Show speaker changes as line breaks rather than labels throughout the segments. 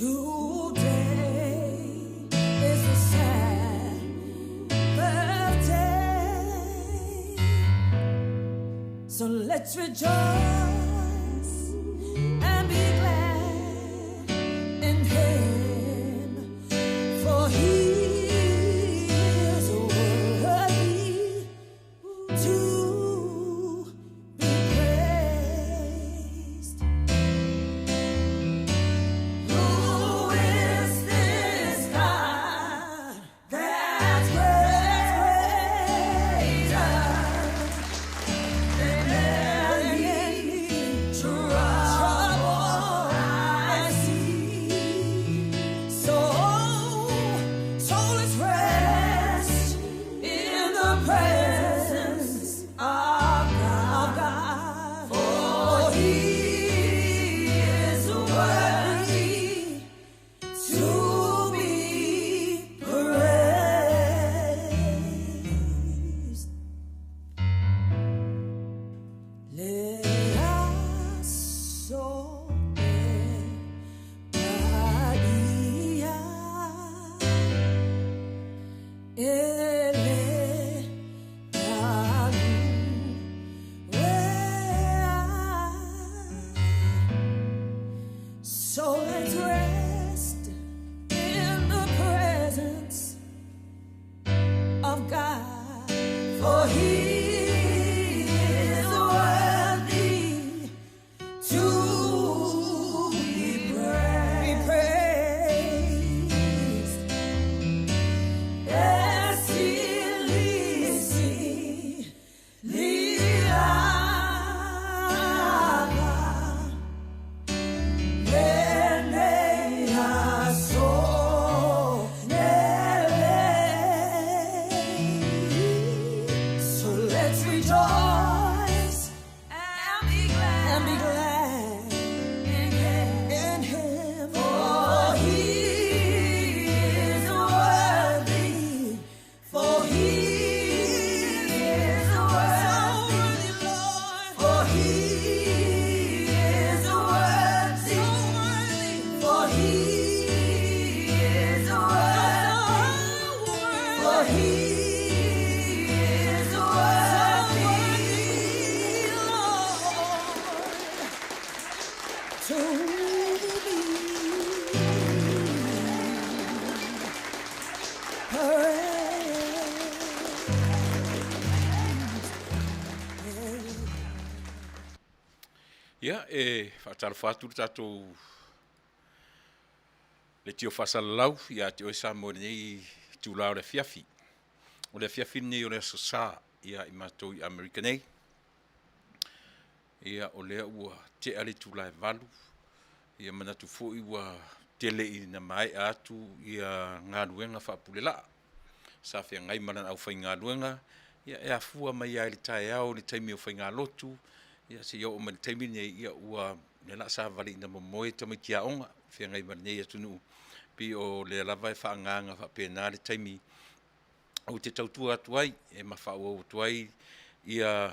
Today is a sad birthday, so let's rejoice and be glad in Him, for He is worthy to be praised. Who is this God that's greater than any trouble I see? So let's rest in the presence of God, for He is worthy to be praised. Let us soar Maria, ele so let's rest in the presence of God, for He is worthy to be praised. Estilisi lilava, Lenea so nele. So let's rejoice and be glad in Him, for He is worthy, for He is worthy, Lord, for He is worthy, for He is worthy, for He is worthy, Lord, to be praised.
Ia, whaatara whāturu tātou le tio whasalau, ia te oe Samoa nei tūlao le fiafi. O le fiafi nei o le asosā, ia I mātou I Amerika nei. Ia o lea ua te ale tūlae valu, ia manatu fōi ua tele I na mai atu, ia ngā luenga whaapulela. Sa whea ngai mana au whai ngā luenga, ia e afua mai ai le tae au, le taimi o whai ngā lotu, ia se o man taimi nei ia ua ne la sa vali na moe tama kia onga, whea ngai mana nei atunu, pi o le lava e whaanganga whapena le taimi, au te tautua atuai, e mawhao atuai, ia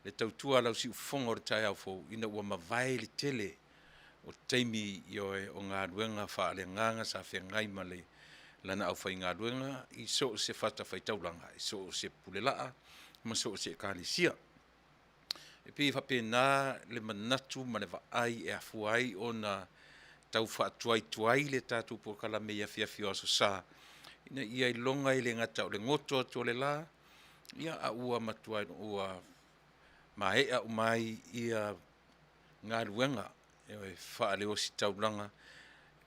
le tautua lau si ufonga o le tae au fo, ina ua mawai le tele, o taimi o ngā ruenga wha le nganga sa whea ngai ma le lana au whai ngā ruenga, I so se whata whai tauranga, I so se pulelaa, ma so se kālisia. E pi whapena le manatu ma le vaai e afuai o na tau whaatuai tuai le tātou pokala mea whiawhio aso sa. Ina ia I longa I le ngata o le ngoto ato le la, ia a ua matuai no ua maea o mai ia ngā ruenga, e wha leo si tauranga,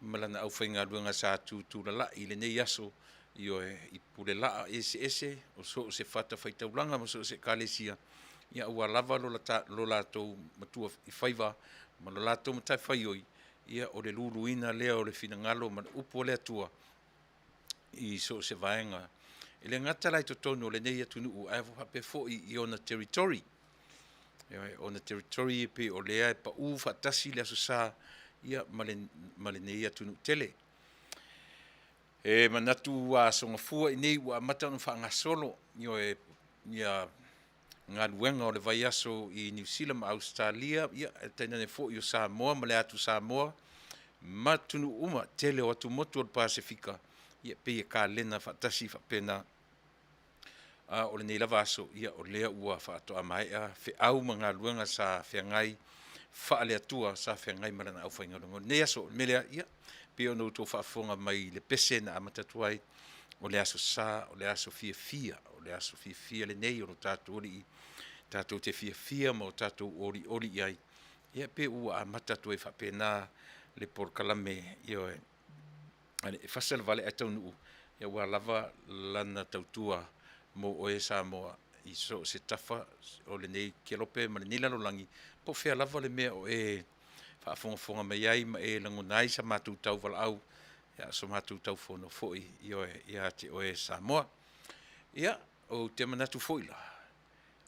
malana au whai ngā ruenga sa tūtūra la, I le nei aso, I pule la ese, o so se whata whai tauranga, ma so se kālesia, ia ua lava lo lātou matua I whaiva, ma lo lātou matai whaioi, ia o le luluina lea o le finangalo, ma upo le atua, I so se vaenga. E le ngata lai to tono le nei atunu ai hape fo I ona territory. Ona territory pe o lea pa u fatasi le asosa ia male nei atunu tele. E manatu a songa fua I nei wa mata no whaanga solo ia ngā ruenga o le vai aso I New Zealand ma Australia ia taina ne fo I o Samoa ma le atu Samoa matunu uma tele o atu motu o Pasifika ia pe ka lena fatasi fa pena o le nei lava aso ia o lea ua whaatoa mai a fe au mga luenga sa whiangai whaale atua sa whiangai marana au whaingarongo. Nei aso melea ia pe o nou tō whaafonga mai le pese na amatatuai o le aso sa, o le aso fia, o le aso fia le nei o no tātou ori i tātou te fia ma o tātou ori iai. Ia pe ua amatatuai whapena le porkalame ia e Fasa le Vale a Taunuu ia ua lava lana tautua mo o Samoa i so se tafa o le nei kelope ma le nei lalolangi po fea lava le mea o whaafongafonga mai ai ma langonai sa mātou tau walau ia so mātou tau whono foi ia te o Samoa ia o te manatu foi la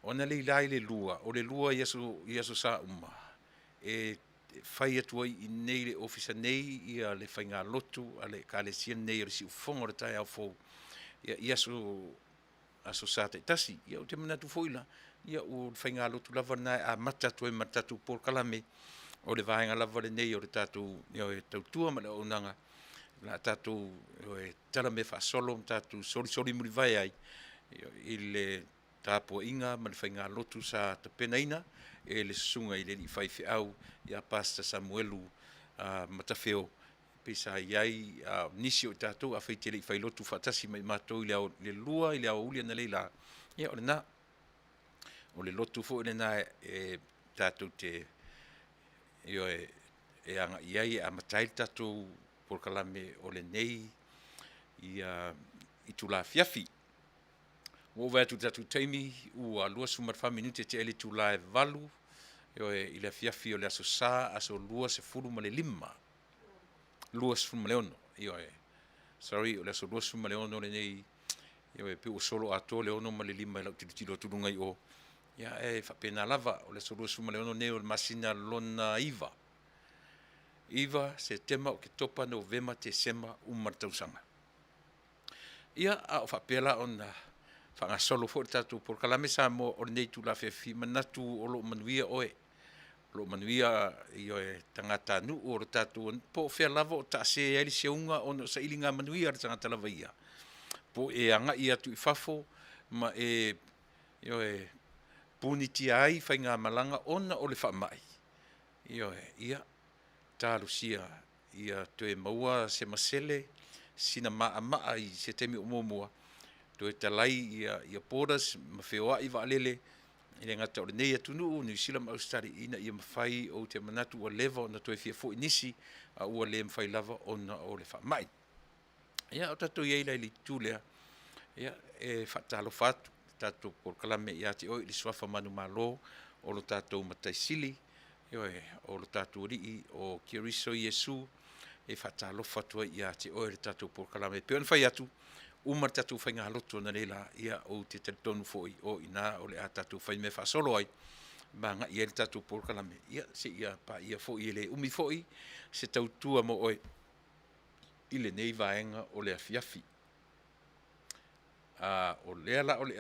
ona le ilai le lua o le lua ia so sa uma fai atua i nei le ofisa nei ia le whainga lotu a le kālesia nei o le si ufonga o le tai au fau ia so sa te tasi ia o te manatu foila ia o le whainga lotu lava nai a matatu e matatu por kalame o le vaenga lava le nei o le tatu ia e tautua ma le onanga la tatu e tala me fa solo tatu soli muri vai ai i le tapo inga ma le whainga lotu sa te penaina e le sunga i le li whaifi au ia pasta Samuelu matafeo pisa iai nisi o tātou a whaitele i whailotu whatasi mai mātou i le lua i le au ulia na leila ia o le na o le lotu fo le na e tātou te e anga iai a matai tātou por kalame o le nei i tula fiafi o vai tu tatu taimi ua lua sumar fa minute te ele tula e valu i le fiafi o le aso sa aso lua se fulu ma le lima lua se fulu ma le ono sorry o le aso lua se fulu ma le ono le nei pe o solo ato le ono ma le lima i lau tilo tulunga i o ia e whapena lava o le aso lua se fulu ma le ono nei o le masina lona iva se tema o ke topa Novema te sema umartausanga ia a o whapela ona whanga solo fo tatu por kalame Samoa o nei tu la fefi manatu o lo Manuia lo Manuia i tangata nu o tatu po fea lava o ta se eli se unga o sa ilinga Manuia tangata lava ia po anga ia tu i fafo ma puniti ai whainga malanga ona o le whamai ia talusia ia te maua se masele sina maa i se temi o momua to e talai ia podas ma feoa i valele i le ngata o le nei atunu New Zealand Australia ina ia mawhai o te manatu o leva na to e fia fo inisi a ua le mawhai lava ona o le whamai ia o tato iei lai li tūlea ia e whatalo fatu tato por kalame ia te oi li swafa manu malo o lo tato mataisili o lo tato rii o Kiriso Yesu e whatalo fatua ia te oi le tato por kalame pe on whai atu umar tatu whainga halotu na leila ia o te tonu foi o ina o le a tatu whain me whasolo ai ma nga ia le tatu por kalame ia se ia pa ia foi ele umi foi se tautua mo oi ile nei vaenga o le afiafi o le la o le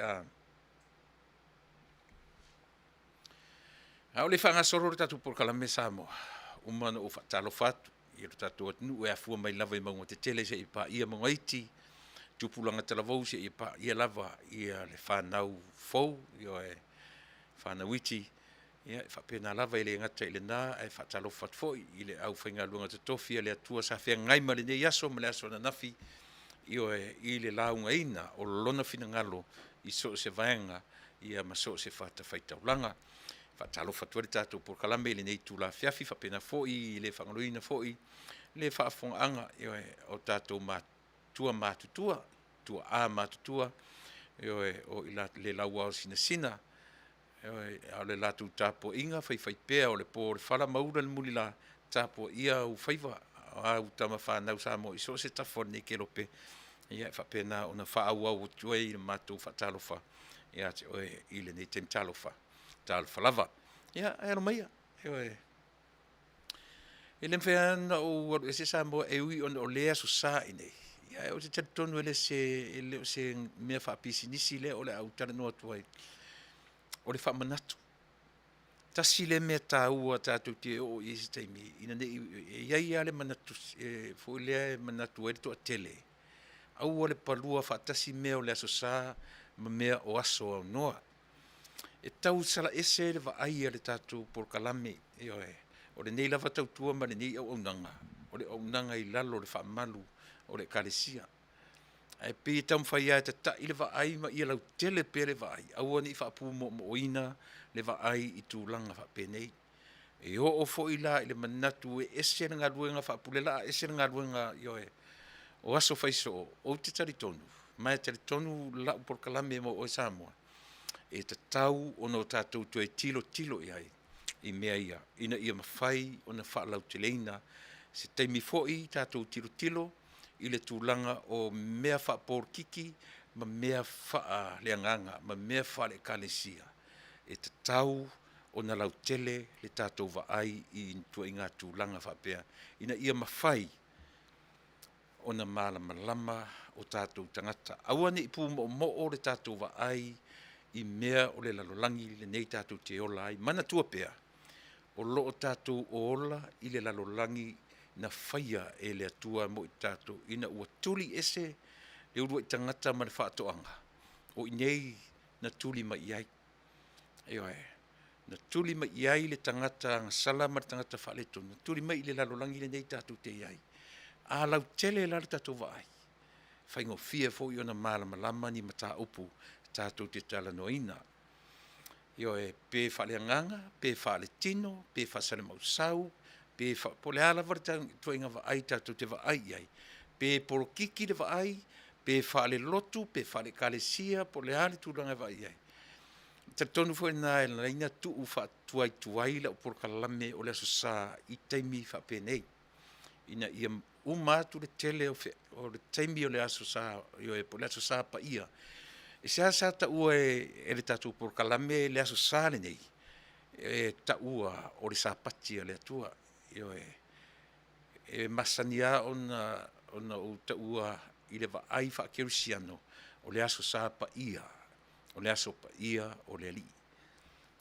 o le whanga soro le tatu por kalame Samoa umana o whatalo fatu ia le tatu atunu e afua mai lava i maunga te tele se i pa ia mga iti tupulanga talavou se ia lava ia le whanau fou e whanau iti ia whapena lava i le ngata i le nā e whatalo fatfoi i le au whainga luanga te tofi le atua sa whea ngai ma le nei aso ma le aso na nafi i le launga ina o lona fina ngalo i so se vaenga ia ma so se whata whaitaulanga whatalo fatua le tātou por kalame i le nei tula fiafi whapena foi i le whangaluina foi le whaafonga anga o tātou matutua tua a matutua o ila le laua o sina o le latu tapo inga fai pea o le po le fala maura le muli la tapo ia u faiva au tama whanau Samoa i so se tafo nei ke lope ia whapena o na whaau au tua i le matu whatalofa ia te oe i le nei tem talofa lava ia ero maia e le mwhena o se Samoa e ui o lea so sa i nei ia o te tonu ele se mea whaapisi nisi le o le au tala noa tuai o le whamanatu tasi le mea tāua tātou te o i se taimi. Ina ne iai ale manatu, fo lea manatu e to a tele. Au le palua whaatasi mea o le aso sā, ma mea o aso au noa. E tau sala ese le va ai le tātou por kalame, o le nei lava tau tua ma le nei au aunanga. O le aunanga i lalo le whaamalu, o le kalesia. E pe tam whaia e ta i le va ai ma ia lau tele pe le va ai. Au ani whaapu mo oina le va ai i tūlanga whaapenei. E o fo i la i le manatu e ese na ngā ruenga whaapule la, ese na ngā ruenga o aso whaiso o te taritonu. Mai taritonu la por kalame mo o Samoa. E te tau o no tātou tu e tilo i ai. I mea ia. Ina ia mawhai o na whaalau te leina. Se teimi fo'i tātou tilo i le tūlanga o mea whaapor kiki, ma mea wha leanganga, ma mea wha le kalesia. E te tau o na lau tele le tātou wa ai i tua i ngā tūlanga whaapea. Ina ia mawhai o na malama o tātou tangata. Awane i pū mo o le tātou wa ai i mea o le lalolangi le nei tātou te ola ai. Mana tua pea, o lo o tātou o ola i le lalolangi na whaia e le atua mo i tātou. Ina ua tuli ese le urua i tangata ma le whaatoanga. O i nei na tuli ma i ai. Na tuli ma i ai le tangata ngasala ma le tangata whaaleto. Na tuli ma i le lalolangi le nei tātou te i ai. A lau tele la le tātou wa ai. Whaingo fia fo i ona malama ni mata upu tātou te tala noina. Pe whaaleanganga, pe whaale tino, pe whaasale mausau, pe po le ala varta tua inga wa ai tātou te wa ai ai. Pe poro kiki le wa ai, pe whaale lotu, pe whaale kalesia, po le ale tūranga wa ai ai. Ta tonu fo ina e laina tuu wha tuai la upor kalame o le aso sā i teimi wha penei. Ina ia umatu le tele o le teimi o le aso sā, po le aso sā pa ia. E sa ta ua e le tātou por kalame le aso sā le nei. E ta ua o le sā pati le atua. E masania ona o ta ua i le wa ai wha kerusiano o le aso sā pa ia. O le aso pa ia o le li.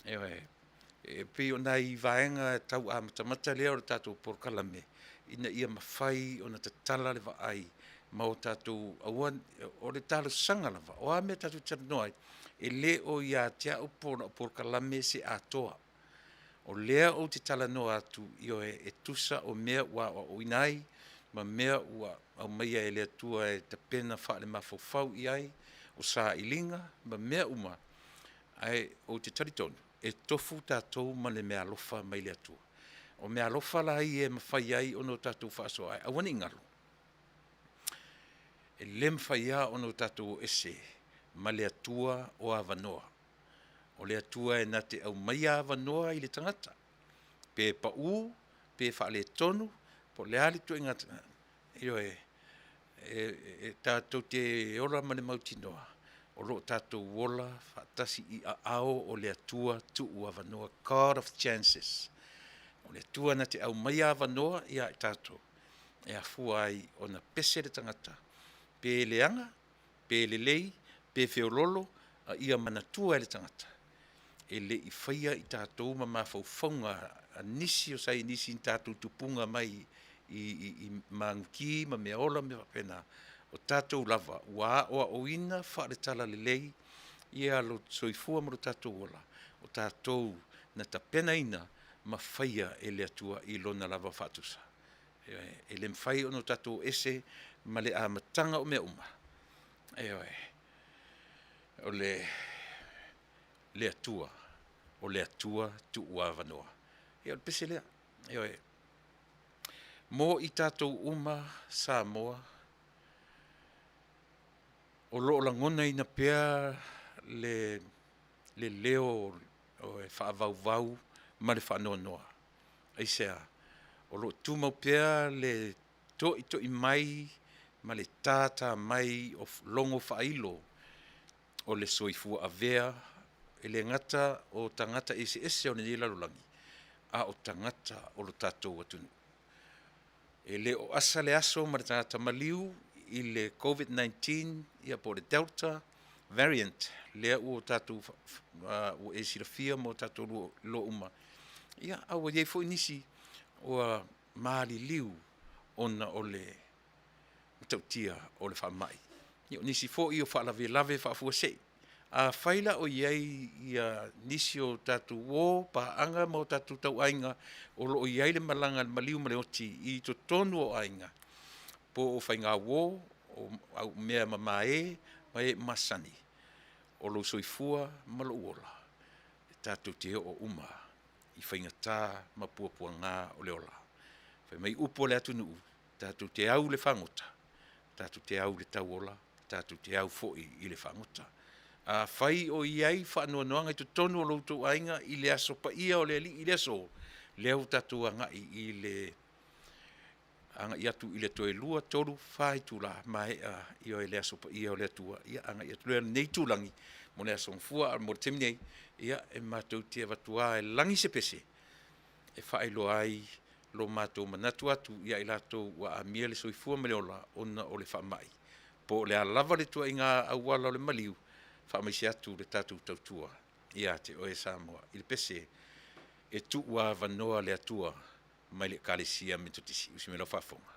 E pe o nai vaenga tau a matamata lea o le tātou por kalame. Ina ia mawhai o na tatala le wa ai. Ma o tātou awan, o le tālo sanga lava. O a mea tātou taranoai. E le o ia tia upona o por kalame se atoa. O lea o te talanoa atu e tusa o mea ua o inai. Ma mea ua au maia e le atua e ta pena wha le mawhauwhau i ai. O sā ilinga, ma mea uma. Ai o te taritonu. E tofu tātou ma le mea alofa mai le atua. O mea alofa la ai e mawhai ai o no tātou whaaso ai. Awani ngalo. E le mwhai a o no tātou ese. Ma le atua o avanoa. O le atua e nate au mai a avanoa i le tangata. Pe pa u, pe wha le tonu, po le ali tu ingata. E tātou te ora ma le mautinoa. O lo tātou wola, whaatasi i a ao o le atua tu u avanoa. God of chances. O le atua na te au mai a avanoa i a tātou. E a fua ai o na pese le tangata. Pe leanga, pe le lei, pe feololo, a ia manatua le tangata. E le i whaia i tātou ma mawhauwhaunga a nisi o sai nisi i tātou tupunga mai i manguki, ma mea ola, mea pena. O tātou lava, ua oa oina, whaare tala le lei, ia lo soifua maro tātou ola. O tātou na ta pena ina, ma whaia e le atua i lona lava whatusa. E le mwhai ono tātou ese, ma le amatanga o mea uma. O le atua, tu ua vanoa. E o le pese lea. Mo i tātou uma Samoa, o loo langona ina pea le leo o e whaavauvau ma le whanoanoa. Aisea, o loo tūmau pea le toi mai ma le tāta mai o longo whailo o le soifua avea e le ngata o tangata ese o ni lalulangi a o tangata o lo tātou atunu. E le o asa le aso ma le tangata maliu i le COVID-19 ia po le Delta variant lea ua tātou ua e silafia mo tātou lo uma. Ia aua iai fo'i nisi ua maliliu ona o le tautia o le whaamai. Ia nisi fo'i o whaalave whaafua sei. A whaila o iai ia nisi o tātou wō paanga mo tātou tau ainga o lo o iai le malanga maliu male oti i to tonu o ainga. Po o whainga wō o au mea mamae mai masani. O lo soifua malo uola. Tātou te o uma i whainga tā mapuapua ngā o le ola. Whai mai upo le atu nuu. Tātou te au le whangota. Tātou te au le tauola. Tātou te au fo'i i le whangota. A whai o iai whanua noanga i to tonu o loutou ainga i le aso pa ia o le ali i le aso. Leo tātou angai i le anga i atu i le toe lua toru whai tula mai i o le aso pa ia o le atua. Ia anga i atu le nei tūlangi mo le aso mfua al mo le temnei. Ia e mātou tia watua e langi se pese. E whai lo ai lo mātou manatu atu ia i lātou wa a mia le soifua me le ola ona o le whamai. Po le alava le tua i ngā awala o le maliu. Whaamaisi atu le tātou tautua ia te oe Samoa. I le pese e tuua vanoa le atua mai le kālesia me tutisi. Usi me lau whafonga.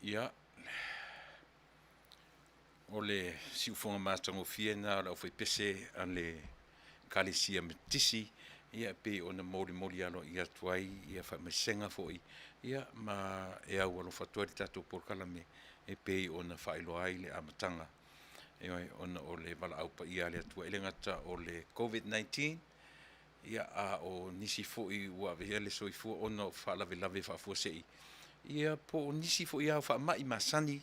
Ia, o le siufonga mātango fiena, o fai pese an le kālesia matisi, ia pe o na mori alo ia tuai, ia wha masenga foi, ia ma e au alo whatua di tātou porkalame, e pe o na whaelo ai le amatanga, e ona o le wala aupa ia le atua, ele ngata o le COVID-19, ia a o nisi foi ua vea le soifua ona o whaalawe lawe whaafua sei, ia po nisi fo ia fa mai masani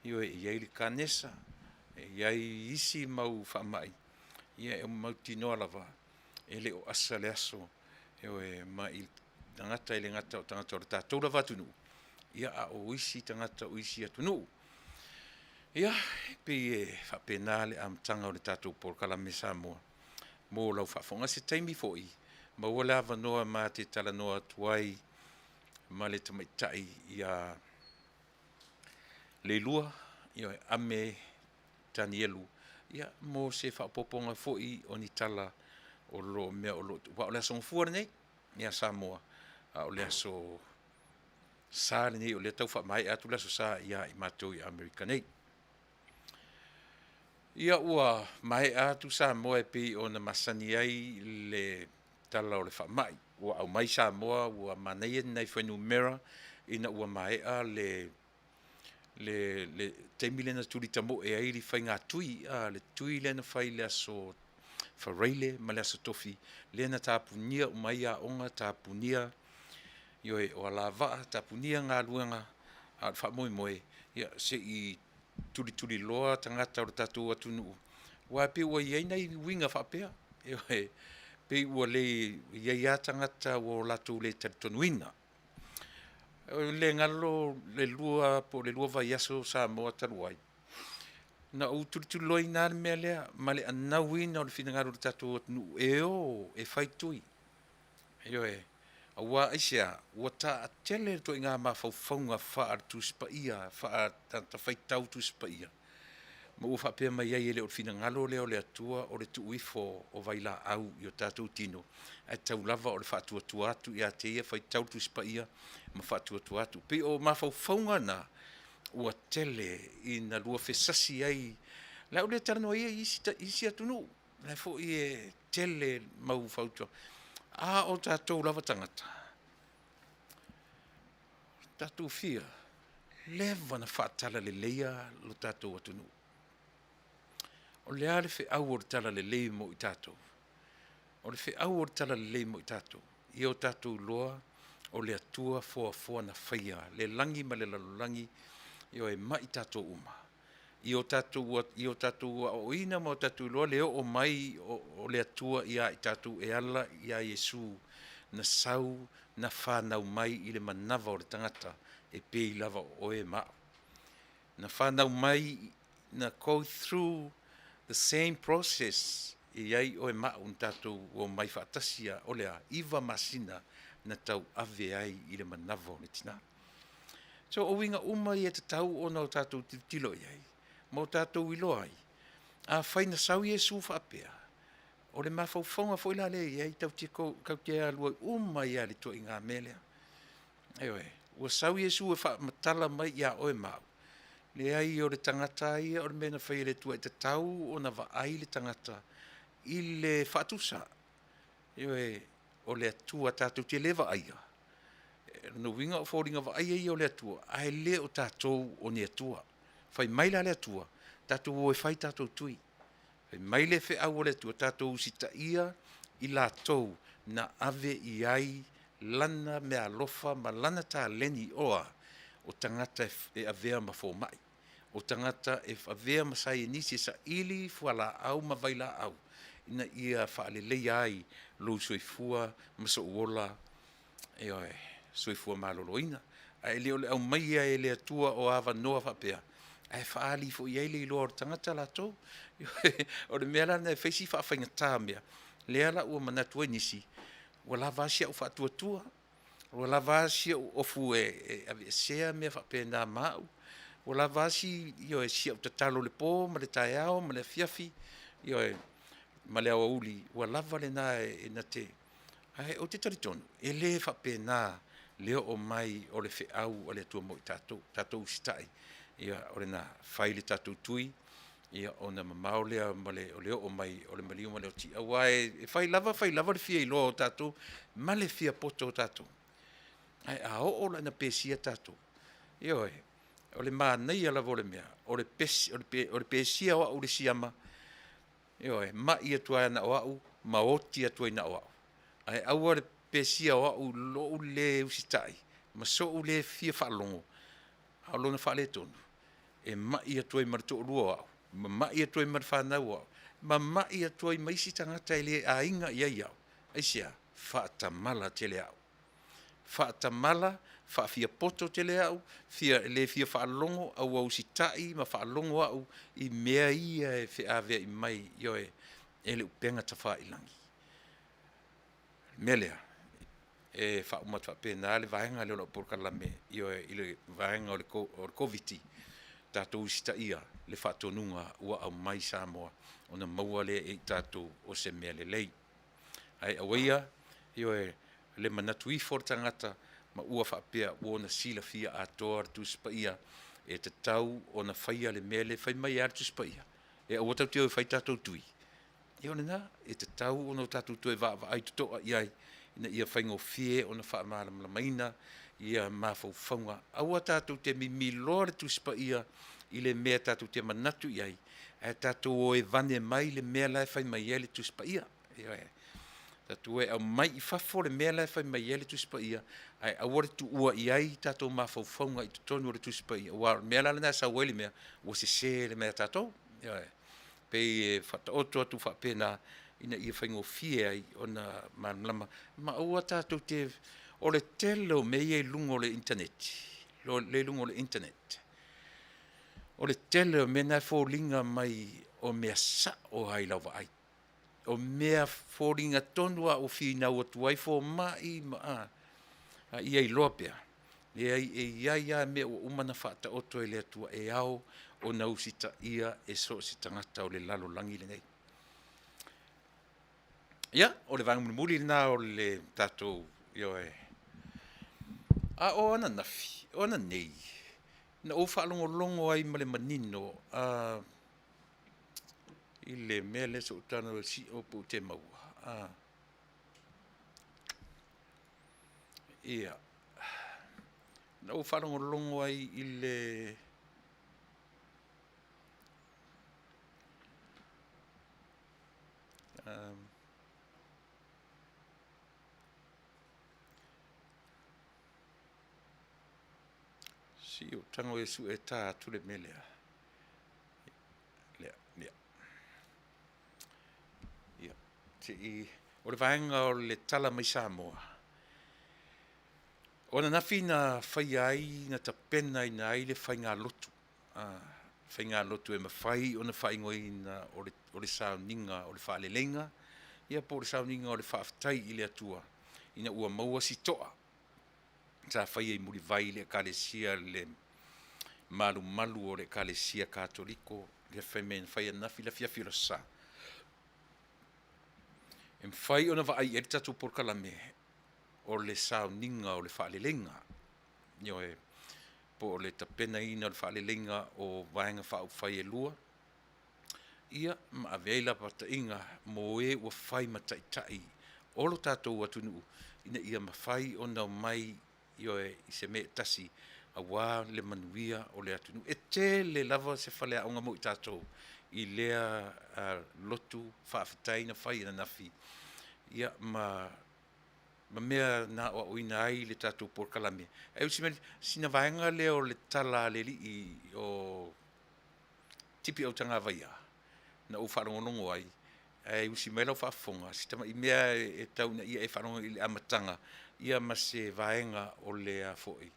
io e ia le kanesa e ia isi mau fa mai ia e mau tino lava ele o asa le aso e mai tangata ele ngata o tangata o ta tola vatunu ia a o isi tangata o isi atunu Ia, pe whapena le amtanga o le tātou porkala me Samoa. Mō lau whafonga se taimi fo'i. Ma ua le awa noa ma te tala noa tuai ma le tamaitai ia le lua, ia ame tanielu. Ia, mō se whapoponga fo'i o ni tala o lo mea o lo. Wa o le aso ngfuara nei, ia Samoa. O le aso sa nei, o le tau whamai atu le aso sa ia i mātou i Amerika nei. Ia ua mai atu Samoa e pei o na masani ai le tala o le whamai. Ua au mai Samoa, ua manei nei whainu mera, ina ua mai a le teimi lena turi tamo e airi whai ngā tui, le tui lena whai le aso whareile, ma le aso tofi, lena tāpunia umai a onga tāpunia, ioe o ala waa, tāpunia ngā luenga, a whamoe moe, ia se i turi loa tangata o tātou atunu. Wa pe ua iei nei winga whapea, ioe, pe ua le iei a tangata o latou le taritonuina. Le ngalo le lua po le lua vai aso Samoa taruai. Na o turi loi nā le mea lea, ma le anauina o le whina ngaro le tātou atunu, e whaitui. Ioe, a wā aisea, ua tā atele to i ngā mawhauwhaunga wha tu spaia, wha ta whaitau tu spaia. Ma ua whapea mai ai ele o le whina ngalo leo le atua o le tuuifo o vaila au i o tātou tino. Ai tau lava o le whaatua atu i a te ia whaitau tu spaia, ma whaatua atu. Pe o mawhauwhaunga na, ua tele i na lua whesasi ai, lau le taranoa ia isi atunu, lai fo i e tele mau whautua. O tātou lava tangata. Tātou fia, lewa na whaatala le leia lo tātou atunu. O le ale whi au o tala le lei mo i tātou. O le whi au o tala le lei mo i tātou. I o tātou loa, o le atua foa na whaia, le langi ma le lalolangi, i o e mai tātou uma. I o tātou o ina ma o tātou loa, leo o mai o le atua i a i tātou e ala i a Yesu na sau na whanau mai i le manava o le tangata e pei lava o e mao. Na whanau mai na go through the same process i ai o e mao un tātou o mai whaatasia o lea iwa masina na tau ave ai i le manava o le tina. So o winga uma i e te tau o na o tātou tilo i ai. Mo tātou i loa ai. A whaina sau Yesu whaapea. O le mawhauwhaunga fo ila le i ai tau tia kau tia alua uma i ali to i ngā melea. Ewe, ua sau Yesu e wha matala mai i a oe mau. Le ai o le tangata ia o le mena whai le tua i te tau o na wa ai le tangata i le whaatusa. Ewe, o le atua tātou tia lewa aia. No winga o fōringa wa aia i o le atua. Ai le o tātou o ni atua. Whai maila le atua, tātou o e whai tātou tui. Whai maile whi au o le atua, tātou sita ia i la tau na ave i ai lana me alofa ma lana tā leni oa o tangata e avea ma fō mai. O tangata e avea ma sai e nisi sa ili fuala au ma vaila au. Ina ia whaale lei ai lo soifua ma so uola e oe soifua ma loloina. A e leo le au mai e le atua o awa noa whapea. E whaali fo i eile i loa o tangata la tō. O le mea lana e whaisi whaafenga tā mea. Le ala ua manatua nisi. Ua la vāsia o whaatuatua. Ua la vāsia o ofu e sea mea whapea nā māu. Ua la vāsi i o e sia o tatalo le pō, ma le tae ao, ma le fiafi. I o e ma le awa uli. Ua lava le nā e na te. Ai, o te taritonu. E le whapea nā leo o mai o le whiau o le atua mo i tātou. Tātou sitai. Ia ore na whaile tātou tui, ia o na mamao lea male o leo o mai, o le maliu male o ti awa e whai lava le fia i loa o tātou, male fia poto o tātou. Ai a o la na pesia tātou. Ia oe, o le maa nei ala vole mea, o le pesia o au le siama, ia oe, ma ia tua na o au, ma oti atua ina o au. Ai aua le pesia o au lo le usitai, ma so u le fia whaalongo, a lona whaale tonu. E mai atua i marito urua au, ma mai atua i marwhanau au, ma mai atua i maisi tangata ele a inga i ai au. Aisia, whaatamala tele au. whaatamala, whaafia poto te lea au, le fia whaalongo au au sitai, ma whaalongo au I mea ia e whiawea I mai, io e le upenga ta whaailangi. Mea lea, e whaumata whapena, le vahenga leo la porkalame, io e ile vahenga o le COVID-19, tātou sita ia, le whaatonunga ua au mai Samoa, ona maua le e tātou o se mea le lei. Ai awaia, io e le manatu I for tangata, ma ua whaapea uona sila fia atoa tu spaia, e te tau ona whaia le mea le whai mai tu spaia. E awa tau teo e whai tātou tui. E ona nā, e te tau ona tātou tui wa ai tutoa iai, ina ia whaingo fie ona wha maala maina, ia mawhau whaunga. Awa tātou te mi lore tu spaia, I le mea tātou te manatu iai, e tātou o e vane mai le mea lai whai mai ele tu spaia. Tātou e au mai I whafo le mea lai whai mai ele tu spaia, ai aware tu ua iai tātou mawhau whaunga I tutonu o le tu spaia. Wa mea lai nā sa weli mea, o se le mea tātou. Pei e whataoto atu whapena, ina ia whaingo fie ai, ona manlama, ma ua tātou te, o le telo me ia lungo le internet, le lungo le internet. O le tele me nai fōlinga mai o mea sa o hai lau ai. O mea fōlinga tonua o whina o tuai fō mai ma a ia I loa pia. E ia mea o umana whaata oto e lea tua e au o nau sita ia e so si tangata o le lalo langi le nei. Ia, o le vangu muli na o le tatou io e. A o ana nafi, o ana nei. Na o whaalongo ai ma le manino, I le mele so tano si o po te maua. Ia. Na o whaalongo ai I le si o tango e su e tā tu le melea. Lea. Ia. Te I, o le vahenga o le tala mai Samoa. O na nafi na whai ai, na ta pena I na ai le whai ngā lotu. Whai ngā lotu e mawhai, o na whai ngoi na o le sauninga, o le whaalelenga. Ia po le sauninga o le whaaftai I le atua. Ina ua maua si toa. Ta whai e muri vai le kalesia le malu o le kalesia katoliko, le whai men whai anafi la fiafira sa. E mwhai ona wa ai e tatu porkalame o le sauninga o le whaalelenga. Nio e po o le tapena ina o le whaalelenga o vaenga whau whai e lua. Ia ma aveila pata inga mo e ua whai mataitai. Olo tātou atunu ina ia mawhai o nau mai io e I se me tasi a wā le manuia o le atunu. E te le lava se whale aunga mo I tātou I lea lotu whaafetai na whai na nafi. Ia ma mea na o uina ai le tātou porkalame. E usi meni, sina vaenga le o le tala le li o tipi au tanga vaia. Na u wharongonongo ai. E usi mea lau whaafonga. Sitama I mea e tauna ia e wharongo I le amatanga. Ia ma se vaenga o lea foi.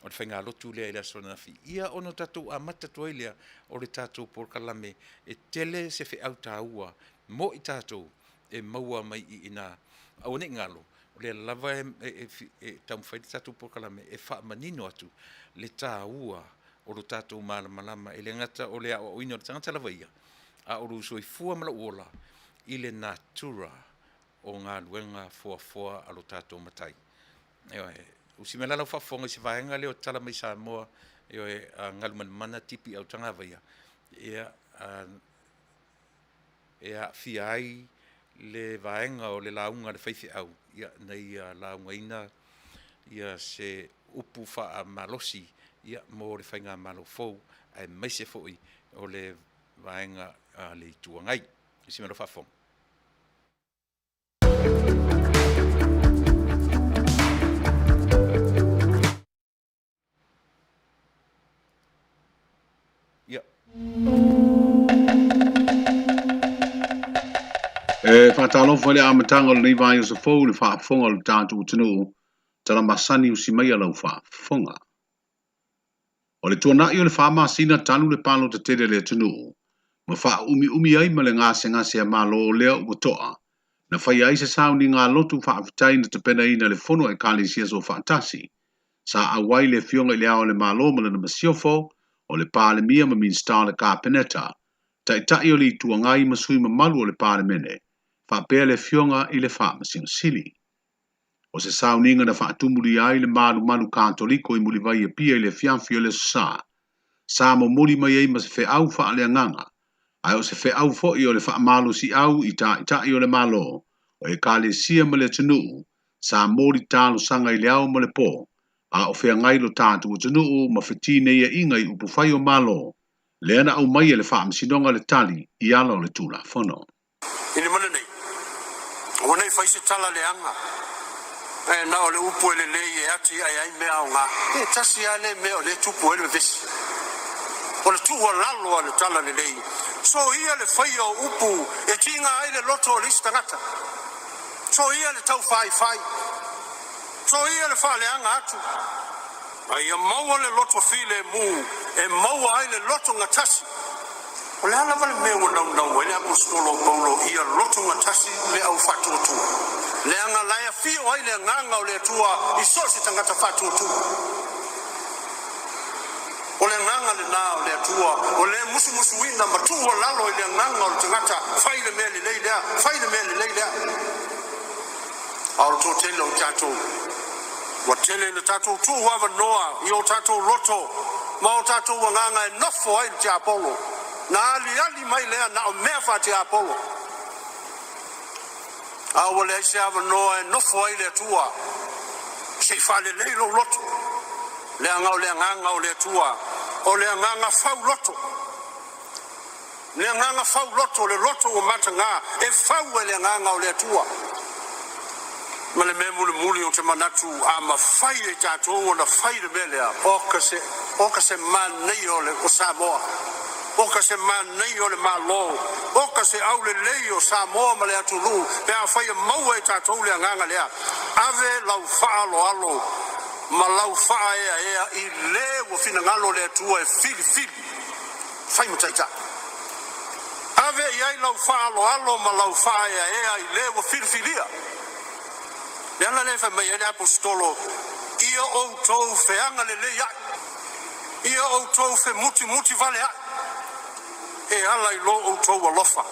O le whainga lotu lea I lea sona nafi. Ia ono tātou amata tua I lea o le tātou porkalame. E tele se whi au tāua. Mo I tātou e maua mai I ina. Au ne ngalo. O le lava e taumwhai le tātou porkalame. E wha manino atu. Le tāua o lo tātou malama. E le ngata o lea o ina o le tangata lava ia. A o rusoi fua mala uola. I le natura. O ngā luenga fua alo tātou matai. Usi me lalau whafonga si vaenga leo tala mai Samoa, ngaluman mana tipi au tanga vaia. Ea fia ai le vaenga o le launga le whaifi au. Ia nei launga ina, ia se upu wha a malosi, ia mo le whainga malo fau, ai mai se foi o le vaenga le tuangai. Usi me lau whafonga.
Alofa le amatanga le vai o se fou le whaafonga le tātou tunu tala masani usi mai alau whaafonga. O le tuana i o le whaamasina tanu le palo te tere le Taunuu, ma wha umi ai ma le ngase a malo o lea uatoa, na whai ai se sao ni ngā lotu whaafitai na te pena ina le whono e kāli sia so whaatasi, sa awai le fionga i le ao le malo ma le na masiofo, o le pāle mia ma min star le kā peneta, tai o li tuangai ma sui ma malu o le pāle mene, whaapea le fionga i le wha sili. O se sauninga na whaatumuri ai le malu kātoliko i muli vai e pia i le fianfio le sa mo muli mai ei ma se fe au wha le nganga, ai o se fe au fo i o le wha malo si au i ta i o le malo, o e kāle sia ma le Taunuu, sa mori tālo sanga i le au ma le po, a o fea ngai lo tātu o Taunuu ma whetine ia inga i upu whai o malo, le ana au mai e le wha amsinonga le tali i ala o le tūla whono.
Ini mana nei, o nei whai se tala le anga, e na o le upu e le lei e ati ai mea o ngā, e tasi a le mea o le tupu e le vesi, o le tua lalo a le tala le lei, so ia le whai o upu e tinga ai le loto o le istangata, so ia le tau whai, so ia le wha le anga atu, ai a maua le loto file mu, e maua ai le loto ngatasi, o le ala vale mea nau, e le apostolo paulo ia loto ngatasi le au whatuatua. Le anga laia fio ai le nganga o le tua i sosi tangata whatuatua. O le nganga le nā o le tua, o le musu ina matua lalo i le nganga o le tangata whaile mea le leilea. Aoro tō tele o tātou. Wa tele le tātou tū wava noa i o tātou loto, ma o tātou wanganga e nofo ai te Apollo. Na ali mai lea na o mea wha te Apollo. Awa le se ava noa e nofo ai le tua. Se whale leilo loto. Le nganga o le tua. O le nganga whau loto. Le nganga whau loto, le loto o matanga. E whau e le nganga o le tua. Ma le mea muli o te manatu a ma whai e tātou o na whai le melea. O ka se manei o le o Samoa. O ka se manei o le malo. O ka se au le lei o Samoa ma le atulu. Pea whai e maua e tātou le nganga lea. Ave lau wha alo. Ma lau wha ea i le o fina ngalo le atua e fili. Whai mutaita. Ave iai lau wha alo ma lau wha ea i le o filia. Le ana le fa mai ele apostolo ia o tou feanga le ia ia o tou fe muti vale e ala i lo o tou alofa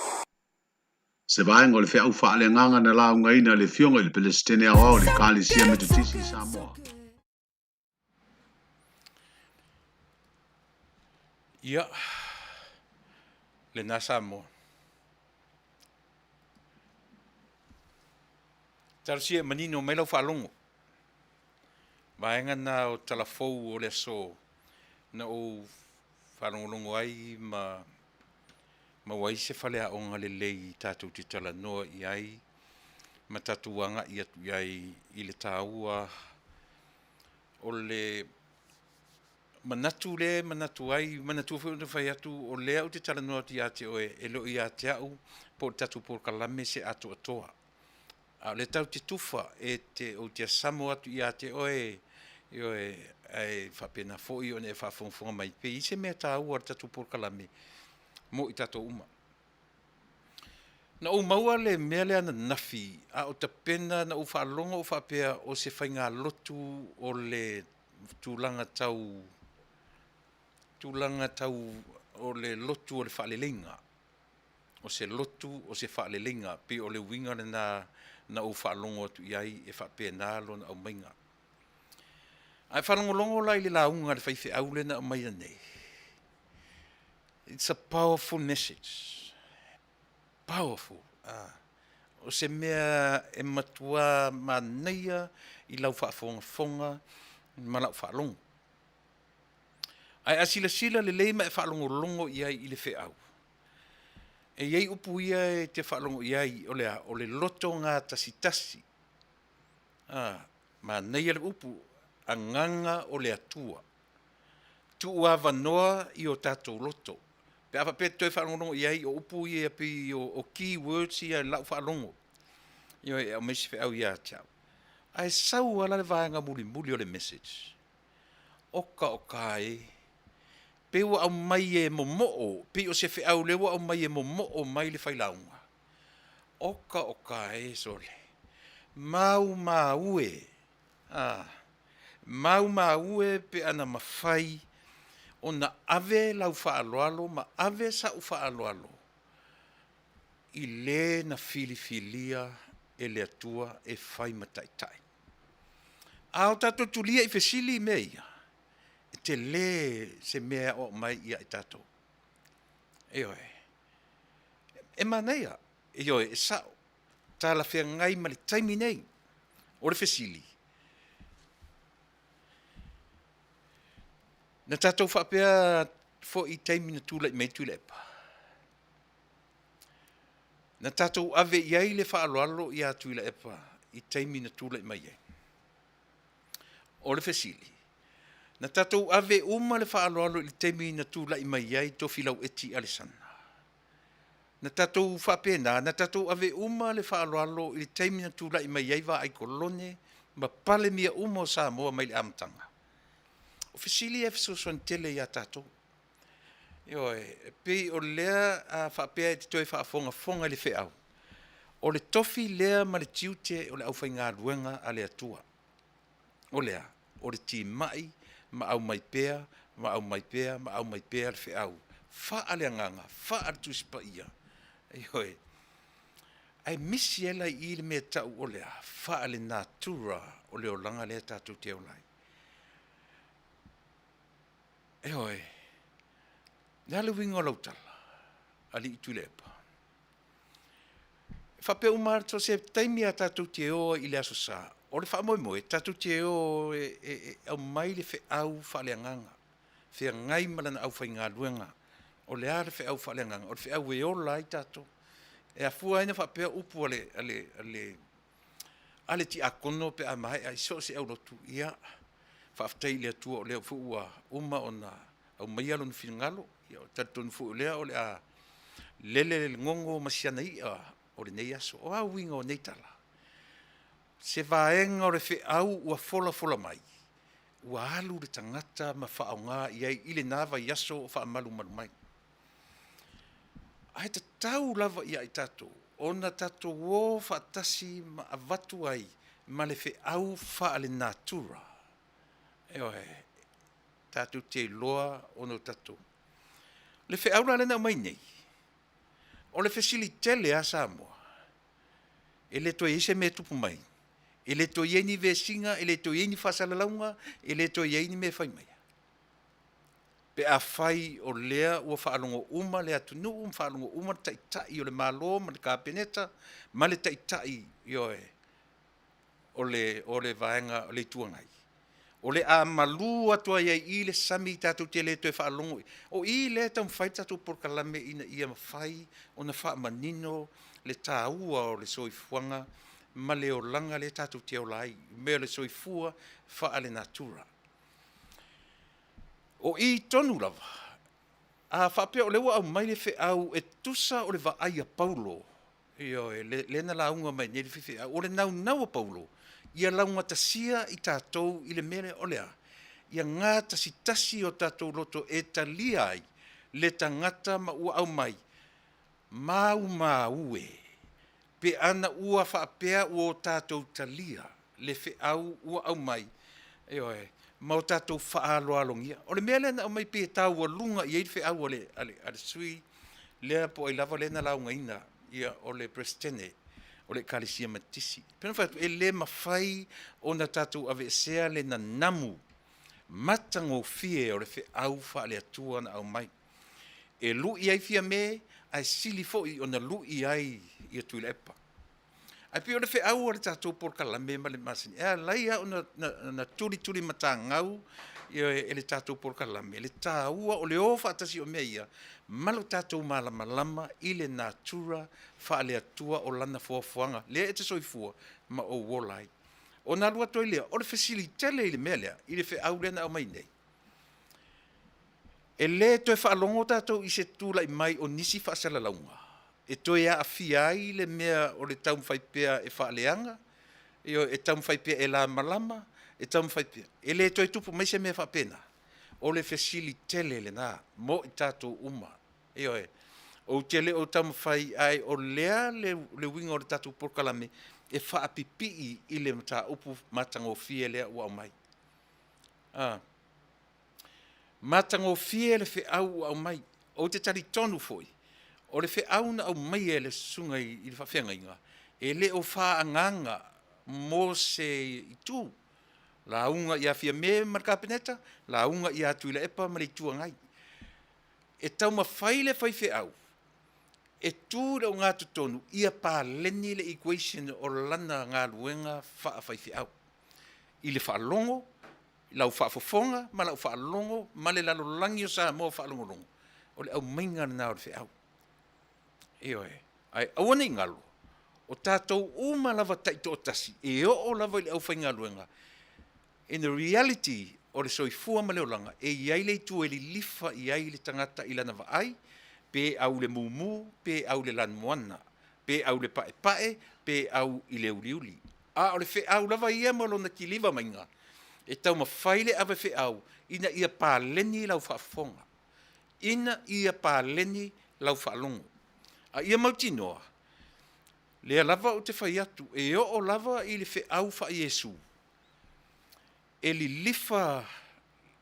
se vai ngol fe au fa le nganga na la ngaina le fionga le Palestine ao le kali sia me tutisi Samoa
ia le na Samoa Tarsia manino mai lau whaalongo. Maenga na o talafou o le so na o whaalongolongo ai ma wai se whalea o ngale lei tātou te tala noa i ai ma tatuanga i atu iai i le tāua o le manatu ai manatu whai atu o lea o te tala noa ti ate oe e lo i ate au po tatu por kalame se atu atoa. A le tau te tufa e te o te Samoa atu i a te oe ai whapena fōi o ne whafonga mai pe i se mea tā ua tatu por kalame mo i tato uma. Na o maua le mea lea na nafi a o ta pena na o whaalonga o whapea o se whainga lotu o le tūlanga tau o le lotu o le whaalelenga. O se lotu o se whaalelenga pe o le winga na o whaalongo atu iai e whapena lona au mainga. Ai whalongolongo lai le launga le whaife au le na au maia nei. It's a powerful message. Powerful. O se mea e matua maneia i lau whaafonga ma lau whaalongo. Ai asila le leima e whaalongolongo iai i le whe au. E iei upu ia e te whaalongo iai o le loto ngā tasi. Ma nei ale upu a nganga o le atua. Tu ua noa i o tātou loto. Pe apa pe toi whaalongo iai o upu ia pi o key words ia lau whaalongo. Io e au mesi whi au ia tau. Ai sau ala le vaenga muli o le message. Oka e. Pe ua au mai e momo'o, pe o se fe au le ua au mai e momo'o mai le whailaunga. Oka e sole. Mau e. Mau e pe ana mawhai o na ave lau whaaloalo, ma ave sa u whaaloalo. I le na filifilia e le atua e whai mataitai. Ao tato tulia i fesili meia. E te le se mea o mai ia i tato. Eoe. E manea. Eoe, e sao. Tā la whea ngai ma le taimi nei. O le fesili. Na tato whapea fo i taimi na tūla i meitu le epa. Na tato ave iai le whaaloalo i atu i le epa. I taimi na tūla i mai. O le fesili. Na tatou ave uma le whaaloalo i le temi na tūla i mai ai to filau eti alisana. Na tatou whapena, na tatou ave uma le whaaloalo i le temi na tūla i mai ai wa ai kolone, ma pale mia uma o Samoa mai le amtanga. O fesili e fisosuan tele ia tatou. Pe o lea a whapea e te toi whaafonga le wheau. O le tofi lea ma le tiute o le au whainga ruenga a le atua. O lea, o le ti mai, ma au mai pea le wheau. Wha ale anganga, wha ale tusipa ia. Ai misi ela i le mea tau o lea, wha ale natura o leo langa lea tātou te olai. Nā le winga o lautala, ali i tulepa. Whape umar to se taimi a tātou te oa i le aso sā. O le wha moe, tātou te o au mai le wheau whaaleanganga. Whea ngai malana au whai ngā luenga. O le are wheau whaaleanganga. O le wheau e ola i tātou. E a fua ina whapea upu ale ti akono pe a mai ai so se au lotu. Ia, whaaftei le atua o leo fuua uma o na au mai alo ni whingalo. Ia, o tātou ni fuu lea o le a lele ngongo masiana ia o le nei aso. O au winga o neitala. Se vaenga o le wheau ua fola mai. Ua alu le tangata ma whaonga iai ile nava iaso o whaamalu mai. Ai ta tau lava ia i tato. Ona tato wo whaatasi ma avatu ai ma le wheau whaale natura. Tato te loa ono tato. Le wheau la lena mai nei. O le fesili tele a Samoa. E le toi ise me tupu mai. E le to ieni vesinga, e le to ieni whasalalaunga, e le to ieni me whaimai. Pe a whai o lea ua whaalongo uma, lea tunu whaalongo uma taitai o le malo, ma le kāpeneta, ma le taitai o le vaenga, o le tuangai. O le a malu atua iai i le sami tātou te le toi whaalongo. O i le tau mwhai tātou porkalame ina ia mawhai, o na whaamanino, le tāua o le soifuanga, ma leo langa le tātou te o lai, mea le soifua wha ale natura. O i tonu lava, a whapea o lewa au mai le wheau e tusa o le vaai a Paulo. Le na launga mai ne le whiwhea, o le nau a Paulo, ia launga tasia i tātou i le mele o lea. Ia ngā tasi o tātou loto e talia ai, le tangata ma ua au mai, mau e. Pe ana ua whaapea ua o tātou talia, le wheau ua au mai. Ma o tātou whaaloalongia. O le mea lena au mai pe tāua lunga i eid wheau o le sui, lea po ai lava lena launga ina, ia o le prestene, o le kalisia matisi. Pena whatu, e le mawhai o na tātou ave sea le na namu, matango fie o le wheau whaale atua na au mai. E lu i ai fia me, ai sili fo i o na lu i ai i atu i le epa. Ai pio le wheau o le tātou por kalame ma le masini. E lai au na turi matangau e le tātou por kalame. Le tāua o le ofa atasi o mea ia, malo tātou malama i le natura whaale atua o lana fuafuanga. Lea e te soifua ma o wolai. O nā lua toi lea, o le fesili tele i le mea lea, i le wheau lena au mai nei. E le toi whaalongo tātou i se tūla i mai o nisi whaasala launga. E toi a awhiai le mea o le tau mwhaipea e whaaleanga, Io e tam fai pia e la malama, e tam fai pia. E le toi tupu mai se me fa pena. O le fesili tele le na, mo i tātou uma. Io e, o tele o tam fai ai o lea le winga o le tātou porkalame, e wha apipi i le mta upu matango fie lea ua mai. Matango fie le fe au au mai, o te tari tonu foi. O le fe au na au mai e le sunga i le whawhenga inga. E le o wha anganga mo se i tū. La unga ia fia me markapeneta, la unga ia tuila epa mali tua ngai. E tau ma whaile whai fe au. E tūra o ngā tutonu, ia pā leni le equation o lana ngā luenga wha whai fe au. I le whaalongo, lau whaafofonga, ma lau whaalongo, ma le lalo langi o sa mo whaalongo longo. O le au mainga na o le fe au. Eo e, ai awane ngalo. O tātou uma lava taito o tasi, e o lava i le au whainga luenga. In the reality, o le soifua ma leolanga, e iai le tu e li lifa iai le tangata i lana vaai, pe au le mumu, pe au le lan moana, pe au le pae pae, pe au i le uliuli. A o le fe au lava ia mo lona ki liva mainga, e tau ma whaile ave fe au, ina ia pāleni lau whaafonga. Ina ia pāleni lau whaalongo. A ia mautinoa, lea lava o te whai atu, e o lava i le fe au wha Iesu. E li lifa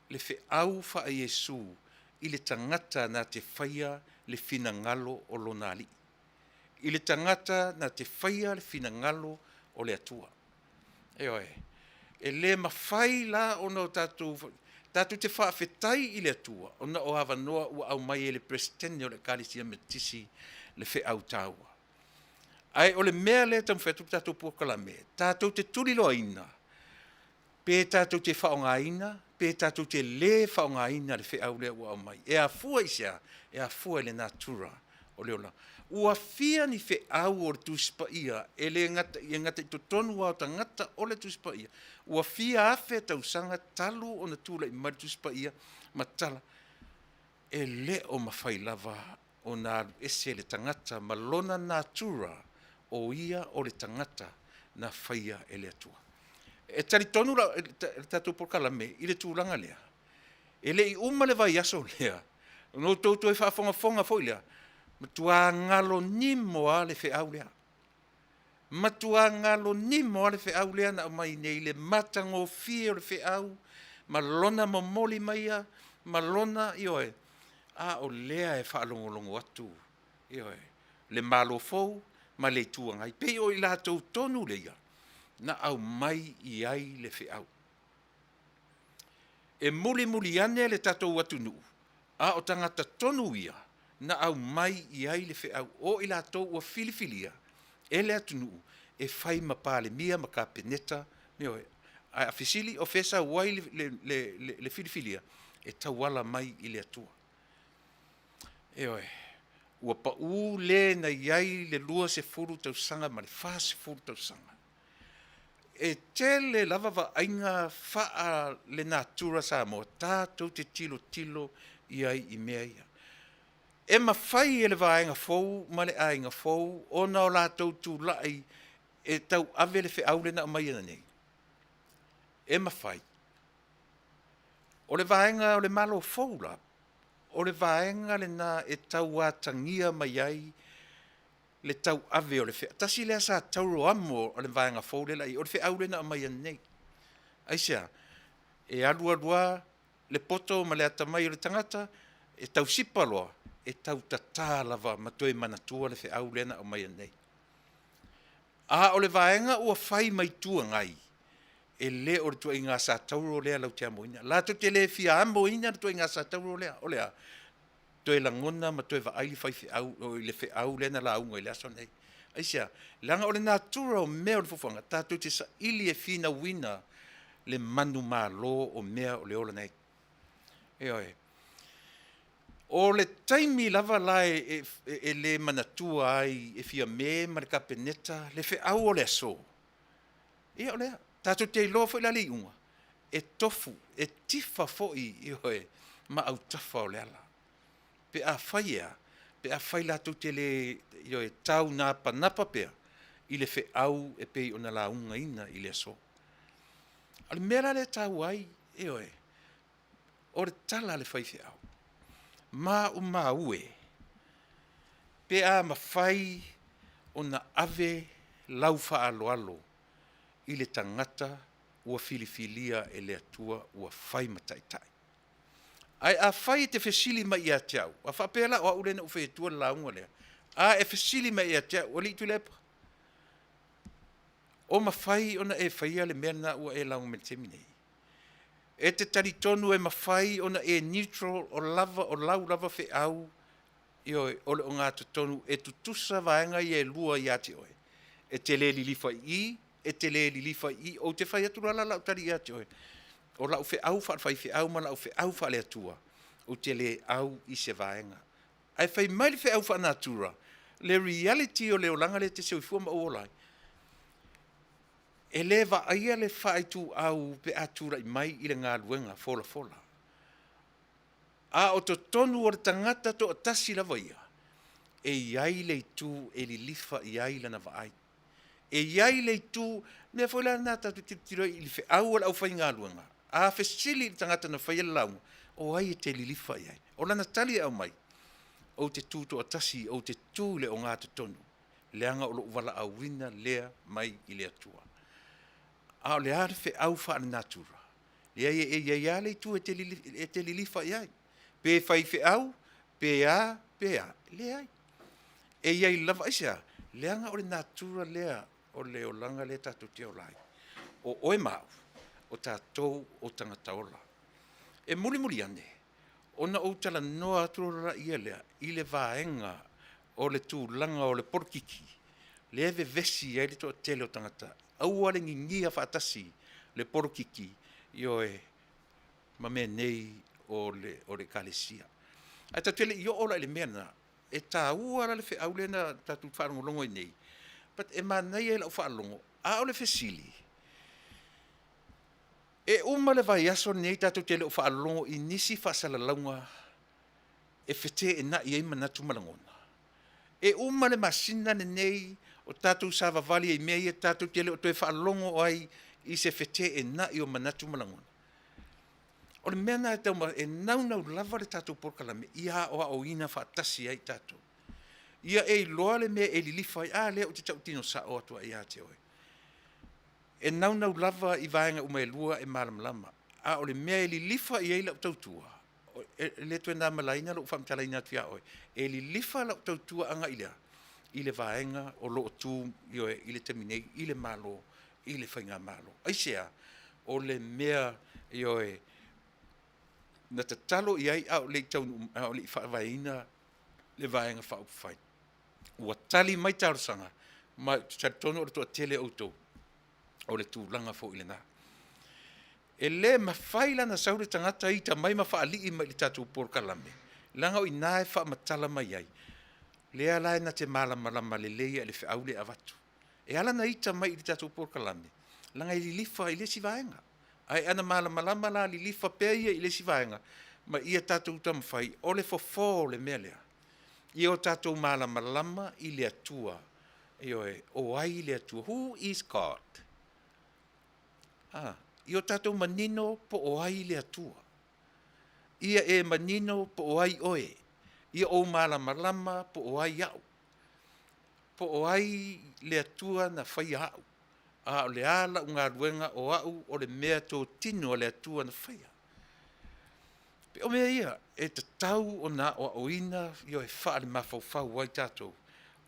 le fe au wha Iesu i le tangata na te whaia le fina ngalo o lonali. I le tangata na te whaia le fina ngalo o le atua. E oe, e le mawhai la o no tātou te whaafetai i le atua, o na o hawa noa ua au mai e le prestene o le kalisia metisi le fe au tāua. Ai o le mea le tam whetu tātou puakalame, tātou te turi loa ina, pe tātou te whaongaina, pe tātou te le whaongaina le whi au lea ua au mai. E a fua isia, e a fua le natura o leola. Ua fia ni whi au o le tuspa ia, e le ngata i to tonu au ta ngata o le tuspa ia. Ua fia awhe tau sanga talu o na tūla i mari tuspa ia, matala. E le o mawhai lava o nā ese le tangata, malona natura o ia o le tangata na whaia e le atua. E tari tonu la tatu porkalame i le tūlanga lea. E le i uma le vai aso lea. No tautu e whaafonga foi lea. Matua ngalo nimo a le whi au lea. Matua ngalo nimo a le whi au lea na mai nei le matango fia o le whi au. Malona momoli maia. Malona ioe. A o lea e whaalongolongo atu. Ioe. Le malo fou. Ma le tuangai. Pe o i la tau tonu lea. Na au mai i ai le whi au. E muli ane le tatou atunu. A o tangata tonu ia. Na au mai i ai le whi au. O i la tau ua filifilia. E le atunu. E whai ma pāle mia ma ka peneta. Mioe. A fisili o fesa wai le filifilia. E tawala mai i le atua. E oe. Ua pa u le na iai le lua se furu tau sanga. Ma le wha se furu tau sanga. E tele lava va ainga faa le natura Samoa, tātou te tilo iai i mea ia. E mawhai e le va ainga fou, ma le ainga fou, o nao la tau tū lai, e tau ave le whi aule na mai ana nei. E mawhai. O le va ainga o le malo fou la, o le va ainga le na e tau atangia mai ai, le tau ave o le whea. Tasi lea sa tauro amo o le vaenga fōle lai, o le whea aule na mai anei. Aisea, e alua le poto ma le atamai o le tangata, e tau sipaloa, e tau tatā lava ma toi manatua le whea aule na mai anei. A o le vaenga ua whai mai tua ngai, e le o le tua inga sa tauro lea lau te amo ina. La to te le fia amo ina le tua inga sa tauro lea, o lea. Toe langona ma toe va ai fai au o le fe au le na la unga le aso nei. Aisia, langa o le natura o mea o le fofanga, tātou te sa ili e fina wina le manu mā lo o mea o le ola nei. E oe. O le taimi lava lai e le manatua ai e fia me ma le kapeneta, le fe au o le aso. E o lea, tātou te loa fo i la li unga. E tofu, e tifa fo i oe, ma au tafa o le ala. Pe a whaia, pe a whai latu te le tau nā panapa pea, i le feʻau e pei ona launga ina i le aso. A le mea le tau ai, e oe, o le tala le fai feʻau. Ma o maue, pe a mawhai ona ave lau whaaloalo i le tangata ua filifilia e le atua ua whai mataitai. Ai a whai te fesili mai ia te au. A whapela o aure na uwhai tua launga lea. A e fesili mai ia te au. O li tu lepa. O mawhai ona e whaia le mea na ua e launga me te minei. E te taritonu e mawhai ona e neutral o lava o lau lava whi au i oe ole o ngā tutonu e tutusa vaenga i e lua i ate oe. E te le lilifa i, e te le lilifa i, o te whai atu rala lau tari i ate oe. O lau whi au whai whi au ma lau whi au wha le atua, o te le au i se vaenga. Ai whai mai le whi au wha natura, le reality o le o langa le te seo i fua ma uolai. E le va aia le whai tu au pe atura i mai i le ngā luenga, fola fola. A o to tonu o le tangata to o tasi lava ia. E iai le tu e li lifa iai lana vaai. E iai le tu me foi la nata tu tiro i fe au au fai ngā luenga. A fesili le tangata na fai lau. O ai e te li lifa iai. O lana tali au mai. O te tu to o tasi o te tu le o ngā te tonu. Leanga o lo wala au wina lea mai i le atua. A o le are fe au fa natura. Lea e le tu e te li lifa iai. Pe fai fe au, pe a, lea. E iai lava isa, leanga o le natura lea, o le o langa le tatu te o lai. O oe mau, o tātou o tangataola. E muli ane, ona o tala noa aturora ia lea, i le vaenga o le tūlanga o le porkiki. Le eve vesi ai le toa tele o tangata. Aua le ngingia whaatasi le porkiki, i oe mame nei o le kalesia. Ai tatuele i ola le mena, e tā ua la le whi au lena tatu wharongo longo i nei. But e manai e lau wharongo, a o le fesili. E uma le vai aso nei tatu tele o wharongo i nisi whasala launga e whete e na i ei manatu malangona. E uma le masina nei o tatu sava vali e mea i tatu tele o toe wharongo ai i se whete e na i o manatu malangona. O le mena e tau ma e nau lava le tātou porkalame, ia o ina whaatasi ai tātou. Ia e loa le mea e lilifai, lea o te tau tino sa o atua ia te oe. E nau lava i vaenga uma e lua e malam. A o le mea e lilifa i eila o tautua. Le tue nā malaina lo whamtalaina tua oe. E lilifa la o tautua anga ilea. I le vaenga o lo o tū i oe, i le teminei, i le malo, i le whainga malo. Aisea, o le mea i oe, na te talo i ai au le taunu au le whaavaina le vaenga whaupwhai. Ua tali mai tarosanga, ma tono o le toa tele autou, o le tūlanga fo ile nā. E le mawhaila na saure tangata ita mai mawhaali i mai le tātou porkalame. Langa o i nāe whaamatala mai ai. Lea lai na te malama le leia le whiau le avatu. E ala na ita mai i le tātou porkalame. Langa i lifa i le si vaenga. Ai ana malama la li lifa peia i le si vaenga, ma ia tātou tamawhai, o le fofo le mea lea. I o tātou malama i le atua, i o ai le atua. Who is God? I o tātou manino po o ai le atua. Ia e manino po o ai oe. Ia o malama po o ai au. Po o ai le atua na whai au. A o le ala unga ruenga o au o le mea tō tino o le atua na whaia. Pe o mea ia, e te tau o na o oina i o e wha le mawhau wai tātou.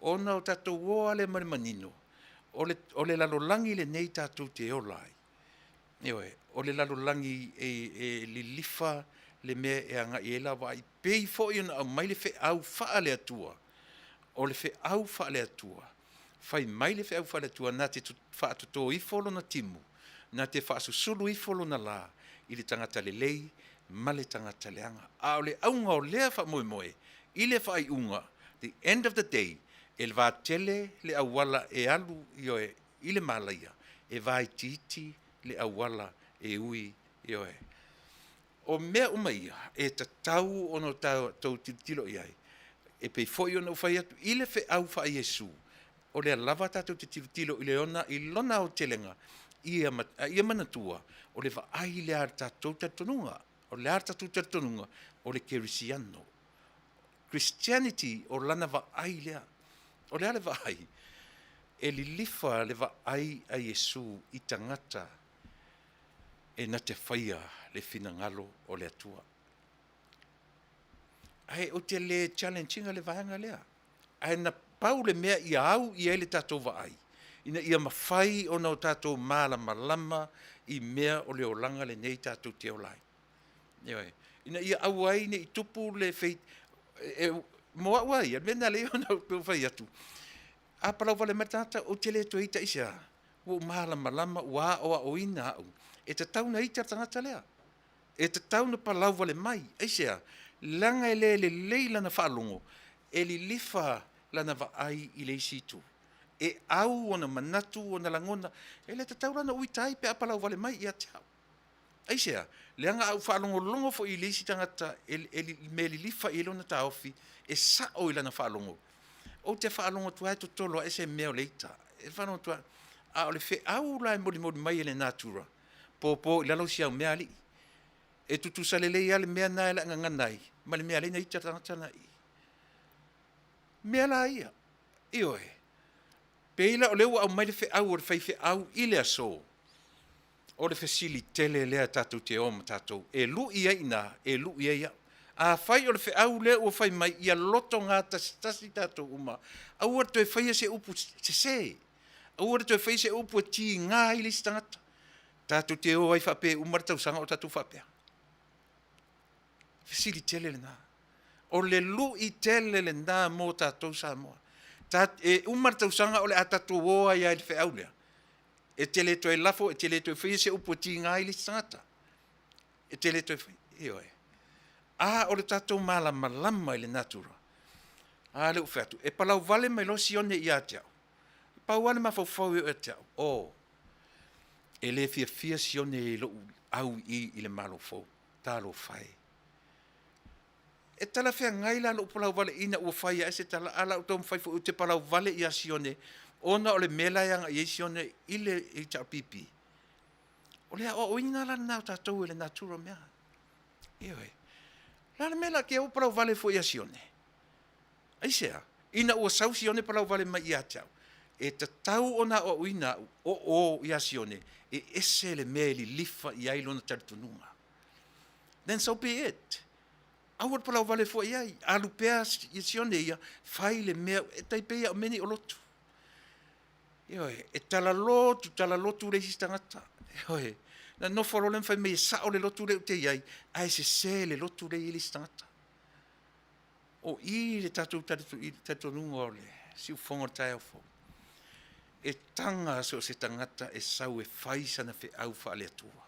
O na o tātou oa le manino. O le lalolangi le nei tātou te olai. O le lalolangi e li lifa le mea e anga i ela wai. Pei fo i ona au mai le whe au wha le atua. O le whe au wha le atua. Fai mai le wheau whale tua nā te whaatoto i folo na timu, nā te whaasusulu i folo na la, i le tangata le lei, ma le tangata le anga. A o le aunga o lea wha moe, i le whai unga, the end of the day, e le vātele le awala e alu i oe, i le malaia, e vai titi le awala e ui i oe. O mea umaia, e ta tau ono tau tilo i ai, e pei foi ono whai atu, i le wheau wha Jesu, o le lava tātou te tilo i le ona i lona o telenga ia manatua o le vaai le ar tātou te tonunga o le ar tātou te tonunga o le kerisiano. Christianity o lana vaai lea o le ale vaai e li lifa le vaai a Yesu i tangata e na te whaia le finangalo o le atua. Ai o te le challenginga le vaenga lea. Ai na pau le mea i au i ele tātou vaai. Ina ia mawhai o nau tātou malama i mea o le olanga le nei tātou te olai. Ina ia au ai ne i tupu le feit moa wai, mena le o nau peo whai atu. A palau vale matata o te le toita isa. Wo malama wa o ina au. E te tauna i te tangata lea. E te tauna palau vale mai. Eisea, langa e le leila na whaalongo. E li lifa lana vaai i le isitu. E au ona manatu ona langona. E le te taura na uitai pe a palau vale mai i a te au. Eisea, leanga au whaalongo longo fo i le isi tangata me li lifa i lona ta ofi. E sa o i lana whaalongo. O te whaalongo tuai to tolo a ese meo leita. E whanongo tuai. A o le fe au lai modi mai e le natura. Po i lalo si au mea li. E tutu salele i ale mea nai la nganganai. Ma le mea le na ita tangata i. Mea la ia. Io e. Peila o lewa au mai le fe au o le fe au i le aso. O le fe sili tele lea tatou te oma tatou. E lu ia ina. E lu ia ia. A fai o le fe au le o fai mai ia loto ngā tasi tatou uma. Au ar toi fai se upu se. Au ar toi fai se upu ti ngā ili stangata. Tatou te o ai whape umar tau sanga o tatou whapea. Fe sili tele le nā. O le lu i tele le nā mō tatou Samoa. Umar tau sanga o le atatou oa ia le fe au lea. E tele toi lafo, e tele toi fai se upu ti ngā ili stangata. E tele toi fai. Io e. O le tātou malama i le natura. Le ufeatu. E palau vale mai lo sione i a teau. Pau ane mawhauwhau i a teau. E le fia sione i lo au i le malo fau. Tā lo whai. E tala whea ngai la lo palau vale ina ua whai a ese tala ala o tau mwhai fu te palau vale i a sione. Ona o le mela yanga i sione i le i tau pipi. O lea o ina la nau tātou i le natura mea. Io e. Lana mela ke o palau vale fo ia sione. Aisea, ina ua sau sione palau vale mai ia tau. E ta tau ona o ina o ia sione, e ese le mea li lifa i ailona taritununga. Then so be it. Awar palau vale fo iai, alu pea ia sione ia, fai le mea, e taipea o meni o lotu. Ioe, e tala lotu le histangata. Ioe, na no foro le fai me sa o le lotu le te iai, ai se le lotu le ili stangata. O i le tatu nunga o le, si u fonga tai au fo. E tanga so se tangata e sau e faisa na fe au fa le atua.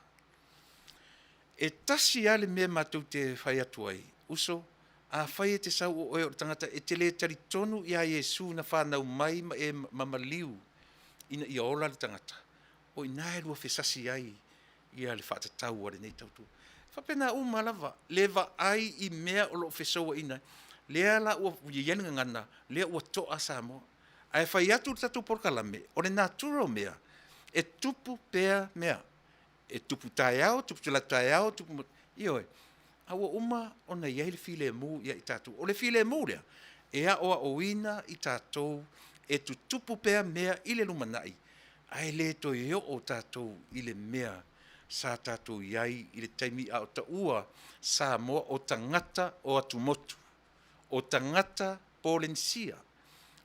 E tasi ale me matou te fai atuai, uso, a fai e te sau o o tangata e te le tari tonu i a Yesu na whanau mai ma e mamaliu ina i ola le tangata. O i nai lua fe sasi ai, ia le whaatatau are nei tautu. Whapena lava, lewa ai i mea o lo whesoa ina, lea la ua ienga ngana, lea ua toa Samoa. Ai whai atu tatu porkalame, o le naturo mea, e tupu pea mea. E tupu tai au, tupu tula tai au, tupu... Ioe, aua o na iei le file mu ia i tatu. O le file mu lea, ea oa o ina i tatou, e tu tupu pea mea i le lumanai. Ai le to eo o tatou i le mea, sa tatou iai i le taimi a o ta ua Samoa o tangata o atumotu, o tangata polensia,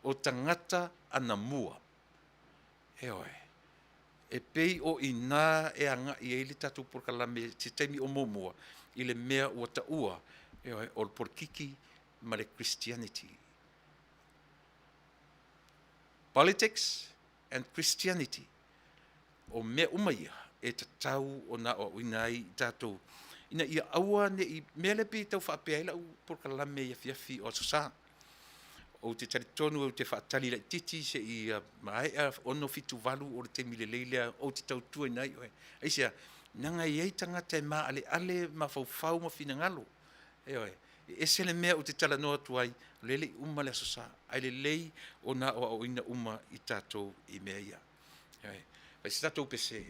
o tangata anamua. Eoe, e pei o ina e anga i eile tatou porkalame te taimi o momua i le mea o ta ua, eoe, o le porkiki ma le Christianity. Politics and Christianity, o mea umaia, e ta tau o na o inai tatou. Ina ia aua ne i mele pe tau whaapea ila u porkalame ia fiafi o susa. O te taritonu o te whaatali la titi se i mai a ono fitu valu o te mile leilea o te tau tua nai. Eisea, nanga i ei tangata e maa ale ma fau ma fina ngalo. Eoe, e se le mea o te tala noa tuai, lele uma le asosa, ai le lei o na o ina uma I tātou I mea ia. Pai se tātou pese,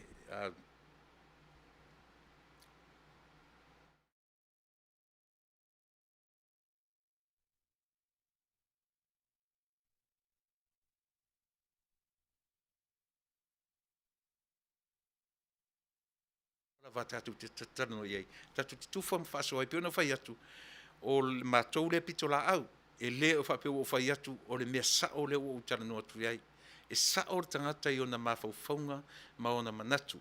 va tātou te tatano iei, tātou te tufa mwhaso ai peona whai atu, o le mātou le pito la au, e le o whapeo o whai atu, o le mea sa o le o utara noa tu iei, e sa o le tangata I ona mawhauwhaunga, ma ona manatu,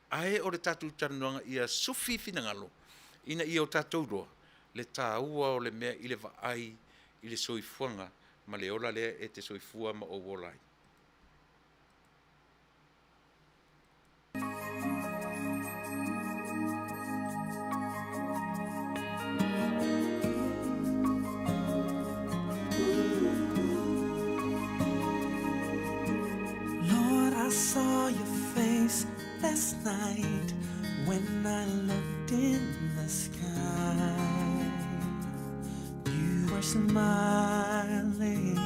ae o le tātou utara noa ia sufi finangalo, ina I o tātou roa, le tā ua o le mea I le vaai, I le soifuanga, ma le ola lea e te soifua ma o wolai.
I saw your face last night when I looked in the sky. You were smiling.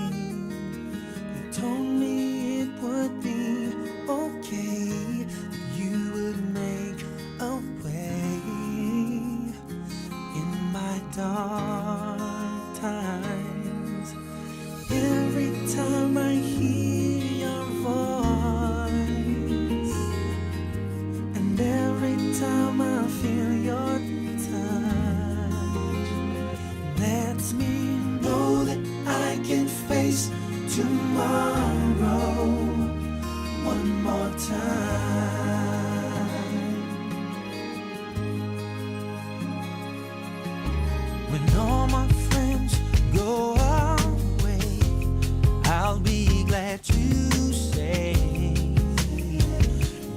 You told me it would be okay. You would make a way in my dark times. Every time I hear your voice, and every time I feel your touch, lets me know that I can face tomorrow one more time. When all my friends go away, I'll be glad to say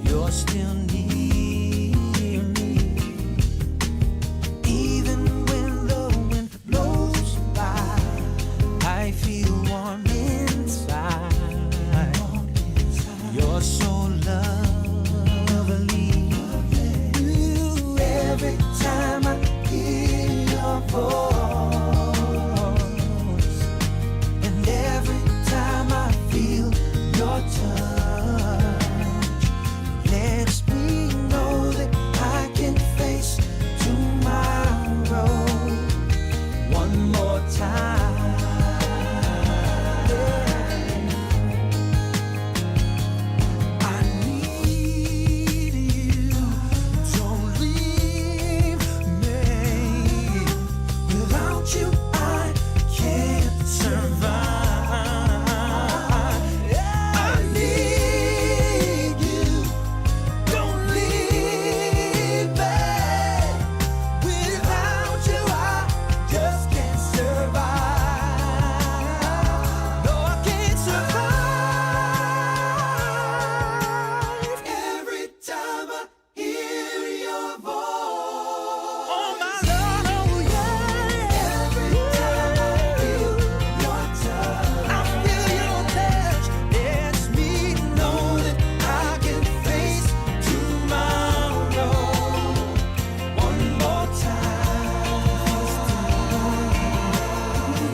you're still near me. Even when the wind blows by, I feel warm inside. You're so lovely. Ooh, every time I hear your voice, and every time I feel your touch, lets me know that I can face tomorrow one more time. I need you, don't leave me. Without you I can't survive. I need you, don't leave me. Without you I just can't survive. No, I can't survive. Every time I hear your voice, oh my Lord, oh yeah. Every time I feel your touch, I feel your touch. Lets me know that I can face tomorrow one more time.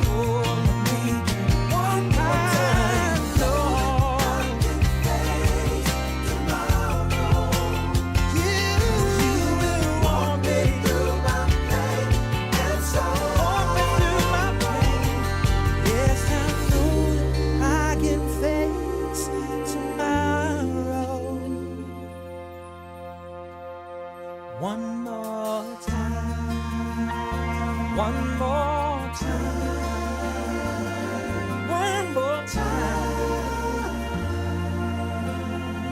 Oh, need you one more time, Lord. I can face tomorrow. You will walk me through my pain and sorrow. Walk me through my pain. Yes, I know that I can face tomorrow one more time. One more time. One more time.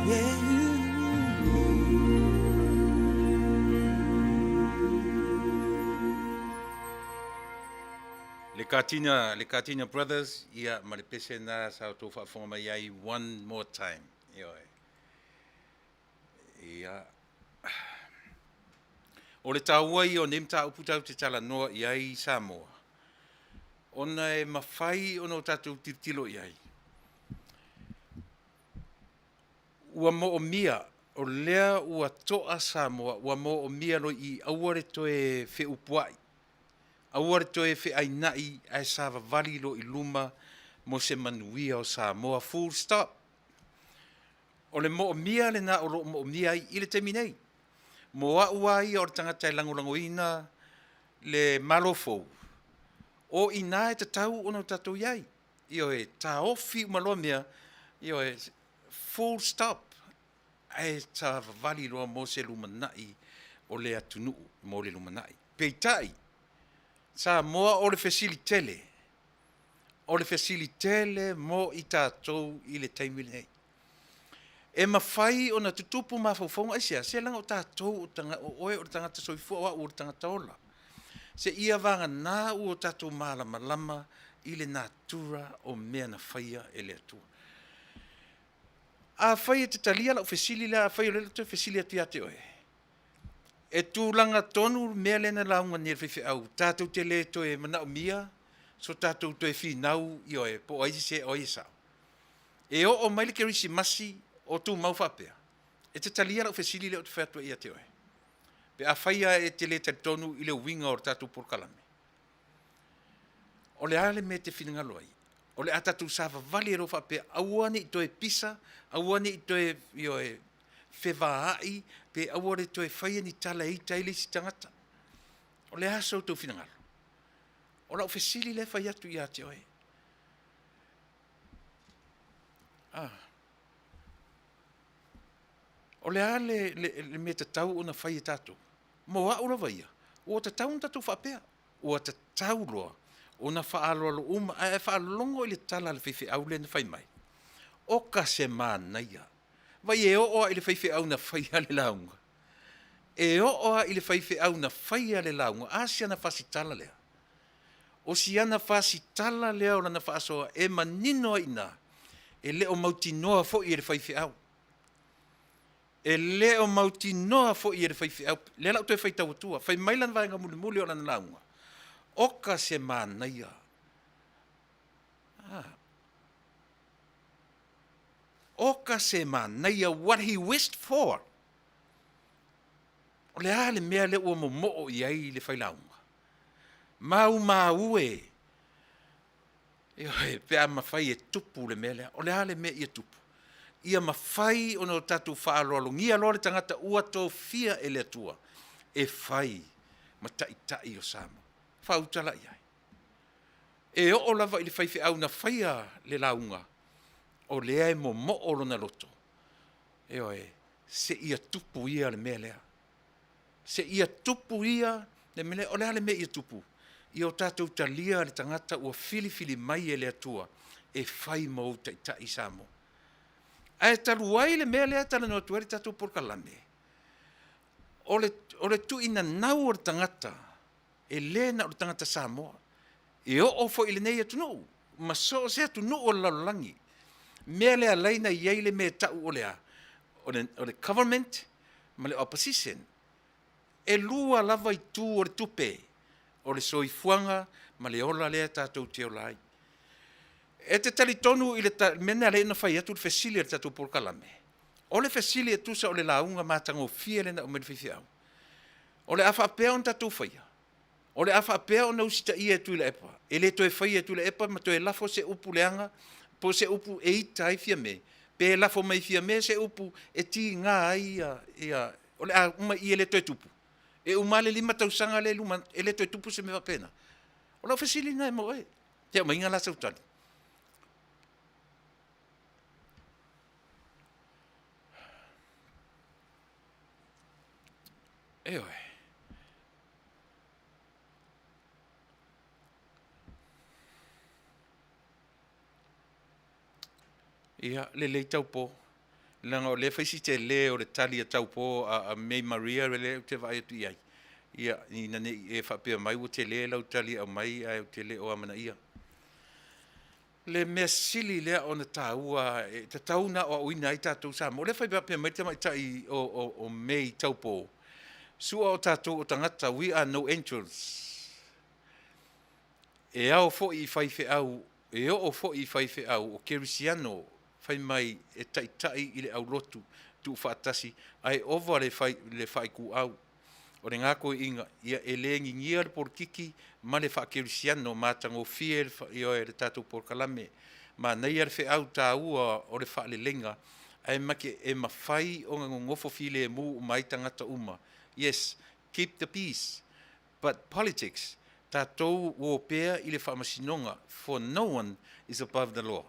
Yeah.
Le Katina Brothers, ia ma le pese na sa tō whaafonga mai ai one more time. Ia. O le tāua I o nemta uputau te tala noa I ai Samoa. Ona e mawhai ona o tātou tirtilo I ai. Ua mo o mia, o lea ua toa Samoa, ua mo o mia lo I auare toe wheupuai. Aua le toe fe ainai ai sa vavali lo i luma mo se manuia o Samoa, full stop. O le mo mia le na o lo mo mia i le temi nei. Mo au ai o tangata langolangoina le malofo. O ina e te tau ono tatou iai. Io e ta ofi umaloa mea, io e full stop. Ai ta vavali loa mo se lumanai o le atunu mo le lumanai. Peitai, sa moa o le fesilitele. O le fesilitele mo i tātou i le taimi nei. E mawhai o na tutupu mawhauwhaunga isia, se langa o tātou o oe o tangata soifua o tangata ola. Se ia vanga nā o tātou malama lama i le natura o mea na whaia e le atua. A whaia te talia la o fesili la, a whaia le te fesili atu ia te oe. E tūlanga tonu mea lena launga nere whiwhi au, tātou te le toe mana o mia, so tātou toe whinau i oe, po aisi se oe sao. E o maile ke risi masi o tū mau whapea. E te talia la o fesili le o te whatua ia te oe. Pe a whaia e te le tonu i le winga o tātou porkalame. O le ale me te whinangalo ai. O le atatu sawa vali e rofa pe auane i toe pisa, auane i toe whewahai, pe auane i toe whaia ni tala i taile si tangata. O le aso tau whinangalo. O lau fesili le whai atu i ate oe. O le ale le me te tau o na whai e tātou. Mo wa ora vaia. O te tau tātou whapea. O te tau loa. O na whaaloalo uma, e whaalongo i le tala le whiwhi au le na whai mai. O ka se mānaia. Vai e oa i le whiwhi au na whaia le launga. E oa i le whiwhi au na whaia le launga. Asia na whasitala lea. O si ana whasitala lea o na whaasoa e manino ina. E leo mauti noa fo i le whiwhi au. E leo mauti noa fo i le whiwhi au. Le lau toi whaitau atua. Whai mailan vaenga muli muli o na launga. Oka se mānaia. Oka se mānaia, what he wished for. O le ale mea le ua mo i ai le whailaunga. Mau e. E pea mawhai e tupu le mea lea. O le ale mea i e tupu. Ia mawhai o no tatu whaalolongia lo le tangata ua tō fia e le atua. E whai ma tai o Samoa. Whautala iai. E o lava i le whaiwhi au na whaia le launga. O lea e mo o na loto. E oe, se ia tupu ia le mea lea. Se ia tupu ia, le mele, o lea le mea ia tupu. Ia o tātou talia le tangata ua fili mai e le atua. E whai mo tai Samoa. Ai talu ai le mea lea tala no tuari tātou porkalame. O le tu ina nau o le tangata. E lena o le tangata Samoa. E o fo ile nei atunu. Ma so se atunu o lalangi. Mea lea laina iei le mea tau o lea. O le government, ma le opposition. E lua lava i tu o le tupe. O le soifuanga, ma le ola lea tātou te olai. E te tali tonu i le mena le ina whai atu le fesili le tātou porkalame. O le fesili e tusa o le launga mātango fia le na o merifisi au. O le afa apea on tātou whaia. O le afa apea o na usita ia e tu le epa. E le toe whaia e tu le epa, ma toe lafo se upu leanga, po se upu e ita ai fia me. Pe lafo mai fia me se upu e ti ngā ai o le a uma i e le toe tupu. E umale lima tausanga le luma, e le toe tupu se me wapena. O lau fesili na e mo e. Te o mainga la sautani. E oe. Ia, le taupo. Langa o le whaisi te le o le tali a taupo a May Maria le te vai atu iai. Ia, ni nane e whapea mai o te le lau tali a mai a te le o amana ia. Le mea sili lea o na tāua, ta tauna o uina i tātou Samoa. O le whaipea mai te mai tai o May taupo. Sua o tātou o tangata, we are no angels. E au fo i whaife au, e o fo i whaife au, o kerisiano, whai mai e tai i le au lotu, tu whaatasi, ai ova le whaiku au. o le ngako inga ia e le ngia le por kiki ma le whakerisiano ma tango fie i o e le tatu por kalame ma nei ar fe au ta ua o le wha le lenga ai make e mawhai o ngofo file e mu mai tangata uma. Yes, keep the peace. But politics, tātou o pēr i le whamasinonga, for no one is above the law.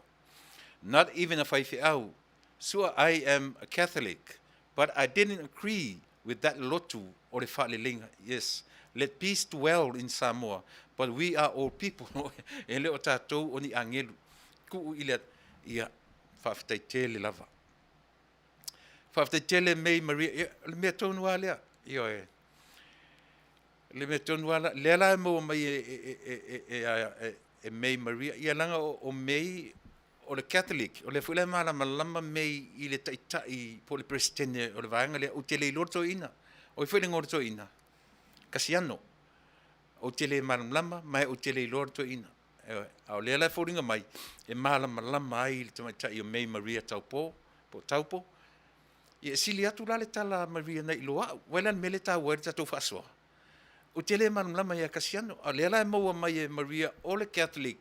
Not even a whaiwhi au. So I am a Catholic, but I didn't agree with that lotu o le whaalelenga. Yes, let peace dwell in Samoa, but we are all people. E leo tātou o ni angelu. Ku ilia ia whawhitai te le lava. Whawhitai te le mei Maria, le mea tonu a lea. Io e. Le mea tonu a lea. Lea la mo mai e mei Maria. Ia langa o mei o le Catholic, o le fuile malama mei i le taitai po le presidente o le vaenga lea o te le lorto ina. O i fuile ngorto ina. Kasiano. O te le malama mai o te le lorto ina. Au lea la furinga mai. E malama ai le tamaitai o mei Maria taupo. Po taupo. Ia sili atu la le tala Maria na iloa. Wailan mele ta wari tatou whaasua. O te le malama ia kasiano. Au lea la maua mai e Maria o le Catholic.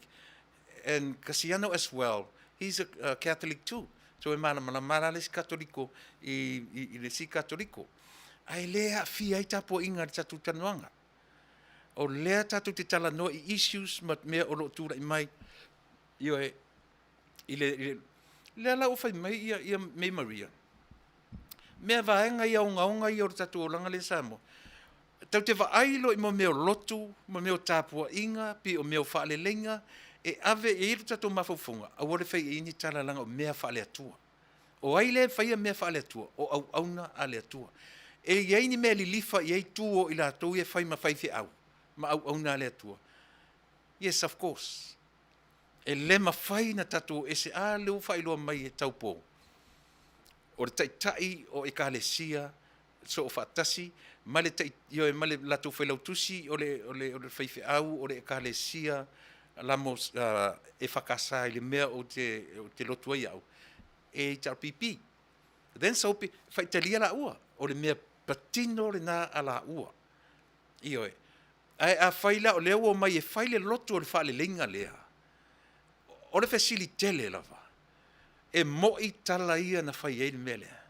And Cassiano as well. He's a Catholic too. So e mana le si katoliko i le si katoliko. Ai lea fia i tapo inga tatu tanuanga. O lea tatu te tala no i issues mat mea o lo tura i mai. Io e lea la ufai mai ia mei Maria. Mea vaenga ia unga ia o tatu o langa le Samoa. Tau te vaailo i mo meo lotu, mo meo tapua inga, pi o meo whaalelenga, e ave e iru tatou mawhauwhunga, a wale whai e ini tala langa o mea whaale atua. O aile whai a mea whaale atua, o au auna ale atua. E iei ni mea li lifa iei tuo i la atou e whai ma whaiwhi au, ma au auna ale atua. Yes, of course. E le ma whai na tatou e se a leo whai loa mai e taupo. O le taitai o e kahalesia, so o whaatasi, male latou whailautusi o le whaiwhi au, o le e kahalesia, lamos e whakasa i le mea o te lotu ai au. E tar pipi. Then so whaitalia la ua. O le mea patino le nā a la ua. Io e. Ai a whaila o leo o mai e whaile lotu o le whaale lenga lea. O le whasili tele lava. E moi tala ia na whai e le mea lea.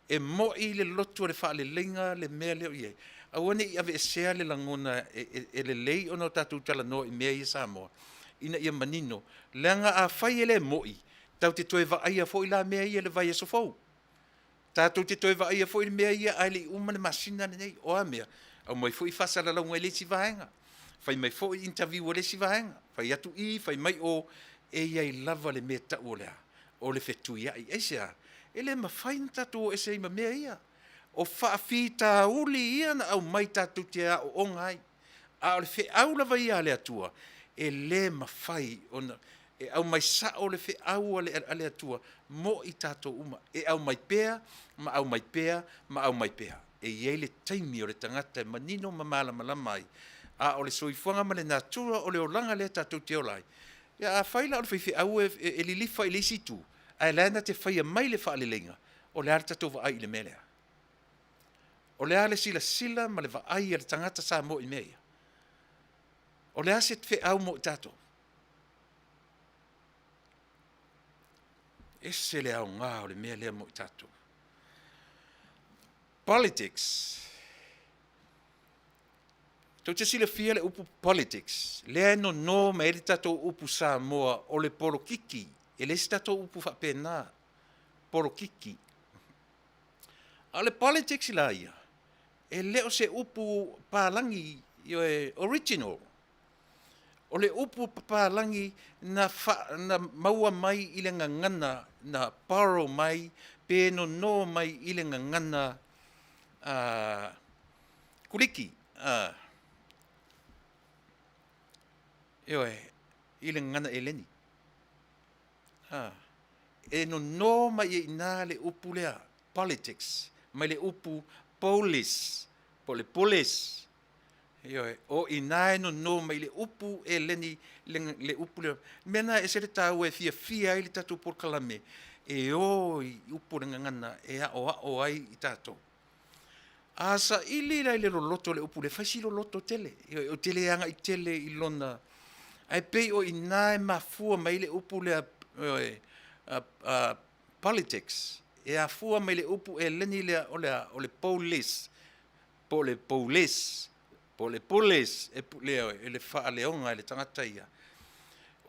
E moi le lotu o le whaale lenga le mea leo iei. Awane i ave e sea le langona e le lei ono tatu tala no i mea i Samoa. Ina ia manino. Leanga a whai ele moi. Tau te toe wa aia fo i la mea ia le vai e sofou. Tatu te toe wa aia fo i le mea ia ai le umane masina nei. Oa mea. Au mai fo i Fasa la launga e le si vahenga. Fai mai fo i interview o le si vahenga. Fai atu i, fai mai o e iai lava le mea ta o lea. O le fetu ia i eisea. Ele ma fai na tatu o ese ima mea ia. O whaafita uli ia na au mai tatu te a o ongai. A o le whi au lava ia ale atua. E le mawhai. E au mai sa o le whi au ale atua. Mo i tato uma. E au mai pēa, ma au mai pēa, ma au mai pēa. E iei le taimi o le tangata manino ma malama mai. A o le soifuanga ma le natura o le olanga le tatu te olai. Ia a whaila o le whi au e lilifa i le situ. A lana te whaia mai le whaalelenga. O le arta tova ai le melea. O le ale sila ma le vaai le tangata sa mo i mea. O le ase te au mo tato. Ese le au ngā o le mea lea mo tato. Politics. Tau te sila fia le upu politics. Lea no me ele tato upu sa moa o le polo kiki. E le si tato upu whapena. Polo kiki. A le politics la ia. E leo se upu pālangi e original. O le upu pālangi na maua mai i le ngangana, na paro mai, pe no mai i le ngangana kuliki. I le ngangana e leni. E no mai i nā le upu lea, politics, mai le upu police, police. O ina no mai le upu e leni le upu le. Mena e se le tau e fia i le tatu por kalame. E o i upu le ngangana e a o ai i tato. Asa ili lai le loto le upu le faisi loto tele. O tele anga I tele I lona. Ai pei o ina mafua mai le upu le politics. E a fua mai le upu e leni le o le police. Po le police. Po le police. E le faa leonga e le tangata ia.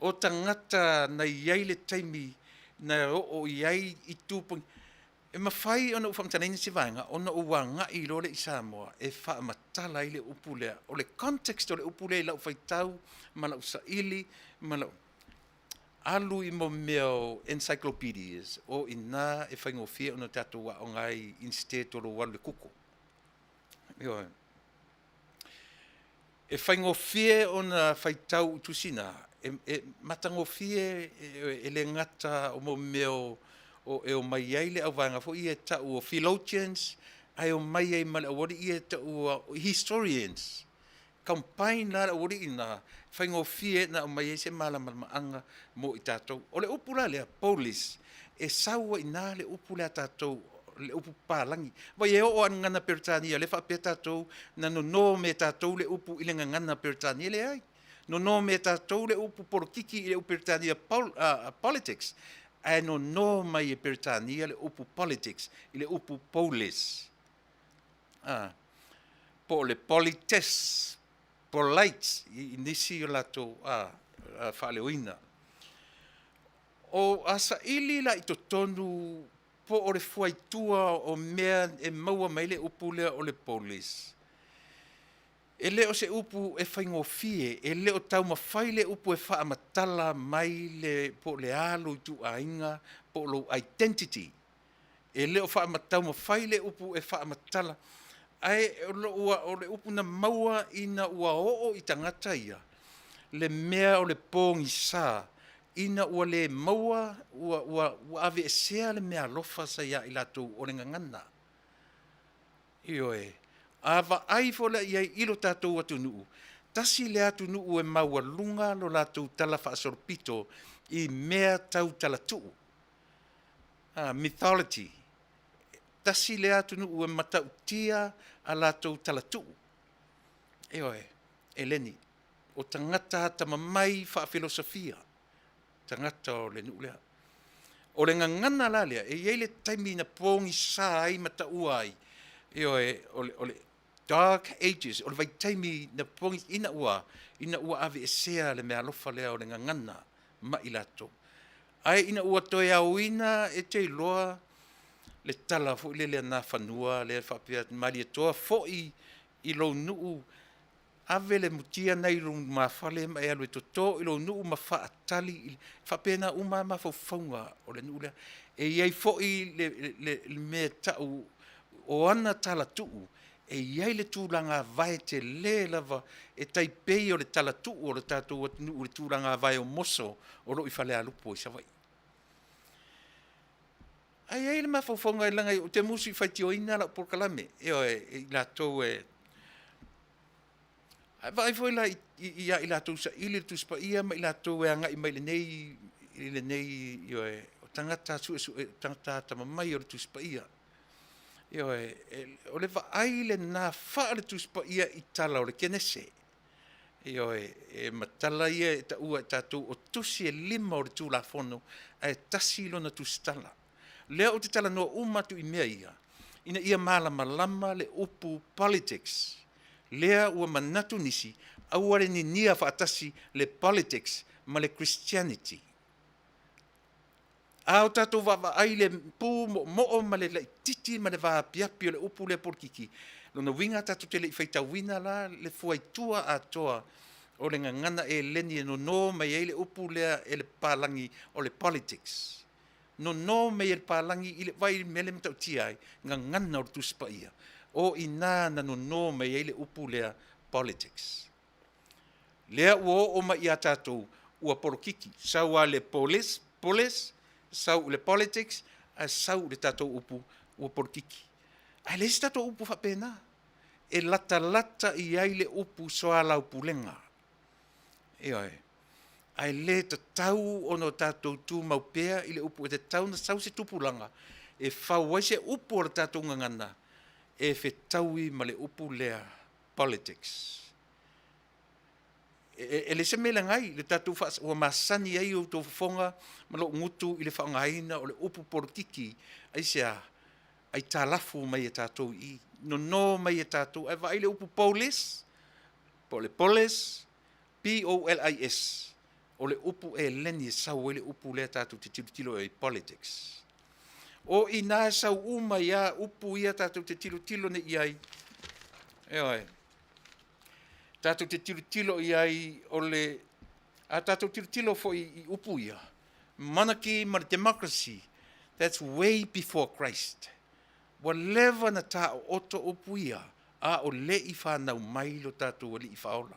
O tangata na iai le taimi na o iai I tūpung. E mawhai ona ufa mtanaini si vaenga, ona ua ngai lo le I Samoa, e wha matala I le upulea. O le context o le upulea I lau whaitau, ma lau saili, ma lau alu I mo meo encyclopedias, o ina e whaingofia ona tato wa o ngai instead o lo walu le kuko. Io. E whaingofia ona whaitau utusina, e matangofia e le ngata o mo meo o mai ai le awanga fo ia ta o theologians ai o mai ai mala o ia ta o historians campaign la o ina faingo fie na o mai se mala anga mo I tatou o le upula le police e saua ina le upula tatou le upu palangi vai e o ngana pertania le fa petatou na no me tatou le upu ile ngana pertania le ai no me tatou le upu politiki le upu pertania politics ai no mai e pertania le upu politics, I le upu polis. Po le polites, polites, I nisi o lato whaaleoina. O asa ili la I totonu po o le fuaitua o mea e maua mai le upu lea o le polis. E leo se upu e whaingofie, e leo tau mawhai le upu e wha amatala mai le po le alu I tu ainga, po lo identity. E leo wha amatau mawhai le upu e wha amatala. Ai o le upu na maua ina ua oo I tangata ia. Le mea o le pōngi sā. Ina ua le maua, ua ave e sea le mea alofa sa ia I lato o le ngangana. Io e. Ava ai fola ia ilo tatou atu nuu. Tasi le atu nuu e maua lunga lo latou tala whaasorpito I mea tau tala tuu. Mythology. Tasi le atu nuu e matau tia a latou tala tuu. Eoe, eleni. O tangata tamamai wha filosofia. Tangata o le nuu lea. O le ngangana la lea, e iele taimi na pōngi sāi mata uai. Eoe, ole Dark Ages, o le vai taimi na pongi ina ua ave e sea le mea alofa lea o le ngangana ma I lato. Ai ina ua toe au ina e te iloa le tala fo I le na whanua, le whapea mari e toa fo I lo nuu ave le mutia nei rung ma whale ma e alu e toto I lo nuu ma wha atali, whapea na uma ma whauwhaunga o le nuu lea. E iei fo I le mea tau o ana tala tuu, e iai le tūranga vai te le lava e taipei o le tala tuu o le tātou atunu o le tūranga vai o moso o lo I whale alupo I savai. Ai le mawhauwhaunga I langa o te musi whaiti o ina la porkalame, e latou e... Vai foi la I latou sa ili tu spa ia ma I latou e anga I mai le nei o tangata tangata tamamai o le tu spa ia. O le vaai le nā wha le tuspa ia I tala o le kenese. E matala ia e ta ua tātou o tusi e lima o le tūla whono a e tasi lona tustala. Lea o te tala noa umatu I mea ia. Ina ia malama lama le upu politics. Lea ua manatu nisi auare ni nia whaatasi le politics ma le Christianity. Au tatou wa ai le pu mo ma le titi ma le va piapi le upu le porkiki. Lona winga tatou te le whaitawina la le fuaitua atoa o le ngangana e leni e no mai e le upu lea e le palangi o le politics. No mai e le palangi I le vai mele mtau tiai ngangana o le tuspa ia. O ina na no mai e le upu lea politics. Lea ua o ma ia tatou ua porkiki. Saua le police, sau le politics, a sau le tatou upu ua porkiki. Ai le tatou upu whapena. E lata I ai le upu soa lau pulenga. Ai le tatau ono tatou tu maupea I le upu e te tau na sau se tupulanga. E whauai se upu o le tatou ngangana. e whetaui ma le upu lea politics. E le se mele ngai, le tatu ua masani ai o tō whafonga, ma lo ngutu i le whaongaina o le upu politiki, ai sea, ai tā lafu mai e tātou i, no mai e tātou, ai vai le upu polis, polis, P-O-L-I-S, o le upu e leni e sau e le upu lea tātou te tilo e politics. O i nā sau uma ia upu ia tātou te tilo ne iai. Eoi. Tātou te tilo iai o le... A tātou tilo fo i upu ia. Monarchy, democracy. That's way before Christ. Whatever na tā o oto upu ia. A o le i whanau mai lo tātou o le i whaola.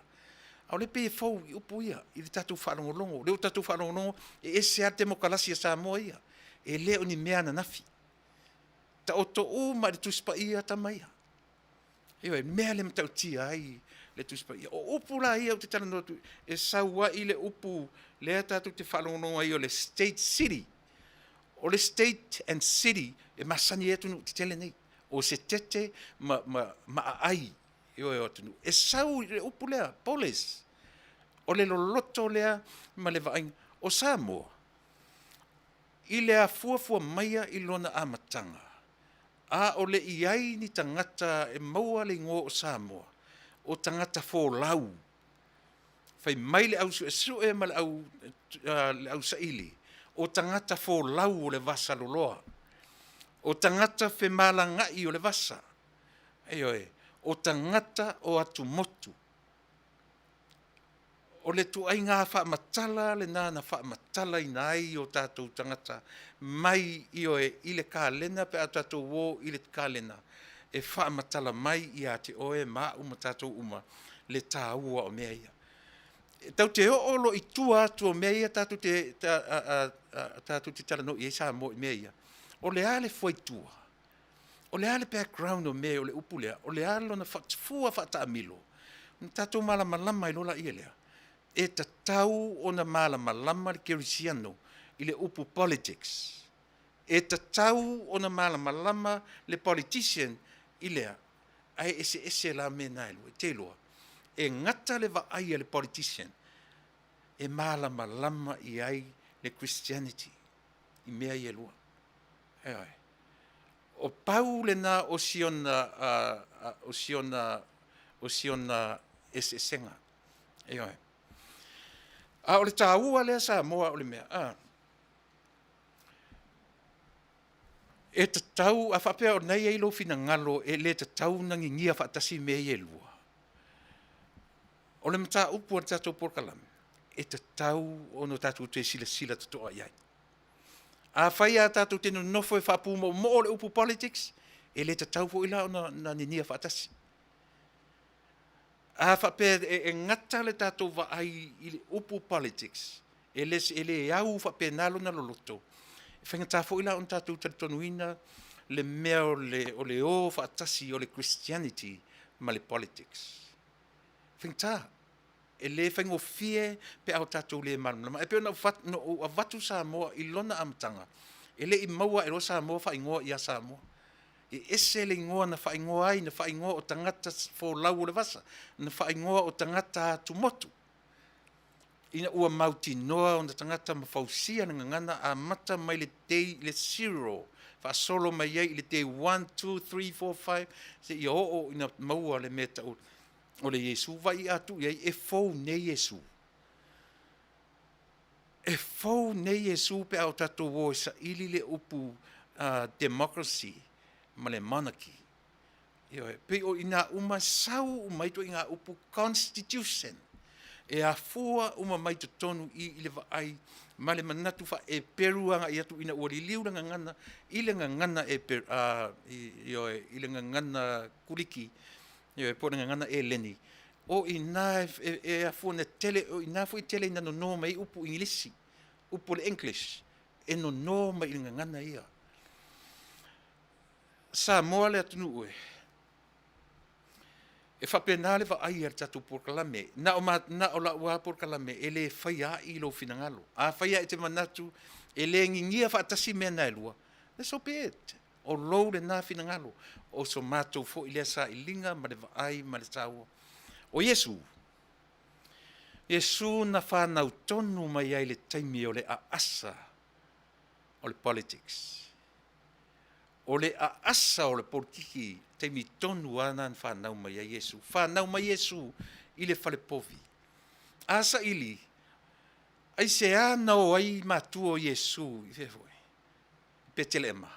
A o le pe fau i upu ia. I le tātou whanongolongo. Leo tātou whanongolongo e ese a demokalasi a Samoa ia. E leo ni mea na nafi. Ta o to ma le tuspa ia ta mai. Ewe, mea le mtau tia ai le tuspa ia. O upu la ia o te tala notu, e saua i le upu lea tatu te whalongonga i o le state city. O le state and city, e masani e tunu te tele nei. O se tete ma ai. Ewe o tunu. E sau i le upu lea, polis. O le loloto lea, ma le vaing, o Samoa. I lea fuafua maia i lona amatanga. A o le iai ni tangata e maua le ngō o Samoa. O tangata fō lau. Fai mai le au su e ma le au saili. O tangata fō lau o le vasa loloa. O tangata fe malangai o le vasa. Eoe. O tangata o atu motu. O le tu ai ngā whaamatala, le nāna whaamatala i nai o tātou tangata, mai i oe i le kālena, pe a tātou wō i le kālena, e whaamatala mai i a te oe mā uma tātou uma, le tāua o mea ia. Tau te olo i tua atu o mea ia, tātou te tala no i e sā mō i mea ia. O le ale foi tua. O le ale background o mea, o le upulea, o le ale na fua whata amilo. Tātou malama i lola i lea. E ta tau o na malama le kerisiano i le upu politics. E ta tau o na malama le politician i lea. Ai ese la mena elu, e te loa. E ngata le va ai le politician. E malama i ai le Christianity. I mea i elua. E ai. O pau le na o siona ese senga. E ai. A o le tāua lea Samoa o le mea. E ta tau, a whapea o nei eilo fina ngalo, e le ta tau nangi ngia whaatasi me e lua. O le mata upu o tātou porkalame. E ta tau o no tātou te sila tatoa iai. A whai a tātou tenu nofo e whapu mo o le upu politics, e le ta tau fo ila o na ngia whaatasi. A whapea e ngata le tātou wa ai i le upu politics. E le au whapea nalo na loloto. E whangata fo ila on tātou talitonuina le mea o le o whaatasi o le Christianity ma le politics. Whangata. E le whangofie pe au tātou le marama. E peo na watu Samoa i lona amatanga. E le i maua e lo Samoa whaingoa i a Samoa. E ese le ingoa na whaingoa ai, na whaingoa o tangata fo lau o le vasa, na whaingoa o tangata tumotu. Ina ua mauti noa o na tangata mawhausia na ngangana a mata mai le tei, le zero, wha solo mai ei le tei 1, 2, 3, 4, 5, se i o ina maua le meta o le Yesu, vai atu iei e fau ne Yesu. E fau ne Yesu pe au tatou wo sa ili le upu democracy, ma le monarchy. Pe o ina uma sau umaitu inga upu constitution. E a fua uma maitu tonu i le vaai ma le manatu fa e peruanga i atu ina ua liliu na ngana i le ngana i le ngana kuliki po na ngana e leni. O ina e a fua na tele, o ina fua i tele ina no mai upu ingilisi, upu le English, e no mai i le ngana ia. Samoa le atunu ue. E whapena le wa ai ar tatu porkalame. Na o la ua porkalame, e le whaia i lo finangalo. A whaia e te manatu, e le ngingia whaatasi mea nai lua. That's so be it. o lou le nā finangalo, o so mātou fo i lea sa i linga, ma le vaai, ma le tāua. O Yesu, Yesu na whanau tonu mai ai le taimi o le a asa, o le politics. O le a asa o le politiki, taimi tonu ana an whanau mai ai Yesu. Whanau mai Yesu i le whale povi. Asa ili, ai se ana o ai mātua o Yesu, i whewoi, Betelema.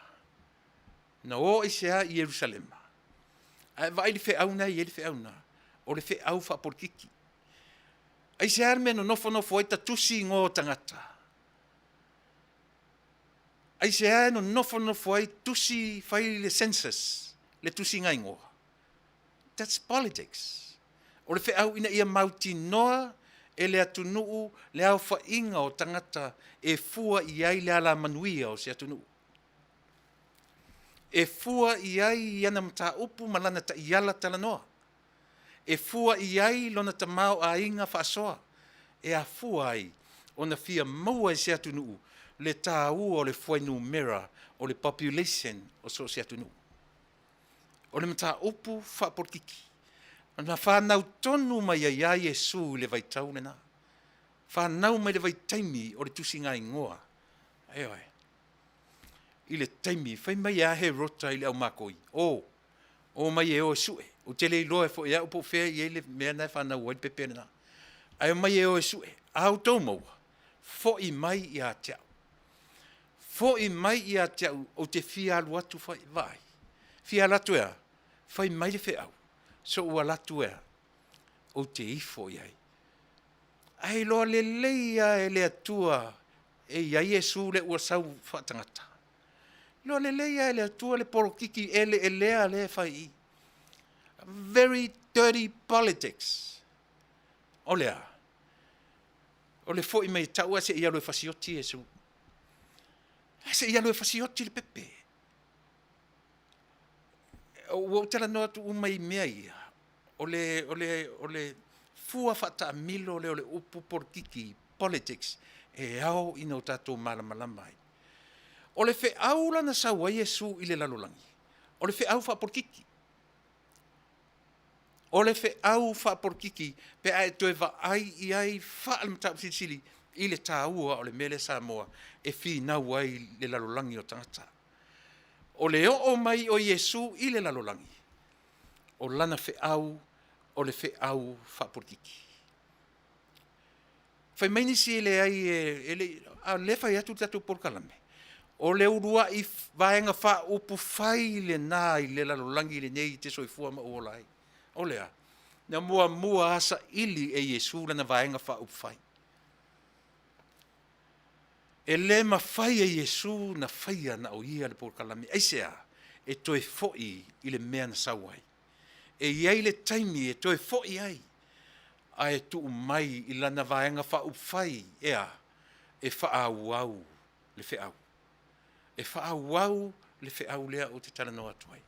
Na o i se a i Jerusalema. Ai vai le wheauna i le wheauna, o le wheau wha politiki. Ai se arme no nofo ai ta tusi ngō tangata. Ai se ai no nofo ai tusi whai le census, le tusi ngai ngoa. That's politics. O le wheau ina ia mauti noa, e le atunuu, le au whainga o tangata, e fua i ai le ala Manuia o se atunuu. E fua i ai i ana mta upu malana ta iala tala noa. E fua i ai lona ta mau a inga whaasoa. E a fua ai o na fia maua i se atunuu le tāu o le whainu mera o le population o so se atunuu. O le mta upu whaaportiki. Na whanau tonu mai a Yesu le vaitau le na. Whanau mai le vaitaimi o le tusinga ingoa. Ai. I le taimi, whai mai a he rota i le au makoi. O mai e o sue. O tele i loe fo ia upo whea i ele mea nai whanau wai pepe na. Ai mai e o sue. Au tau maua. Fo i mai i a tiau. Fo i mai i a tiau o te fia alu atu whai vai. Fia latu ea. Whai mai le wheau. So ua latu ea. O te ifo i ai. Ai loa le leia e le atua. E ia Yesu le ua sau whatangata. Lo le leia e le atua le porokiki e lea le whai. Very dirty politics. O lea. O le fo i mei taua se ia loe fasioti e su. Se ia loe fasioti le pepe. O tala noa tu umai mea ia. O le fua whata milo le o le upu porokiki politics e au ina o tatou malamalama. O le wheau lana saua Yesu i le lalolangi. O le wheau whaporkiki. O le wheau whaporkiki pe ae toe wa ai i ai whaalamtau sili i le tāua o le mele Samoa e whinau ai le lalolangi o tangata. O le o mai o Yesu i le lalolangi. O lana wheau o le wheau whaporkiki. Whai maini si ele ai a le whai atu tatu porkalame. O le urua i vaenga wha upu whai le nā i le lalolangi le nei te soifua ma uolai. O lea, na mua asa ili e Yesu lana vaenga wha upu whai. E le ma whai e Yesu na whaia na o ia le porkalami. Eisea, e toe foi i le mea na sauai. E iai le taimi e toe foi ai. A e tu mai i lana vaenga wha upu whai. Ea, e wha au le wheau. E whaau le wheau lea o te tala no atuai.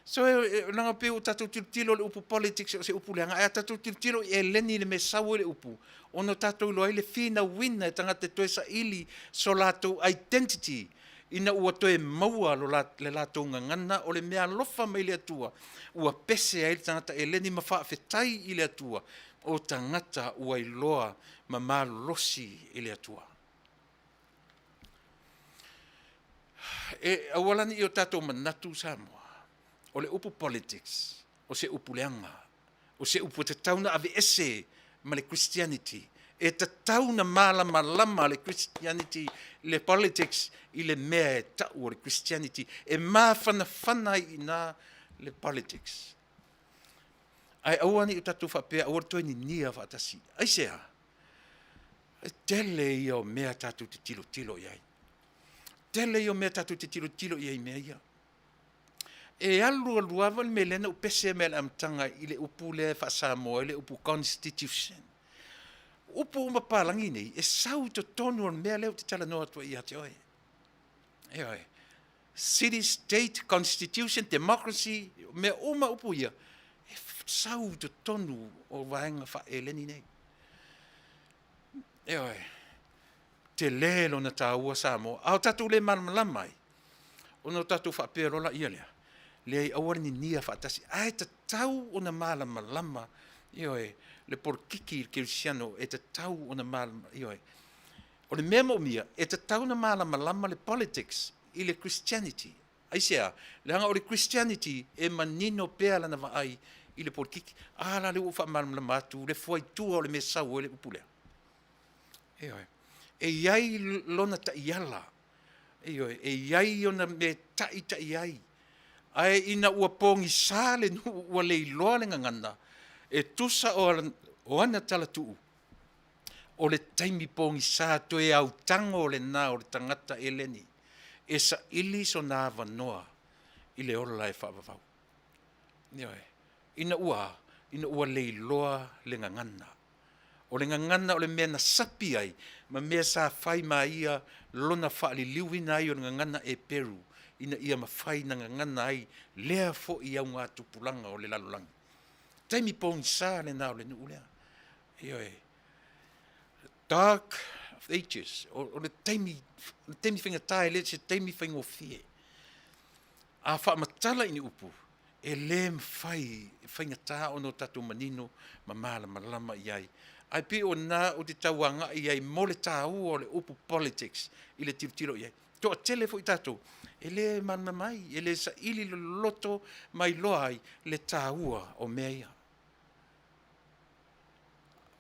So nanga pe o tatou tilo le upu politics o se upu leanga. E tatou tilo e leni le me sau le upu. Ono tatou loa le fina wina e tangata toe sa ili so latou identity. Ina ua toe maua le latou ngangana o le mea lofa mai le atua. Ua pese ai le tangata e leni ma wha fetai i le atua. O tangata ua iloa ma malosi i le atua. E awalani i o tatou manatu Samoa. O le upu politics, o se upu leanga, o se upu te tauna ave ese ma le Christianity, e te tauna malama le Christianity, le politics i le mea e tau o le Christianity, e mā whana i nā le politics. Ai awani i o tatou whapea, awar toi ni nia whatasi. Ai sea, tele i o mea tatou te tilo iai. Tele i o mea tatou te tilo iai mea ia. E aluava le melena upese me le amtanga i le upu le Fasa le upu constitution. Upu umapalangi nei, e sau to tonu on mea leo te tala noa tua i ate oe. E oe. City, state, constitution, democracy, mea uma upu ia. E sau to tonu o vaenga wha eleni nei. E oe. Te lelo na tāua Samoa. Au tatu le malamalama mai. Ono tatu whaperola ia lea. Lea I awari ni nia whaatasi. Ai ta tau o na malama lama. Ioe, le porkiki kirisiano e ta tau o na malama. Ioe, o le mea mia, e ta tau na malama lama le politics I le Christianity. Ai sea, le hanga o le Christianity e manino pea lana vaai I le porkiki. La le ufa malama lama atu, le fuai tua o le mea sau e le upulea. Ioe, e iai lona ta iala. Ioe, e iai ona me ta iai. Ai ina ua pongi sale nu ua leiloa le ngangana. E tusa o ana tala tuu. O le taimi pongi sa to e au tango le na o le tangata eleni. E sa ili so na avanoa I le ola e whaavavau. Ioe, ina ua leiloa le ngangana. O le ngangana o le mea na sapi ai, ma mea sa whai ma ia lona whaali liwina ai o le ngangana e Peru. Ina ia mawhai na ngangana ai, lea fo I au ngā tupulanga o le lalolangi. Taimi pōngi sā le nā o le nuulea. Ioe, dark ages, o le taimi whinga tāe le, se taimi whinga o fie. A whaamatala ini upu, e le mwhai, whinga tā ono tatu manino, ma mala malama iai. Ai pi o nā o te tauanga iai mo le tāu o le upu politics, I le tiro iai. Toa telefo I tātou, e le manamai, e le sa ili loto mai loai le tāua o mea ia.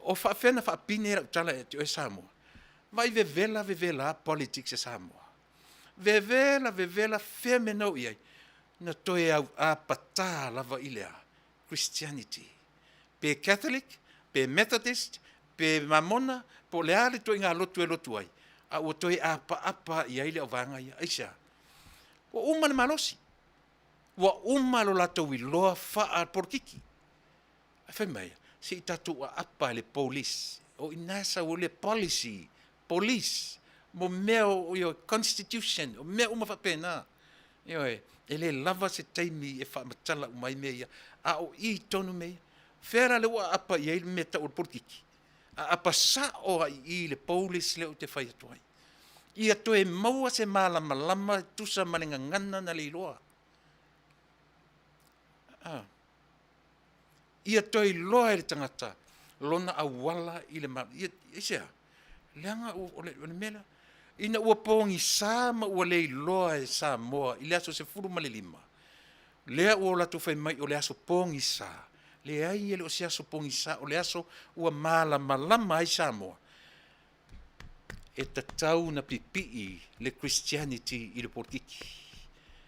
O whaafena whaapine ra utala e te o Samoa. Vai vevela politics e Samoa. Vevela whea menau iai. Na toe au a patā lava ilea. Christianity. Pe Catholic, pe Methodist, pe Mamona, po le ale toi ngā lotu e lotu ai. A ua toi apa iai le o vanga ia. Aisha. Wa umana malosi. Wa umalo latou I loa wha porkiki. A whai mai. Si I tatu a apa le police. O inasa o le police. Mo mea o yo constitution. O mea uma whapena. Ioe, e le lava se taimi e whaamatala umai mea ia. A o I tonu mea. Whera le ua apa i eil mea ta o porkiki. A apa sa o I le police le o te whai atuai. Ia toe maua se malama tusa malenga ngana na le iloa. Ia toi loa le tangata, lona awala I le mama. Ia sea, leanga o le mela. Ina ua pongi sa ma ua le loa e Samoa, I le aso se furu ma le lima. Lea ua latu whai mai o le aso pongi sa. Le ai ele o se aso pongi sa, o le aso ua malama ai Samoa. E tatau na pipii le Christianity I le porkiki.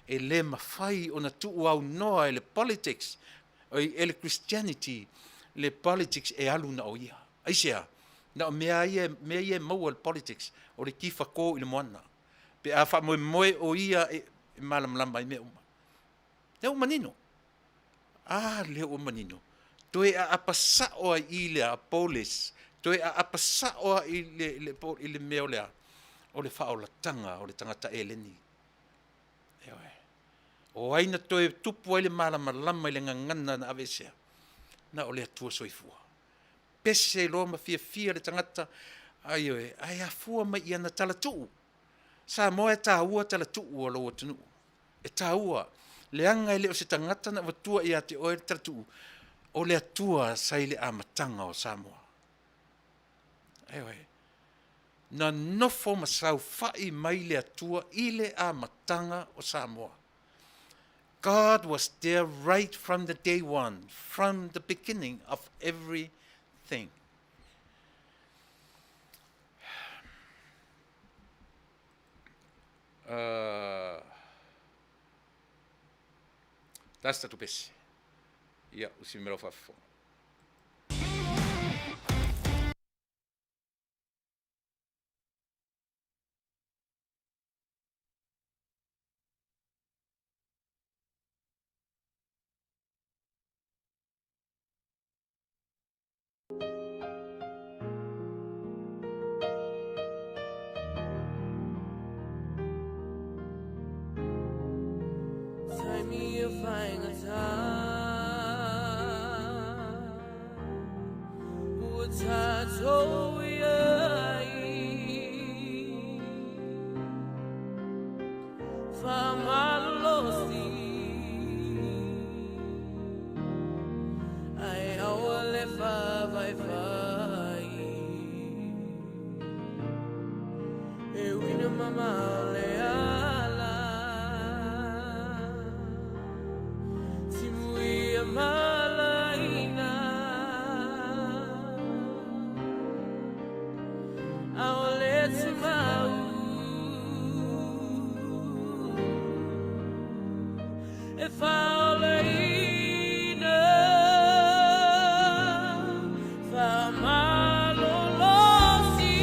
E le mawhai o na tuu au noa e le politics, e le Christianity, le politics e alu na o ia. Aisea, na o mea ie maua le politics, o le kifa ko I le moana. Pe a wha moe o ia e malamlamba I mea uma. Le o manino. Le o manino. Toe a apasa o I le a polis, toe a apasa o I le mea o lea, o le wha o la tanga, o le tangata e leni. Eoe. O aina toe tupu ai le malama I le ngangana na avesea, na o le atua soifua. Pese loa ma fia le tangata, ai a fua mai ia na tala tuu. Samoa e tāua tala tuu o lo tunu. E tāua, le anga ele o se tangata na watua ia te oe tala tuu, o le atua sai le amatanga o Samoa. Eoe. Na nofo masau fai mai le atua I le amatanga o Samoa. God was there right from the day one, from the beginning of everything. That's the best. Yeah, usi mero fafo.
Fama le fa vai vai e wina mama le ala timui amalaina aole tumau if I'leina fa malolosi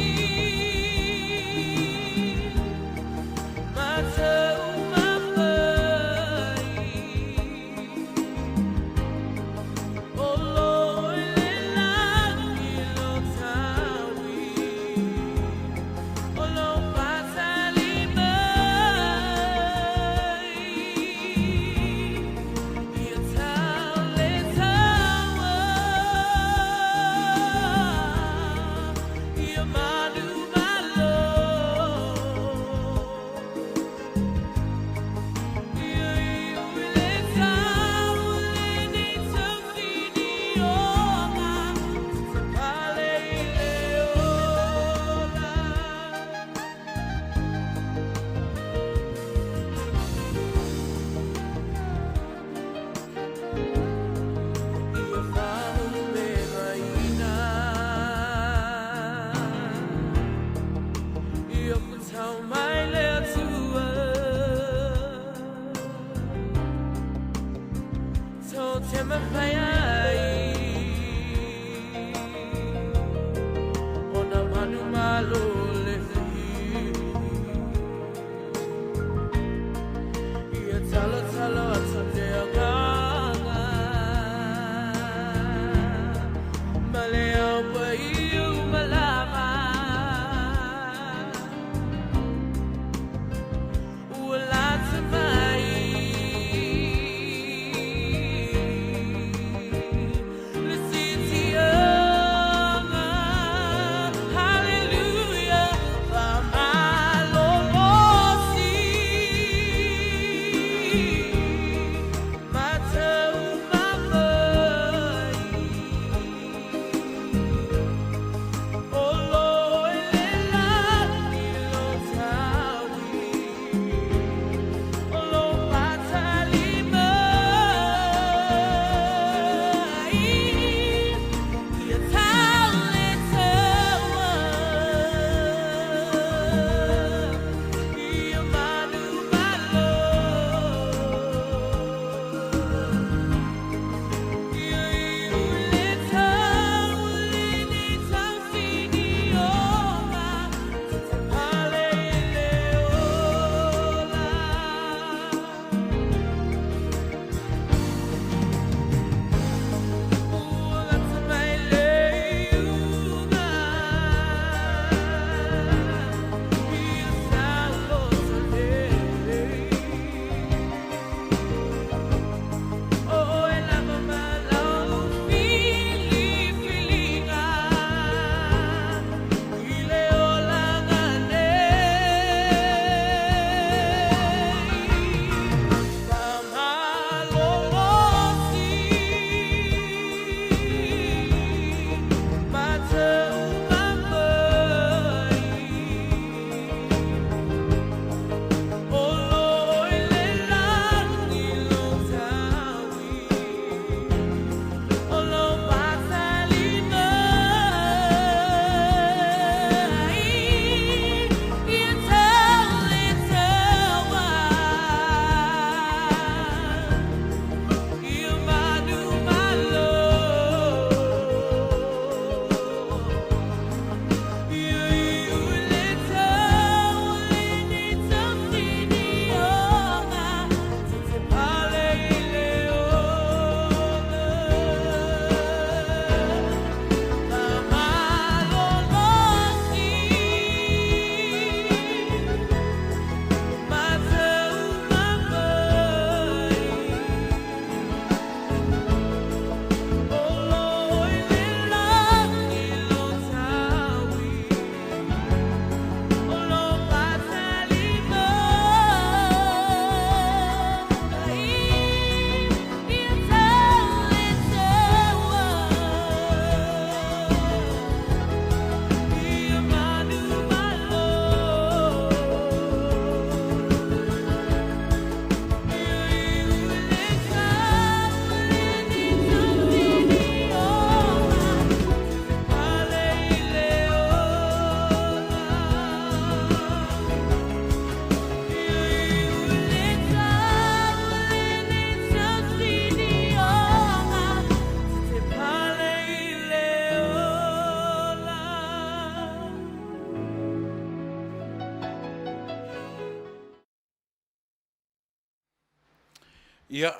Ia,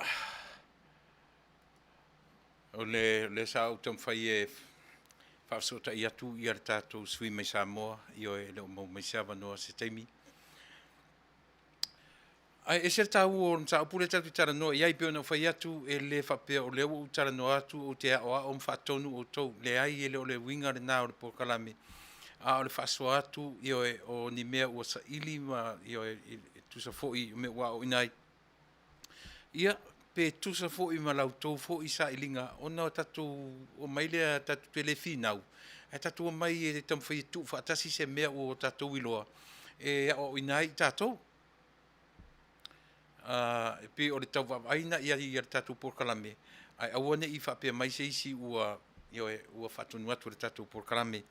o le sa o tam fai e whaasota i atu i ar tātou sui mai Samoa, i o e leo mau mai sawa noa se teimi. Ai, e ser tau o nsa upule tatu tara noa, iai peo na whai atu e le whapea o leo o tara noa atu o te aoa o mwhatonu o tau. Le ai e leo le winga le nā o le pokalame. A o le whaasua atu i o e o ni mea ua sa ili ma i o e tusa fo'i me ua o inai. Ia, pe tusa fo'i ma lau tau fo'i sa ilinga, ona o tatu o maile tatu te le finau. E tatu o mai e tam whai tu whaatasi se mea o tatu iloa. E o inai tatou. Pe o le tau aina ia i tatu porkalame. Ai awane i whapea mai se isi ua whatunu atu le tatu porkalame.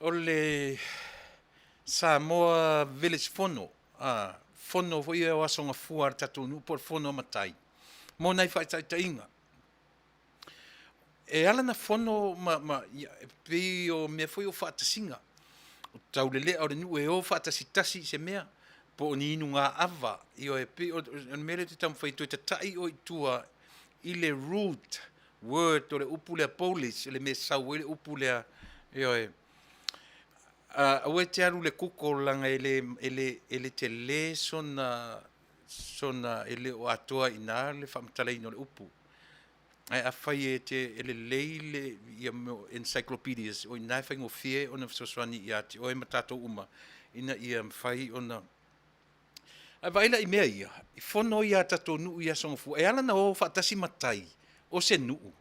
O le Samoa Village Fono. Fono foi e o asonga fua Taunuu por fono matai. Mo nai fai tai inga. E ala na fono pe o me foi o fatasinga. O tau le o le nu e o fatasitasi se mea. Po ni inu ngā ava. I o e pe o mele te tam fai te tai o i tua i le root word o le upulea police le me sau le upulea i o e awe te aru le kuko langa ele te le sona ele o Atua ina le whamtalai no le upu. Ai a whai e te ele leile i encyclopedias o ina whai ngofie o na soswani i ati o e matato uma ina i whai o na. Ai vaila i mea ia, i whono i a Taunuu i a songofu, e ala na o whaatasi matai o se nuu.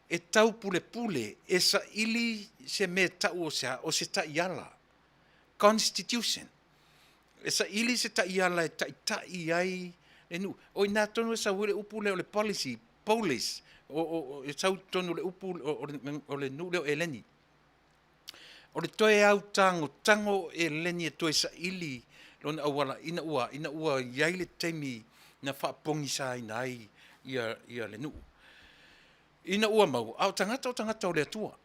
E tau pule pule, e sa ili se me tau o se ta iala. Constitution. E sa ili se ta iala e ta iai e nu. O i nā tonu e sa wile upule o le policy, police, e tau tonu le upule o le nu leo e leni. O le toe au tango e leni e toe sa ili lona awala ina ua iai le teimi na whaapongi sa ina ai ia le nu. Ina ua mau, au tangata o le atua.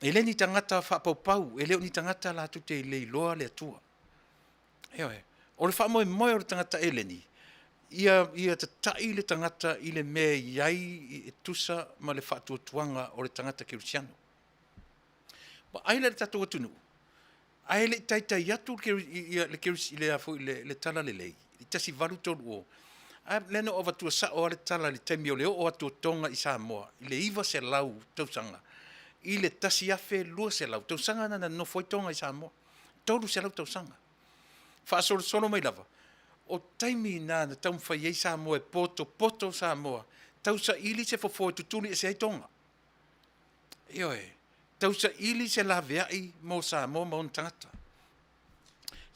E le ni tangata whapaupau, e leo ni tangata la tu te leiloa le atua. Eoe, o le whaamoe moe o le tangata e le ni. Ia te tai le tangata i le mea iai e tusa ma le whaatuatuanga o le tangata kirusiano. Ma aile le tatu atunu. Aile taitai atu le kirusi le tala le lei. I tasi valu tolu o. Lena o vatua sa o ale tala le taimi o leo o atu tonga i Samoa. I le iwa se lau tausanga. I le tasi afe lua se lau. Tausanga na no foi tonga i Samoa. Tolu se lau tausanga. Whaasoro solo mai lava. O taimi na taumwhai ei Samoa e poto Samoa. Tausa ili se fofo tutuli e se ai tonga. Ioe. Tausa ili se la veai mo Samoa mo tangata.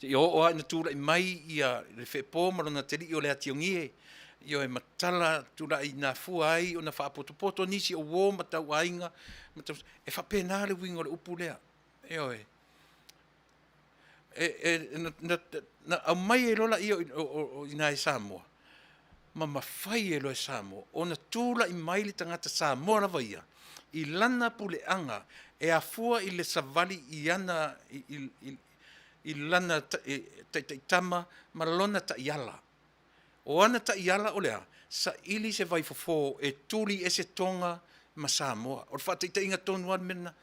Te o ina tūra i mai ia le whepo marona te li o le ationgie. Io e matala tūra i nā fua ai o na whaapoto nisi o wō matau ainga. E whapena le wingo le upu lea. Io e. Na au mai e lola i o ina e Samoa. Ma mawhai e lo e Samoa. O na tūra i mai le tangata Samoa rawa ia. I lana pule anga e a fua i le savali i ana i lana tama ma lona ta iala. O ana ta iala o lea, sa ili se vai fofo e tuli e se tonga ma Samoa. O le whataita inga tonu an mena.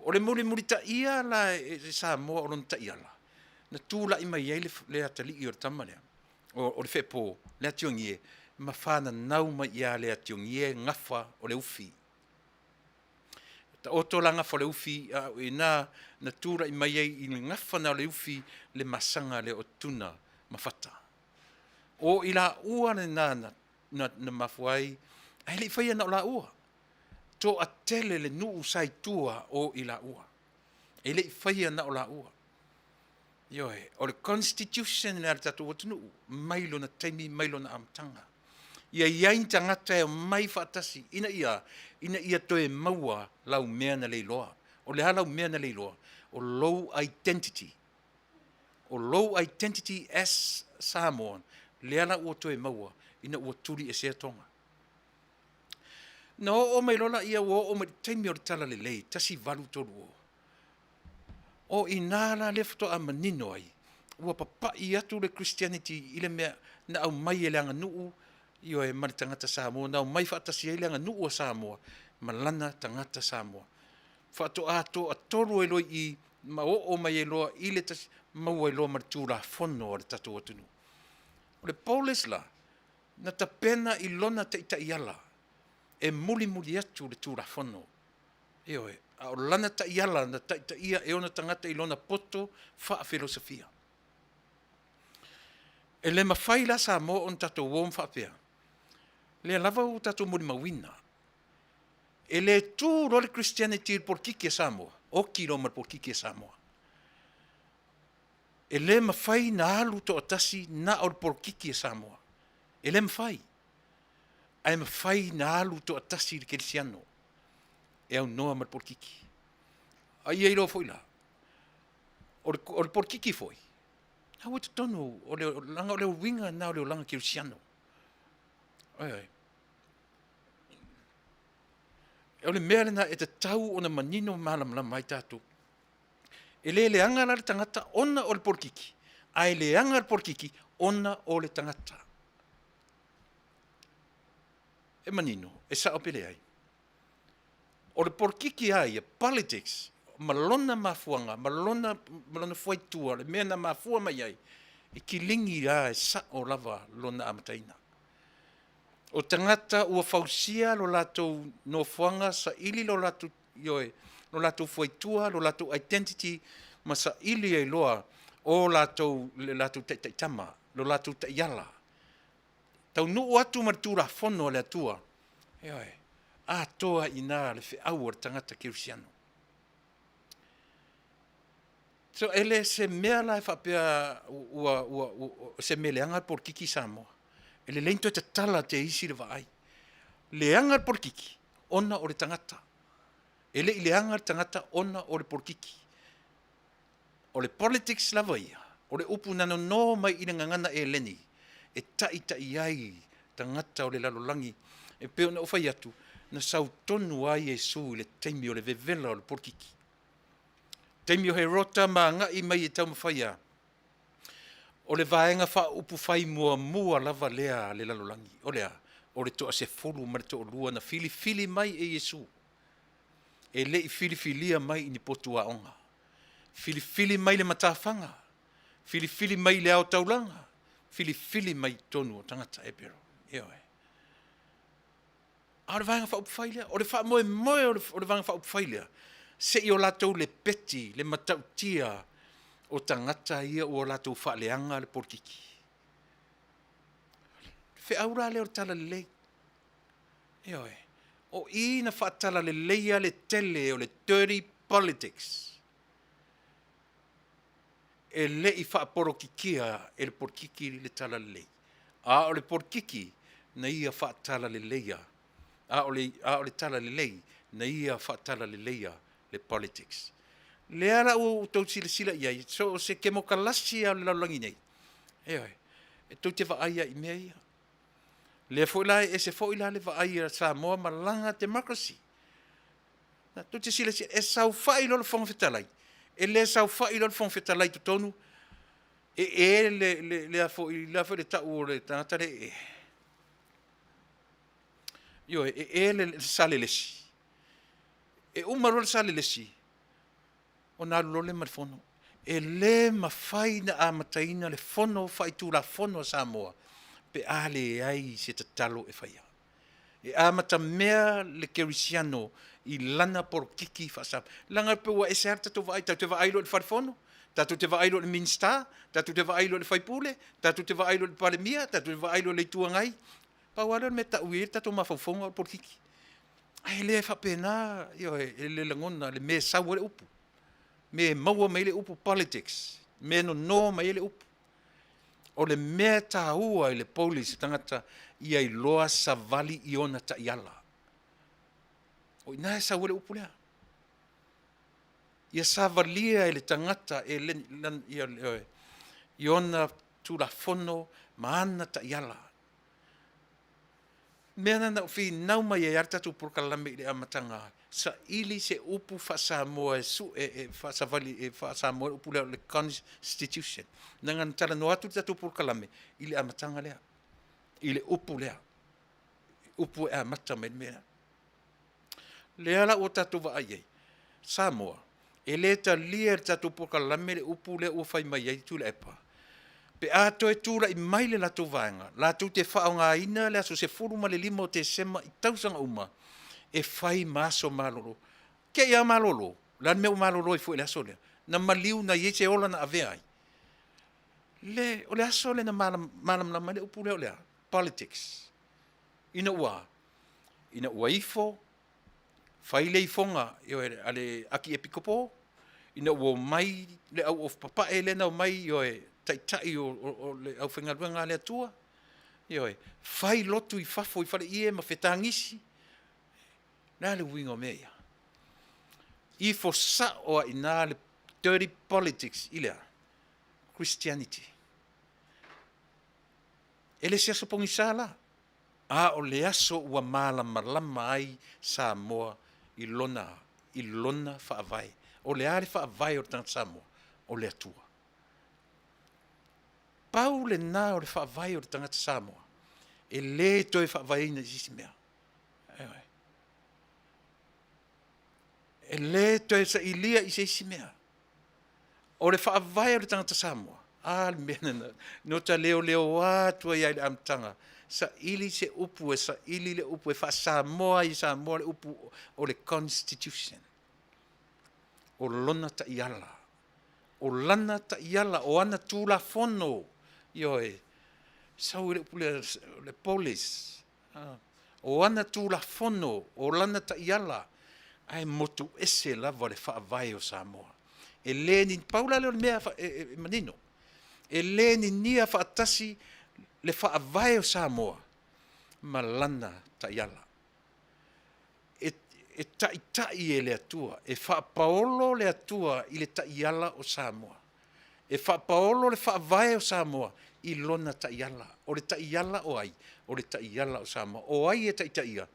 O le muri ta ia la e Samoa o lona ta iala. Na tūla i mai ei le atali i o le tama lea. O le whepo, le ationgie, ma whana nau mai ia le ationgie ngafa o le ufi. Ta oto langa fo le ufi e na tūra i mai ei i ngafa na le ufi le masanga le o tuna mawhata. O i la ua na mafuai, ai le whaia na o la ua. To a tele le nuu sai tua o i la ua. E le whaia na o la ua. Ioe, o le constitution le tatu watunu, mailo na taimi, mailo na amtanga. Ia iain tangata e mai whaatasi, ina ia toe maua lau mea na leiloa. O le halau mea na leiloa. O low identity. O low identity as Samoan. Le ala ua toe maua, ina ua turi e sea tonga. Na o mai lola ia o mai taimi o le tala le lei, tasi valu tolu o. O inala lefto a manino ai. Ua papa i atu le Christianity, ile mea na au mai e leanga nuu, Io e mari tangata Samoa, nau mai whaatasi e leanga nuu o Samoa, ma lana tangata Samoa. Whaato ato a toru e loi i, ma o mai e loa, i le tasi, mau e loa martūra whono o le tatu atunu. O le Paules la, na ta pena i lona te ita iala, e muli atu le tūra whono. Io e, a o lana ta iala, na ta ita ia e ona tangata i lona poto, wha filosofia. E le mawhai la Samoa on tato wom whapea. Le lava o tato muri mawina. E le tū role Christianity por kiki Samoa. O kilo mar por kiki Samoa. E le mawhai na alu to atasi na or por kiki Samoa. E le mawhai. Ai mawhai na alu to atasi le Kirisiano. E au noa mar por kiki. Ai e ro foi la. Or por kiki foi. Hau te tonu. O le langa o le winga na o le langa Kirisiano. Ai. E o le mea lena e te tau o na manino malamla mai tātou. E le anga la le tangata ona o le porkiki. Ai le anga le porkiki ona o le tangata. E manino, e sa opele ai. O le porkiki ai, politics, malona mafuanga, malona fuaitua, le mea na mafua mai ai. E ki lingi ai sa o lava lona amataina. O tangata ua fausia lo latou no fuanga sa ili lo latou yoe, lo latou fuaitua, lo latou identity, ma sa ili e loa o latou taitama, lo latou taiala. Taunuu atu martura fono le atua. Yoe, a toa ina le fe au tangata Kirisiano. So ele se mea la whapea se meleanga por kiki Samoa. E le leinto te tala te isi le vaai. Le anga porkiki, ona o le tangata. E le anga tangata, ona o le porkiki. O le politics la vaia. O le upu nano no mai ina ngangana e leni. E ta iai tangata o le lalolangi. E peo na ufai atu, na sau tonu ai e su le teimi o le vevela o le porkiki. Teimi o he rota ma ngai mai e tau mawhaia. O le vaenga wha upu whai mua lava lea le lalolangi. O lea, o le toa se folu ma le toa lua na fili mai e Yesu. E le i filifilia mai ni potua onga. Fili mai le matawhanga. Fili mai le au taulanga. Fili mai tonu o tangata e pero. Eo e. A o le vaenga wha upu whai lea. O le wha moe o le vaenga wha upu whai lea. Se i o latou le peti, le matautia, o tangata ia o latou whaaleanga le porkiki. Fe aura le o tala le lei. Eo e. O ina whaatala le leia le tele o le dirty politics. E le i whaaporokikia e le porkiki le tala le lei. A o le porkiki na ia whaatala le leia. A o le tala le lei na ia whaatala le leia le politics. Le ara o tau sila iai, so se ke mo kalasi a le laulangi nei. E tau te vaaia i mea ia. Le foila e se foila le vaaia Samoa malanga democracy. Na tau te sila e sau fai lo le fonga fetalai. E le sau fai lo le fonga fetalai tu tonu. Le a foila le tau o le tangata le e. Le sale lesi. E umaro le sale lesi. O nā lole ma le fono. E le mawhai na a mataina le fono, whai tūra fono Samoa, pe ale ai se te talo e whaia. E a mata mea le Kirisiano i lana por kiki Fasa. Langa pe ua e se harta tu vai, tau te vaailo le wharifono, tatu te vaailo le minsta, tatu te vaailo le whaipule, tatu te vaailo le palemia, tatu te vaailo le tuangai. Pauara me ta uir tatu mawhaufonga por kiki. Ai le whapena, le langona, le me sau le upu. Me maua mai le upu politics. Me no mai le upu. O le mea tāua i le polis tangata ia i loa sa vali i ona ta iala. O ina e sau le upu lea. Ia sa valia i le tangata e i ona tūra fono maana ta iala. Mea nana uwhi nau mai e artatu purkalame i le amatanga. Sa ili se upu Samoa Samoa upu le constitution. Nangan tala no atu tatu purkalame i le amatanga lea. I le upu lea. upu e mata me mea. Le ala o tatu wa ai. Samoa. E le ta lia tatu poka lamere upu le ua whai mai ai tu le epa. Pe ato e tūra I mai le lato vaenga. Lato te whao ngā ina le aso se furu ma le lima o te sema I tausanga uma. E whai maso malolo. Ke ia malolo. Lan meu malolo I fue le aso lea. Na maliu na yese ola na avea ai. Le, o le aso le na malam na male upu leo lea. Politics. Ina ua ifo. Whai le ifonga. Io e ale aki e pikopo. Ina ua mai le au of papa e le na mai io e tai o le au whengaruanga le atua. Io e whai lotu I fafo I whare ie ma whetangisi. Nā le wingo mea. I fo sa o I nā le dirty politics I lea. Christianity. Ele se aso pongi sa la. A o le aso ua malama ai Samoa I lona whaavai. O le are whaavai o tanga Samoa. O le atua. Pau le nā o le whaavai o tanga Samoa. E le toi whaavai na sisi mea. E le toi sa ilia I sisi mea. O le whaavai o tanga Samoa. Al mena no ta leo atua ia le amtanga. Sa ili se upu e sa ili le upu e wha Samoa I Samoa le upu o le constitution. O lona ta iala. O lana ta iala o ana tūla fono. Io e sau le upu le police. O ana tūla fono o lana ta iala. Ai motu ese lava le whaavai o Samoa. E le ni paula leo mea manino. E le ni nia whaatasi le whaavai o Samoa. Ma lana ta iala. E tai e le atua. E whaapaolo le atua I le ta iala o Samoa. E whaapaolo le whaavai o Samoa I lona ta iala. O le ta iala o ai. O le ta iala o Samoa. O ai e ta ia.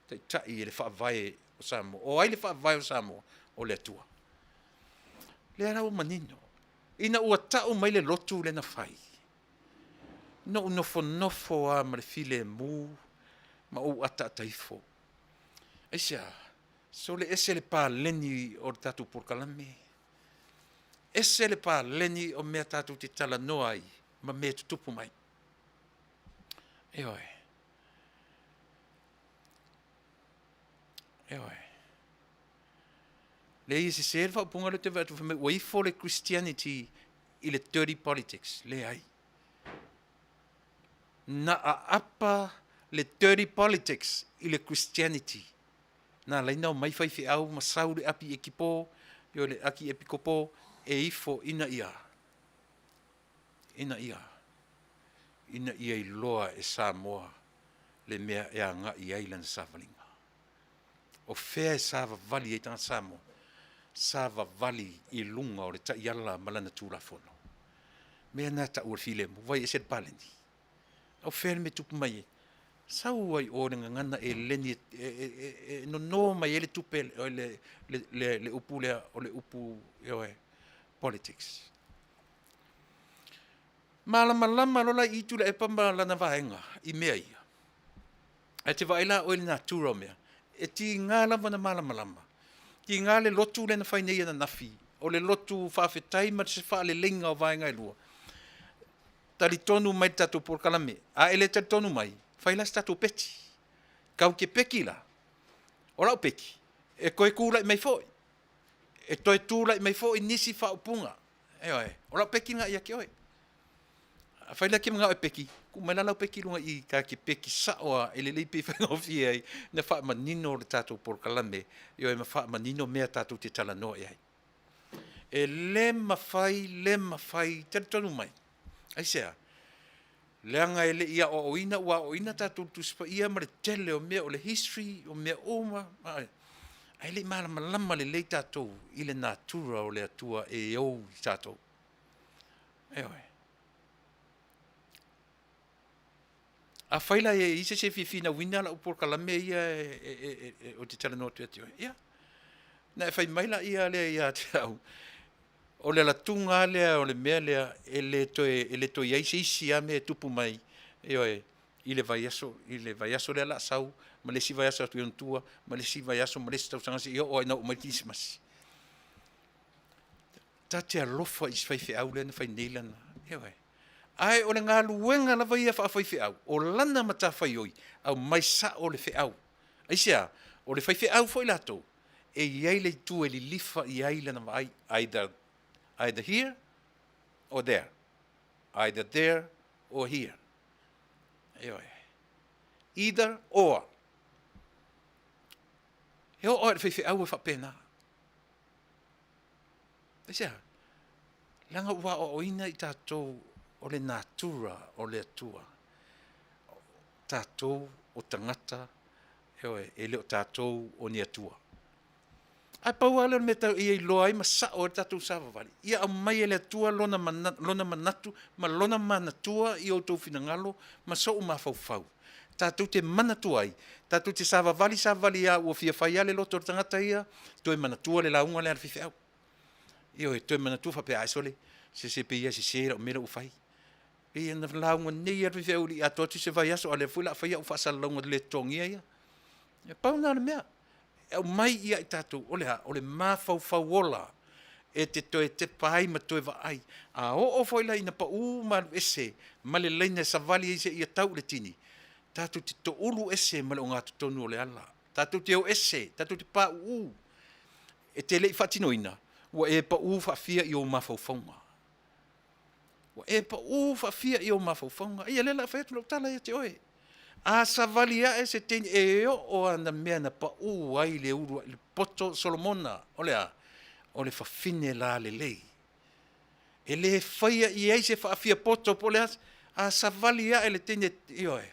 Tai e le whaavai o Samoa. O ai le whaavai o Samoa. O le atua. Le arau manino. Ina ua tau mai le lotu le na whai. No nofo a ma le file mu. Ma o ata taifo. Eisa. So le ese le pā leni o tatu porkalame. Ese le pā leni o mea tatu te tala noa ai. Ma mea tutupu mai. Eoi. Le isi se elfa punga le te vatu me waifo le Christianity I le dirty politics. Le ai. Na a apa le dirty politics I le Christianity. Na laina o mai fai fi au masau le api e kipo, yo le aki e pikopo, e ifo ina ia. Ina ia I loa e Samoa, le mea e a nga I ailan savalinga. O fea e sava vali e tanga Samoa, sava vali I lunga o le ta iala malana tūla fono. Mea nā ta ua filemu, vai e set palendi. O fea me tupu mai e. Sau ai o ngana e leni no mai ele tupe le upu le upu politics. Malama lola I tu le pamba lana vaenga I mea ia. E te vaila o na tura mea. E ti ngala wana malama. Ti ngale lotu le na whainei na nafi. O le lotu whawhetai ma se wha le lenga o vaenga I lua. Tali tonu mai tatu por kalame. A ele tali tonu mai. Whaila statu peti. Kau ke peki la. O lau peki. E koe kūla I mai foi. E toi tūla I mai foi nisi whaupunga. O lau peki nga ia ke oi. Whaila ke mga oi peki. Ku mai lau peki lunga I ka ke peki saoa ele leipi whangofi ai. Na wha manino le tatu por kalame. Io e ma wha manino mea tatu te tala no ai. E le mawhai. Tari tonu mai. Aisea. Leanga ele ia o ina tatu tuspa ia ma le tele o mea o le history o mea oma. Ai le malama le tatou I le natura o le atua e au tatou. A whaila e isa se fifina wina la upor kalame ia o te tala no te atio. Ia. Na e whai maila ia le ia te au. O le latunga lea o le mea lea e le toi aise isi a mea tupu mai. I le vai aso le ala sau, ma le si vai aso atu tua, ma le si vai aso, ma le si tau sangasi, i o ai nau mai tisimasi. Ta te alofa i sfai fe au lena, fai neilana, ewe. Ai, o le ngā luenga lava ia wha fai fe au, o lana mata fai oi, au mai sa o le fe au. Ai sea, o le fai fe au foi lato, e iai le tu e li lifa i ai lana vai, either here or there. Either there or here. Ewe. Either or. He o le fai fe au e wha pena. Ai sea, langa ua o oina I tātou o le natura o le atua. Tātou o tangata, ewe, e leo tātou o ni atua. Ai pau ala me tau I loa ai ma sa o tātou sāwa wale. Ia au mai e le atua lona manatu, ma lona manatua I o tau finangalo, ma so ma fau. Tātou te manatua ai, tātou te sāwa wali ia ua fia whai ale loto o tangata ia, toi manatua le launga le alfifi au. Io e toi manatua whape aisole, se pe ia se sera o mera u whai. E na launga nei alfifi au li ato tu se vai aso, ale fwila whai au whasa launga le tongia ia. E pau nā le mea. E mai ia I tātou, ole mā fau ola, e te toe te pai ma toe wa ai. A o whaila ina pa u malu ese, ma le leina sa vali ese ia tau le tini. Tātou te to ulu ese ma le o ngā tutonu o le ala. Tātou te o ese, tātou te pā u. E te lei whatinoina, wa e pa u whawhia I o mawhauwhaunga. Wa e pa u whawhia I o mawhauwhaunga. Ia lela whaetu lau tala ia te oe. A sa vali a e se teni e o ana mea na pa u ai le urua le poto Solomona. Olea, o le whawhine la le lei. E le whaia I eise whawhia poto po le as, a sa vali a e le teni e oe.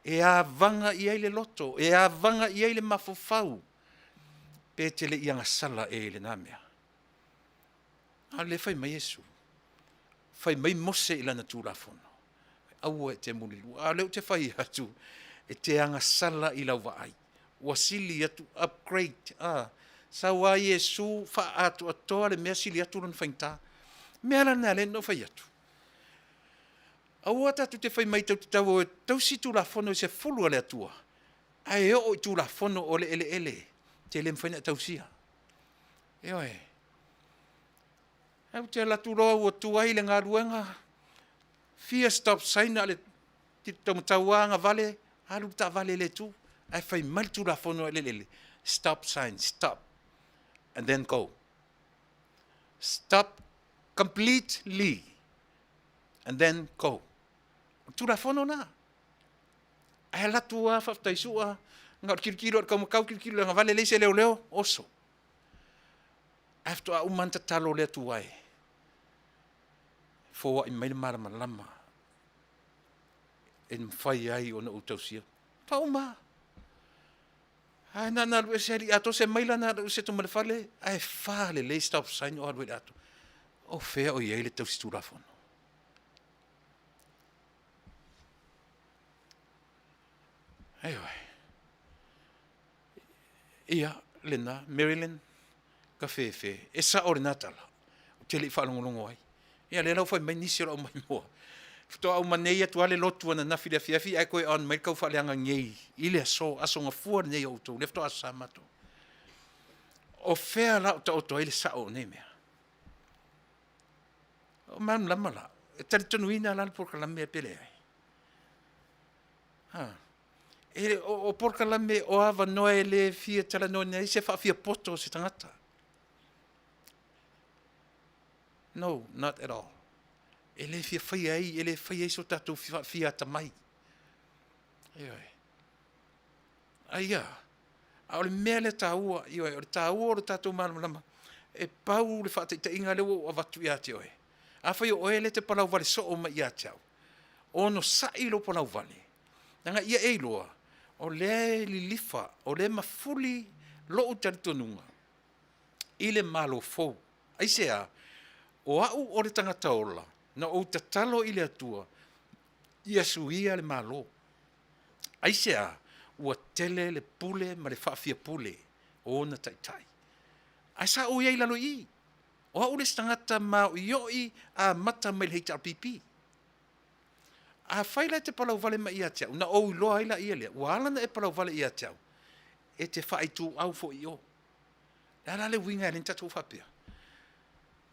E a vanga I ai le loto, e a vanga I ai le mawhawhau. Pe te le ianga sala e le nāmea. A le whai mai Yesu. Whai mai mose I lana tūrafono. Aua e te mulilu. A leo te whai atu. E te anga sala I lau wa ai. Wasili atu upgrade. Sa wa Yesu wha atu atoa le mea sili atu lana whainta. Mea lana le no whai atu. Aua tatu te whai mai tau te tau o tau si tūrafono I se fulu ale atua. Ai o I tūrafono o le ele. Te le mwhaina tau sia. Eo e. Au te latu roa ua tuai le ngā ruenga. Fia stop sign ale taumutauanga vale. Alu ta vale le tu. Ai whai mai tūrafono ele. Stop sign, stop. And then go. Stop completely. And then go. Tūrafono na. Ai latu a whaftaisua. Ngā kirikiro at kaumakau kirikiro ngā vale leise leo oso. After a umanta talo le tuai. For I made a lama. En whai ai o na utausia. Pauma. Ai nana rue seri ato se maila na rue se to malefale. Ai whale le stop sign o arwe ato. O whea o iei le tausi tūrafono. Aioi. Ia, Lena, Marilyn, ka whewhe. E sa ore natala. O te li whalongolongo ai. Ia, le lau whai mai nisi o mai moa. Fito au manei atu ale lotu ana na while whiawhi, ai koe an mai kau whaleanga ngei. Ile aso, aso ngā fua nei o tau. Lefto asa mato. O whea la o ta oto ele sa o nei mea. O man lama la. E tari tonu ina lana porka la mea pele ai. E o porka la me o ava noe le fia tala noe nei se wha fia poto se tangata. No, not at all. E le fia whai ai, e le whai ai so tatou fia tamai. Ioi. Aia. A ole mea le tāua, ioi, o le tāua o le tatou malama. E pau le wha te inga leo o avatu ia te oe. A whai o le te palau vale so o ma ia te au. Ono sa ilo palau vale. Nanga ia eiloa. O le li lifa, o le mafuli lo o taritonunga. I le malo fou. Aisea, o au o le tangata ola, na o tatalo I le atua, ia suia le malo. Aisea, ua tele le pule ma le whaafia pule, o na taitai. Aisa o iei lalo I. O au le tangata ma o ioi a mata mai le HRPP. A faila te palau vale ma ia tau. Na o iloa ila ia lea. Wala na e palau vale ia tau. E te whai tu au fo i o. Nā le winga e lenta tō whapea.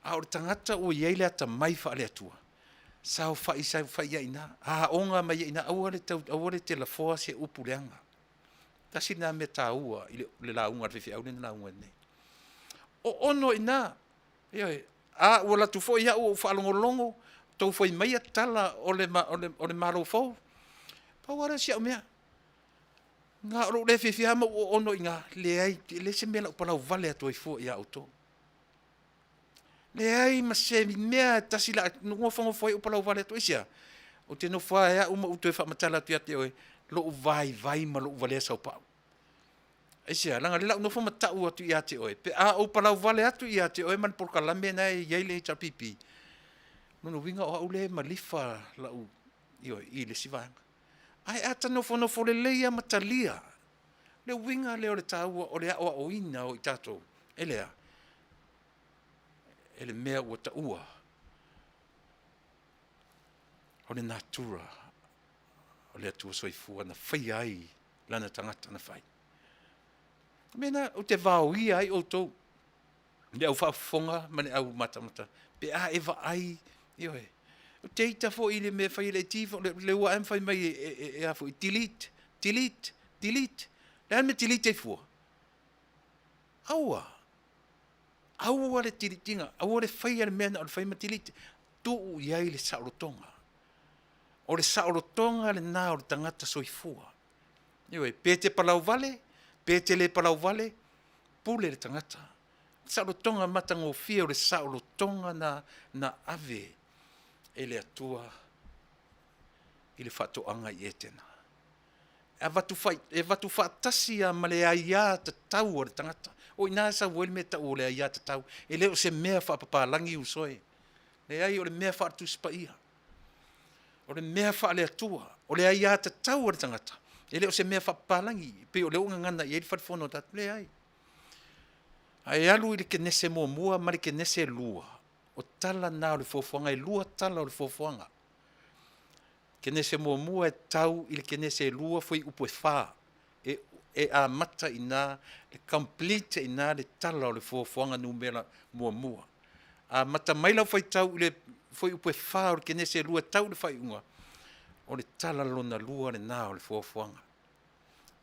A o tangata o iei lea ta mai wha le atua. Sao whai sai whai ia ina. A onga mai ia ina. Awale te la foa se upu leanga. Tasi nā me tā ua. Le la unga rewhi au le la unga nei. O ono ina. Ioi. A ua la tu fo ia o whaalongolongo. Tau foi mai tala o le maro fo. Pa wara sia mea. Nga ro le fifia ma o ono inga le ai le se mela pa la vale ato i fo ia auto. Le ai ma se mea tasila no fongo foi pa la vale ato isia. O te no fa ia uma o te fa matala tu ate oi lo vai ma lo vale sa pa. Isia langa le no fo mata o tu ia te oi. Pe a o pa la vale atu ia te oi man por kala me na ia le cha pipi. No winga o ule malifa la u io i le sivanga. Ai ata no fono fole leia matalia. Le winga le o le taua o le o ina o i tatou. Elea. Ele mea ua taua. O le natura. O le atua soifua na whai ai lana tangata na whai. Mena o te vau ia ai o tau. Le au whaafonga mane au matamata. Pe a eva ai ioe. O te ita fo i le me whai le tifo, le ua em whai mai e a fo i delete. Le ame delete e fua. Aua. Aua le tiritinga. Aua le whai ale mea na o le whai ma delete. Tu u iai le saorotonga. O le saorotonga le nā o le tangata soifua. Ioe, pe te palau vale, pe te le palau vale, pule le tangata. Saorotonga matango fia o le saorotonga na ave. E le atua i le whatoanga i etena. E watu whaatasi a male aia te tau o le tangata. O ina sa wele me tau o le aia te tau. E leo se mea whapapalangi usoe. Le ai o le mea whaatuspa ia. O le mea wha le atua. O le aia te tau o le tangata. E leo se mea whapapalangi. Pe o leo ngana i e whatifono tatu le ai. Ai alu i le kenese mua ma le kenese lua. O tala nā o le fofuanga, e lua tala o le fofuanga. Kene se mua e tau i le kene se lua foi upo e whā. E a mata i nā, e complete i nā le tala o le fofuanga numera mua. A mata maila foi tau i le foi upo e whā o le kene se lua tau le whai unga. O le tala lona lua le nā o le fofuanga.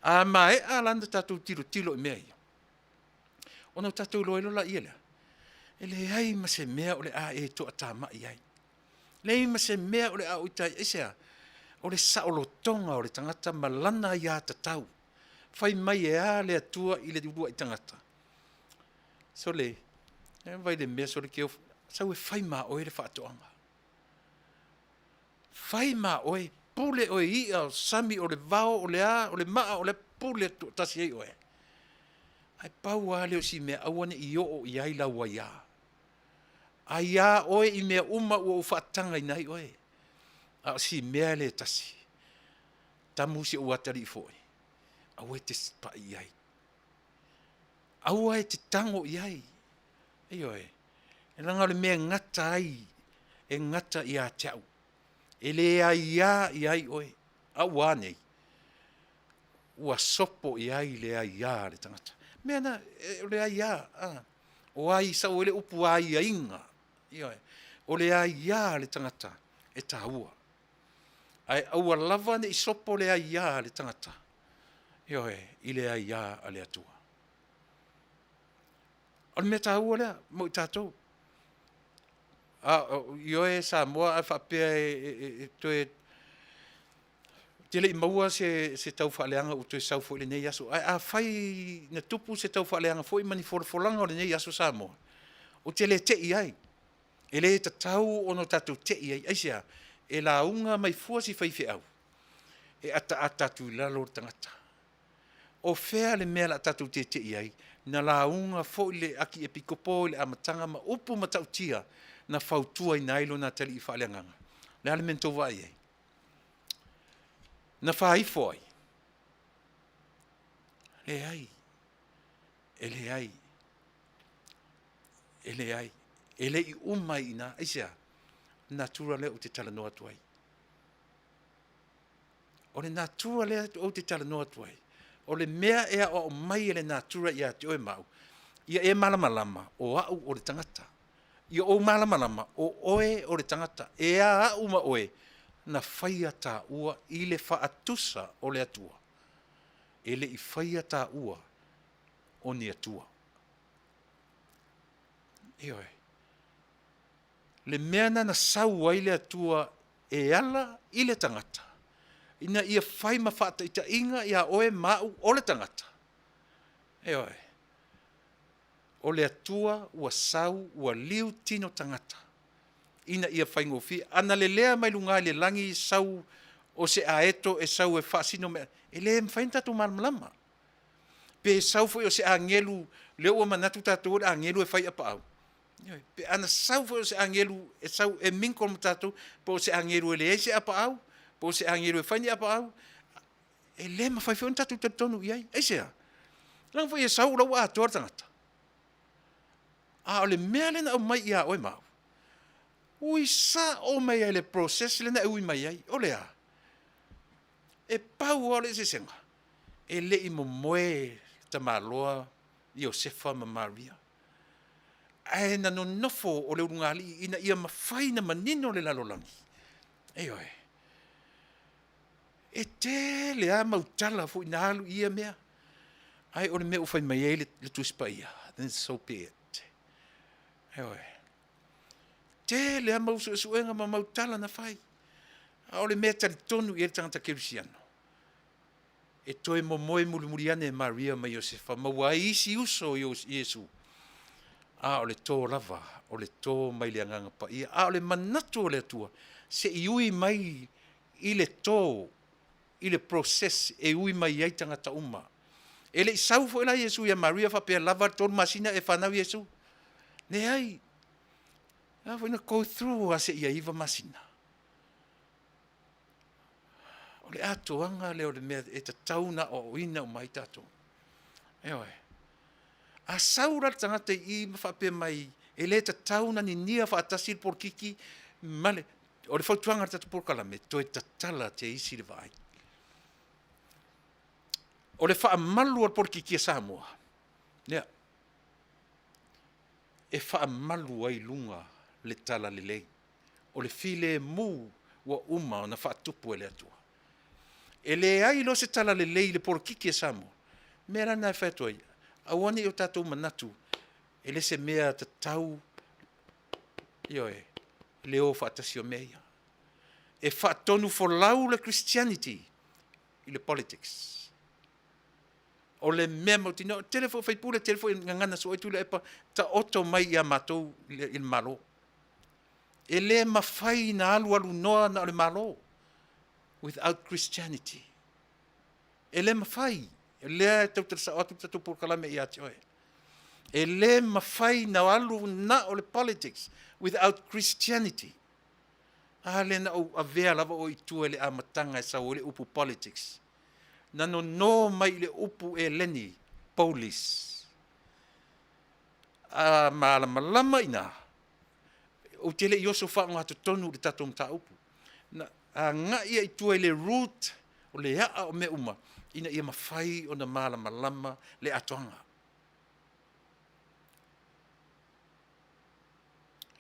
A mai a landa tatou tilo i mea ia. Ono tatou loelo la ia lea. E le ai ma se mea o le a e to atama i ai. Le ai ma se mea o le a o itai esea. O le saolotonga o le tangata malana i a tatau. Fai mai e a le atua i le urua i tangata. So le, e vai le mea so le keo, sau e fai ma oe le whaatoanga. Fai ma oe, pule oe i a sami o le vao, o le a, o le maa, o le pule tasi ei oe. Ai pau a leo si mea awane i o i ai lau a ia. Ai a oe i mea uma ua uwhaatanga i nai oe. A si mea le tasi. Tamu si uatari i foe. Au e te spa i ai. Au e te tango i ai. Ei oe. E langa le mea ngata ai. E ngata i a teau. E le ai a i ai oe. Au anei. Ua sopo i ai le ai a le tangata. Mea na, le ai a. O ai sa o le upu ai a inga. Ioe. O le ai a le tangata. E ta ua. Ai aua lava ne i sopo le ai a le tangata. Ioe, i le ai a le atua. O le mea ta ua lea, mo i tātou. Ioe Samoa a whapea e toe te le i maua se tau whaaleanga o toe sau fo le nei aso. A whai na tupu se tau whaaleanga fo i mani folanga o le nei aso Samoa. O te le te i ai. E le ta tau ono tātou te i ai. Aisea, e la unga mai fuasi whaiwhi au. E ata tātou lalo tangata. O whea le mea la tātou te i ai. Na la unga fo le aki e pikopo le amatanga ma upu matau tia na whautua i nailo na tali i whaaleanganga. Le ale mento vai ai. Na whai foi. Le ai. Ele ai. Ele ai. Ele i umai ina. Aisea. Natura le o te tala noa tuai. O le natura lea o te tala noa tuai. O le mea ea o mai le natura ia te oe mau. Ia e malamalama o au o le tangata. Ia o malamalama o oe o le tangata. E a au ma oe na whaia tā ua i le whaatusa o le atua. E le i whaia tā ua o ni atua. E oe. Le mea na sau ai le atua e ala i le tangata. Ina ia whai ma whaata ita inga ia oe mau o le tangata. E oe. O le atua ua sau ua liu tino tangata. Ina ia whai ngofi. Ana le lea mai lunga le langi sau o se aeto e sau e whaasino mea. E le mwhain tatu malmalama. Pe sau foi o se angelu leo ua manatu tatu o le angelu e whai apa au. Pe ana sau foi o se angelu e sau e minko matatu po se angelu e le eise apa au. Po se angelu e whaini apa au. E le ma whai whion tatu tonu iai. Eise a. Lang foi e sau lau a toa tangata. A o le mea lena o mai ia oe mau. Ui sa o mai ai le process lena e ui mai ai. O le a. E pau o le se senga. E le i mo moe ta maloa i o sefa ma Maria. Ai na no nofo o le urungali ina ia mawhai na manino le lalolangi. E oe. E te le a mautala fu ina halu ia mea. Ai o le mea ufai mai ai le tuispa ia. Then so be it. E oe. Te le a mausu e suenga ma mautala na whai. A o le mea tali tonu i e tangata kerusiano. E toe mo moe mulimuriane e Maria ma Iosefa. Ma wa isi uso i Iesu. A o le tō lava, o le tō mai le anganga pa ia. A o le manatu o le atua. Se i ui mai i le tō, i le process e ui mai ai tangata uma. E le isau fo ila Iesu ia Maria fa pia lava tō masina e whanau Iesu. Ne ai. A fo ina go through a se ia iwa masina. O le atoanga leo le mea e ta tauna o ina o mai tato. E oe. A saura tangata i mawhape mai e le ta tauna ni nia whaatasir por kiki male. O le whautuanga tatu por kalame to e ta tala te isi le vai. O le whaamalu al por kiki a Samoa. Nea. E whaamalu ai lunga le tala le lei. O le file mu wa uma na whaatupu e le atua. E le ai lo se tala le lei le por kiki e Samoa. Mera na whaetua ia. Awani o tatou manatu. E le se mea ta tau. Ioe. Leo whaatasi o mea. E whaatonu for lau le Christianity. I le politics. O le mea mautino. Telefo whaipule, telefo ngangana so e tula epa. Ta oto mai ia matou il malo. E le mawhai na alu alu noa na le malo. Without Christianity. E le mawhai. E le tau sa atu tatu por kalame i ati oe. E le mawhai na alu na o le politics. Without Christianity. A le na o avea lava o itu e le amatanga e sa o le upu politics. Nano no mai le upu e leni. Police. A malama ina. O tele i oso whaanga atu tonu le tatu mta upu. A nga ia itu e le root o le haa o me uma. Ina ia mawhai o na malama le atoanga.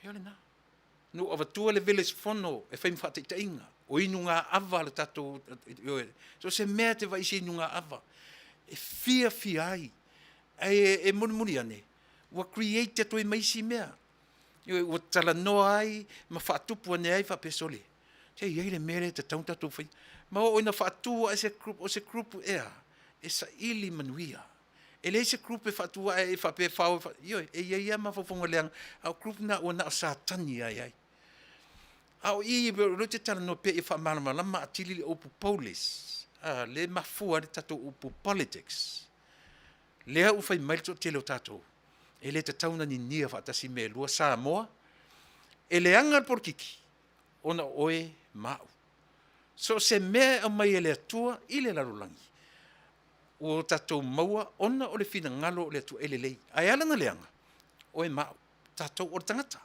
Ia le na. No avatua le village fono e whai mwhata ita inga. O inu ngā ava le tato. So se mea te vai se inu ngā ava. E fia ai. E muni ane. Wa create to e maisi mea. Wa tala noa ai. Ma whaatupu ane ai whapesole. Te iei le mere te taunta tō whai. Ma o ina whaatua o se grupu ea. E sa ili Manuia. E le se grupu e whaatua e whape whao. Ioi, e iei ama whafonga leang. Au grupu na o na o sātani ai. Au i rote tala no pe e whamalama lama atili le opu polis. Le mafua le tato opu politics. Lea ufai mailto tele o tato. E le te tauna ni nia whaatasi me lua Samoa. E le angar por kiki. Ona oe mau. So se mea o mai ele atua i le larolangi. O tatou maua, ona o le fina ngalo o le atua ele lei. Ai ala na leanga. Oe mau. Tatou o le tangata.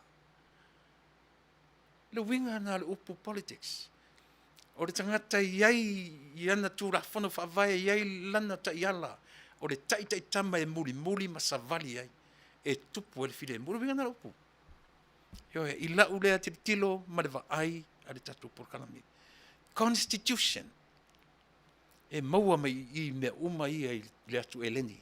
Le winga na le upu politics. O le tangata iai i ana tūrafano whaavai iai lana ta iala. O le tai tama e muli ma savali ai. E tupu e le fide. Muru vinga na upu. Yo e ila ulea tilo ma le vaai a le tatu porkalami. Constitution. E maua mai i mea uma ia i le atu eleni.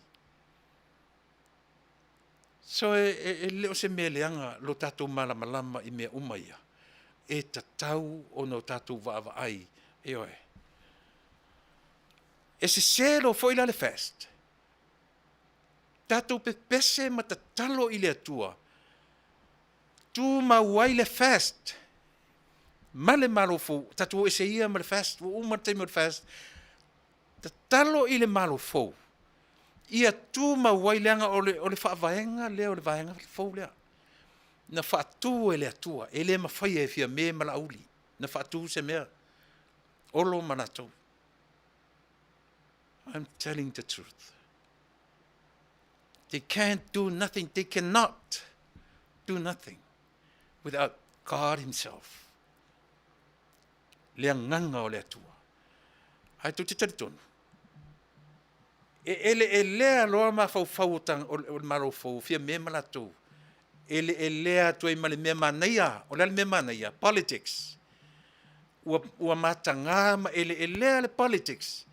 So e leo se mea leanga lo tatu malama i mea uma ia. E tatau o no tatu vaai. E oe. E se selo foi la le fast. Tatu pepese ma tatalo i le atua. Tu mauai le fast. Male malofo. Tatu e se ia ma le fast. Uma te ma le fast. Tatalo i le malofo. Ia tu mauai leanga o le whaavaenga lea o le vaenga fo lea. Na whaatu e le atua. E le mawhai e fia me malauli. Na whaatu se mea. Olo manatou. I'm telling the truth. They can't do nothing. They cannot do nothing without God himself. Lea nganga o le atua. Ai tu te tonu. E lea loa ma fau tang o maro fau fia me malatou. E lea tu e male me manaia. O le me manaia. Politics. Ua matanga ma e lea le politics.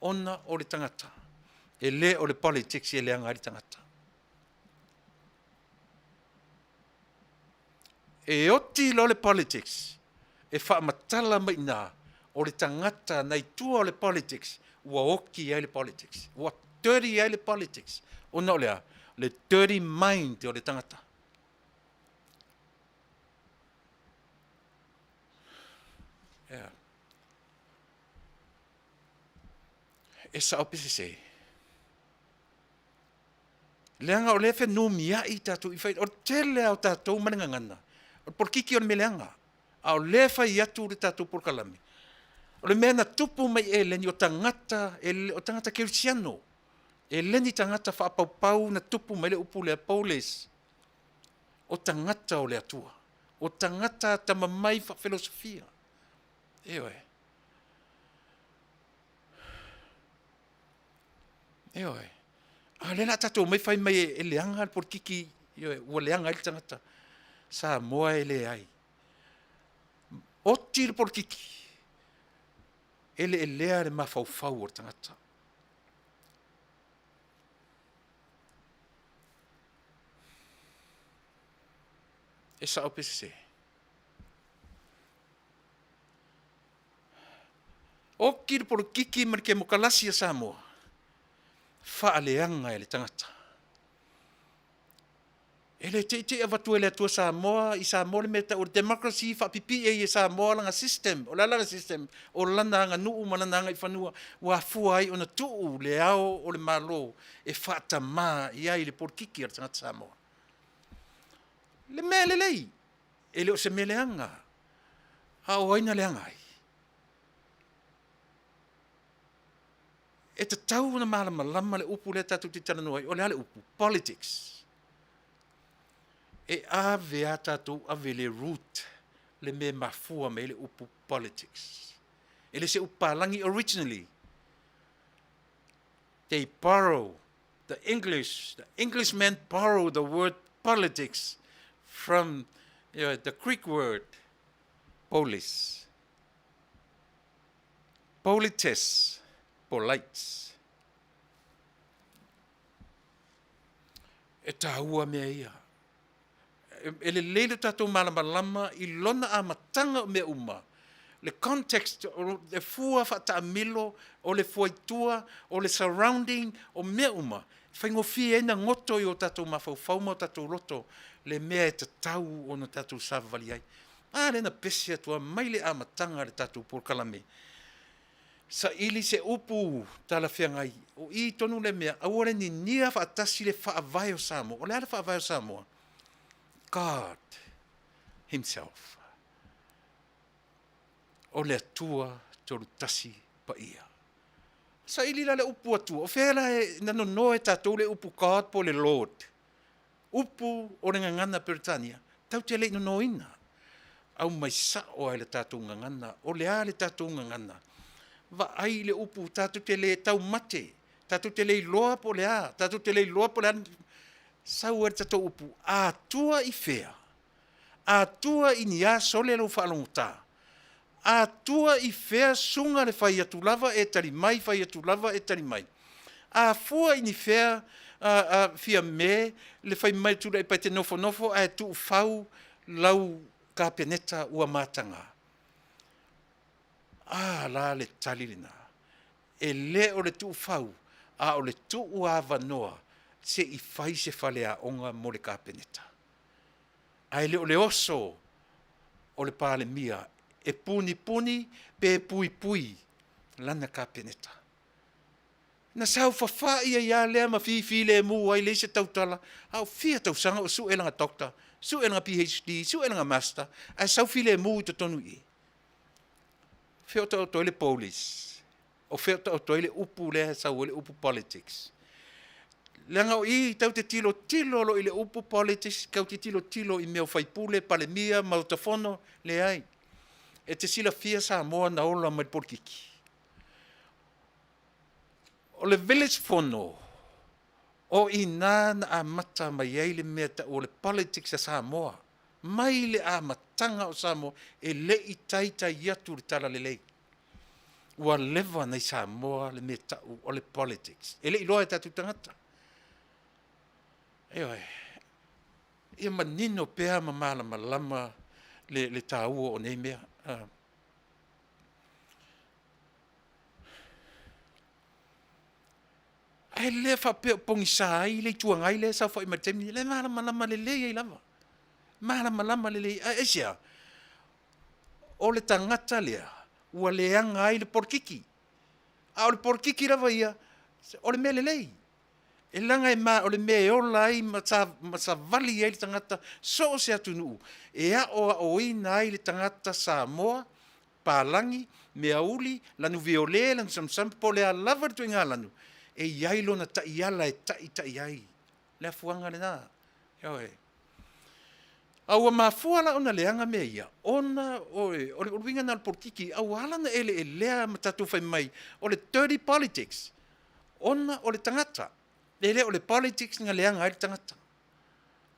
Ona o le tangata. E le o le politics e lea ngari tangata. E oti lo le politics. E wha matala mai nā. O le tangata nei tua o le politics. Ua oki ai le politics. Ua dirty ai le politics. Ona o lea. Le dirty mind o le tangata. Yeah. E sa o pisi se. Leanga o le whenua mia i tātou i whai. O tele au tātou mananga ngana. O porkiki o le me leanga. A o le whai atu le tātou porkalami. O le mea na tupu mai e leni o tangata, o tangata kerisiano. E leni tangata whaapau na tupu mai le upu le paules. O tangata o le atua. O tangata tamamai wha filosofia. Eoe. Eoe. A le na tatou mai whai mai e leanga por kiki, ua leanga i tangata. Samoa e le ai. O tira por kiki. Ele e lea le mawhauwhau o tangata. E sa opese se. O kiri por kiki marike mokalasi a Samoa. Whaaleanga e le tangata. Ele te avatu ele atua Samoa, I Samoa le meta o democracy whapipi e Samoa langa system, o langa system, o lana anga nuu malana anga I whanua, wa fua ai o na tuu le ao o le malo, e whata maa I ai le porkiki ar tangata Samoa. Le mea le lei, e leo se mele anga, a o aina le anga ai. E te tau na malama lama le upu le tatu te taranoi, o le ale upu, politics. E ave a tātou ave le root le me mafua me le upu politics. E le se upalangi originally. They borrow the Englishmen borrow the word politics from the Greek word polis. Polites, polites. E tāua mea ia. Ele leile tātou malama I lona a matanga o me uma. Le context, o le fua whata amilo, o le fuaitua, o le surrounding, o me uma. Whaingofi e na ngoto I o tātou mawhauwhau mo tātou roto, le mea e te tau o na tātou savali ai. Le na pesi atua, mai le a matanga le tātou porkalame. Sa ili se upu tala whiangai, o I tonu le mea, awore ni nia whaatasi le whaavai o Samoa, o le ala whaavai o Samoa. God himself. O le atua toru tasi pa ia. Sa ili la le upu atua. O whera e nano noe tātou le upu God po le Lord. Upu o le ngangana Peritania. Tau te le no ina. au mai sao ai le tātou ngangana, o le a le tātou ngangana. Va ai le upu tātou te le tau mate, tātou te le loa po le a, tātou te le loa po le a, sau e tātou upu, Atua i whea, Atua i ni a sole lo whaalongota, Atua i whea sunga le whai atu lava e tari mai, whai atu lava e tari mai. A fua i ni whea, fia me, le whai mai tura i pai te nofo nofo, a tu whau lau ka peneta ua mātanga. La le talirina. E le o le tu whau, a o le tu ua wanoa, se i whai se whale a onga mo le ka peneta. Ai le o le oso, o le pāle mia, e puni puni, pe pui pui, lana ka peneta. Na sau whawhai ia lea ma fi le mu ai le se tautala, au fia tau sanga o su elanga dokta, su elanga PhD, su elanga master, ai sau fi le mu i tonu i. Feo tau toile police, o feo tau toile upu le sau le upu politics. Langa o i tau te tilo lo i le upu politics, kau te tilo i meo whaipule, pale mia, mautafono, le ai. E te sila fia Samoa na ola mai porkiki. O le village fono, o i nāna a mata mai ei le mea ta o le politics a Samoa, mai le a matanga o Samoa, e le i taita i atu le tala le lei. Ua lewa nei Samoa le mea ta o le politics. E le i loa e tatu tangata. Eoi, ia manino pēa ma malama le tāua o nei mea. Ai le fa pe pongi sai le tuanga ai le sa fa i matemi le malama le ai lava. Malama le ai sia. O le tangata lea, ua le anga ai le porkiki. A o le porkiki lava ia, o le mele lei. E langa e o le mea o lai ma sa vali ai le tangata so se atunuu. E a o ina ai le tangata Samoa, Palangi, mea uli, lanu viole, lanu samsam, po le a lava tu inga lanu. E iai lona ta iala e ta iai. Le afuanga le nā. Ioi. Aua mafua la ona leanga mea ia. Ona, o winga nal porkiki, au alana ele e lea matatu fai mai. O le dirty politics. Ona o le tangata. Ele o le politics nga leanga ai le tangata.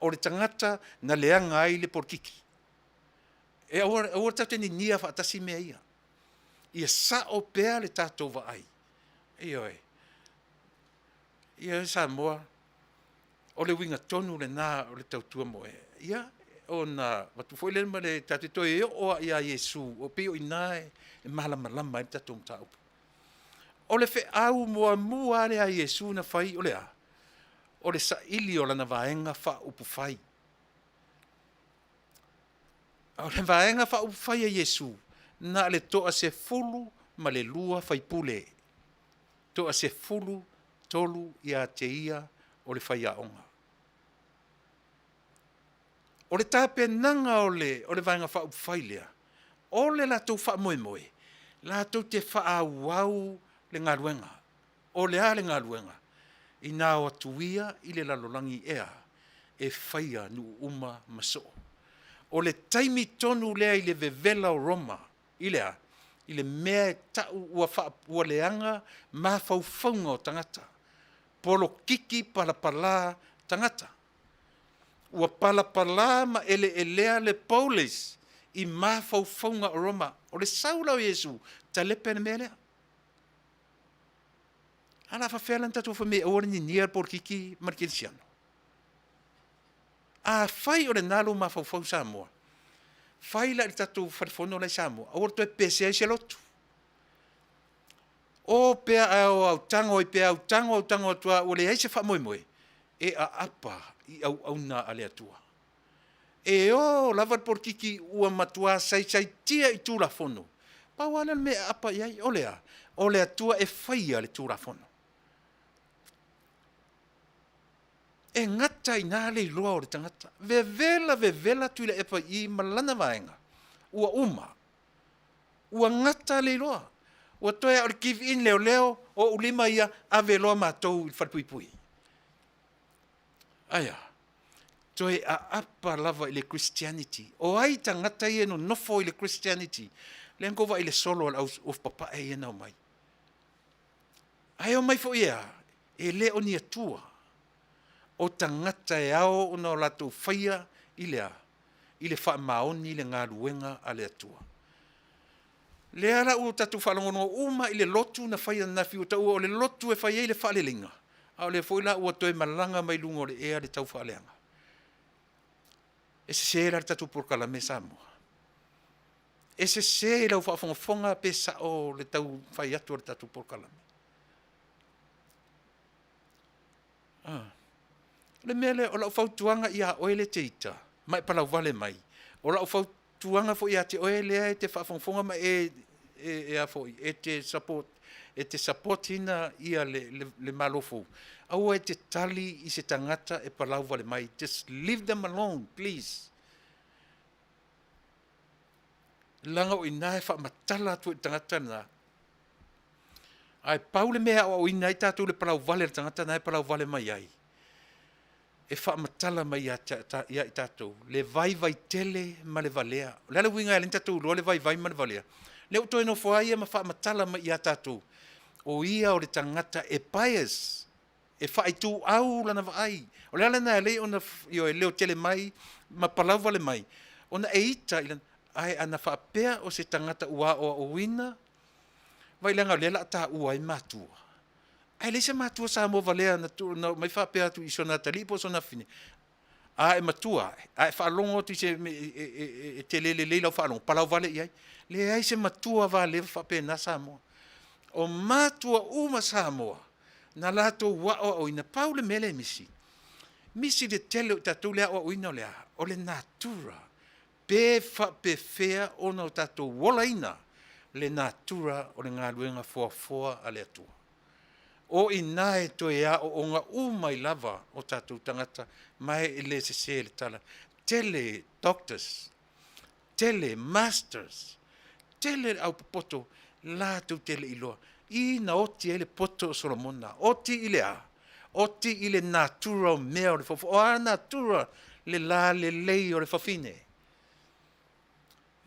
O le tangata nga leanga ai le porkiki. E aua tatu ni nia whaatasi mea ia. Ia sa o pea le tatou wa ai. Ioi. Ia Samoa, o le winga tonu le nā o le tautua mo e. Ia, o nā, watu foi le ma le tate toi e o ia Yesu, o peo i nā e malama e tatou mta upu. O le fe au mua le a Yesu na fai o le a. O le sa ili o lana vaenga fa upu fai. O le vaenga fa upu fai a Yesu, na le toa se fulu ma le lua fai pule. Toa se fulu tolu ia te ia o le whai aonga. O le tāpenanga o le vaenga wha upwhailea, o le lātou wha moe, lātou te wha au le ngā ruenga, o le a le ngā ruenga, i nā o atuia i le lalolangi ea, e whaia nu uma maso. O le taimi tonu lea i le vevela o Roma, i lea, i le mea tau ua leanga ma whauwhaunga o tangata. Polo kiki palapala tangata. Ua palapala ma ele lea le polis i ma whauwhaunga o Roma. O le saula o Yesu, ta lepe na mea lea. Ana whawhelan tatu whame ora ni nia por kiki markinsiano. A whai o le nalo ma whauwhau Samoa. Whai la i tatu wharifono lai Samoa. Ora toi pese ai se lotu. O pea au tango i pea au tango atua o le eise wha moe. E a apa i au na ale atua. E o lavar por kiki ua matua sai tia i tūra fono. Pa wana me apa iai o lea. O le atua e whaia le tūra fono. E ngata i nā le loa o le tangata. Vevela tuile epa i malana vaenga. Ua uma. Ua ngata le loa. Ua toea o le give in leo o ulima ia ave loa mātou i wharpuipui. Aia. Toi a apa lava i le Christianity. O ai tangata ia no nofo i le Christianity. Le angova i le solo al of papa e ia nau mai. Ai o mai fo ia, e le o ni atua. O tangata e ao o na o latou whaia i le a. I le wha maoni le ngā ruenga a le atua. Le ara o tatu whalongono uma i le lotu na whaia na fiu tau o le lotu e whaia i le whaalelinga. A le foila ua toi malanga mai lungo le ea le tau whaaleanga. E se se la tatu porkala me Samoa. E se la whafonga pe sa o le tau whai atu le tatu porkala me. Le mele o la whautuanga ia oele te ita. Mai palau vale mai. O la whautuanga fo ia te oele e te whafonga mai e a foi. E te support hina ia le malofo. Au e te tali i se tangata e palau vale mai. Just leave them alone, please. Langa o ina e wha matala atu e tangata na. Ai paule mea o ina i tatu le palau vale le tangata na e palau vale mai ai. E wha matala mai ia i tatu. Le vai tele ma le valea. Lele winga e le tatu lo le vai ma le valea. Le uto eno fwai ma wha matala mai ia tatu. O ia o le tangata e pious. E wha i tu au lana vai. O lele na le ona e leo tele mai ma palau vale mai. Ona e ita ilan. Ai ana wha pea o se tangata ua o wina. Vai langa lela ta ua i matua. Ai le se matua sa mo valea na mai wha pea tu iso na talipo so na fine. Ai matua. Ai wha longo tu se te lele leila wha longo. Palau vale iai. Le ai se matua vale wha pea na Samoa. O matua uma Samoa. Na lato ua o ina paule mele misi. Misi de tele o tatu lea o ina lea. O le natura. Pe fa pe fea ona o tatou wolaina le natura o le ngaluenga foa a le atua. O ina e toe a o onga umai lava o tatou tangata mai e le se le tala. Tele doctors, tele masters, tele au poto la tu tele iloa. Ina oti ele poto o Solomona, oti ile a, oti ile natura o mea o le fofo, o a natura le la le lei o le fafine.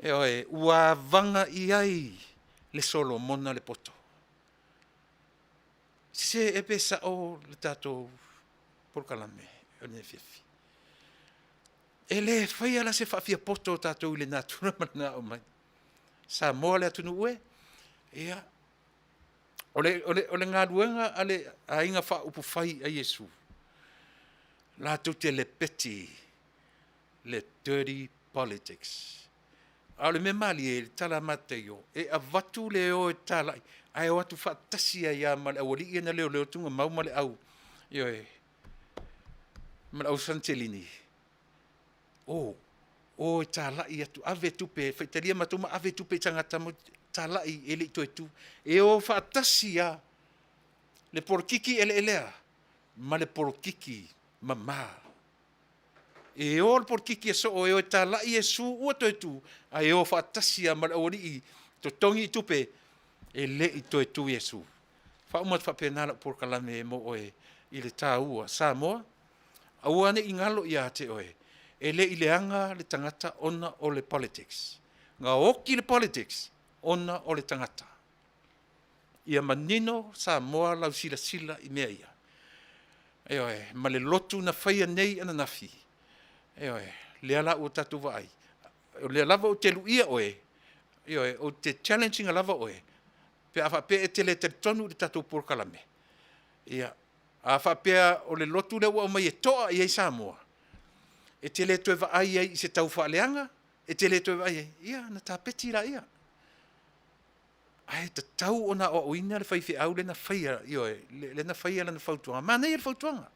E oe, ua vanga i ai le Solomona le poto. Se e pesa o le tatou porkalame, o ne fiafi. E le whaia la se whawhia poto o tatou i le natura mana o mai. Samoa le atunu ue, ea. O le ngā ruenga ale a inga wha upu whai a Yesu. La tu te le peti, le dirty politics. A le me mali e tala mateo, e a watu le o e tala, ai o atu whaatasia ia male au ali ia na leo tunga mau male au, io e, male au Santelini. O e tala i atu, ave tupe, whaitaria matuma ave tupe tangata mo tala i ele i tu, e o whaatasia, le porkiki ele elea, ma le porkiki mama. E o le porkiki e so o e o tala i e su ua tu, a e o whaatasia ma le ori i to tongi i tupe, e le i tu Yesu. Whaumat whapenala porkalame e mo oe i le tā ua Samoa, a ua ne i ngalo i a te oe, e le i le anga le tangata ona o le politics. Ngā oki le politics, ona o le tangata. Ia manino Samoa lau sila i mea ia. E oe, ma le lotu na whaia nei ana nafi. E oe, le ala o tatu vai. Le lava o te luia oe. E oe, o te challenging a lava oe. Pe afa pe e tele te tonu de tatu porkalame. Ia, afa pe o le lotu le ua o mai e toa i ei Samoa. E tele toe va ai i se tau whaaleanga. E tele toe va ai. Ia, na tā peti la ia. Ai, ta tau ona o oina le whaiwhi au le na whaia. Ioe, le na whaia le na whautuanga. Mana i le whautuanga.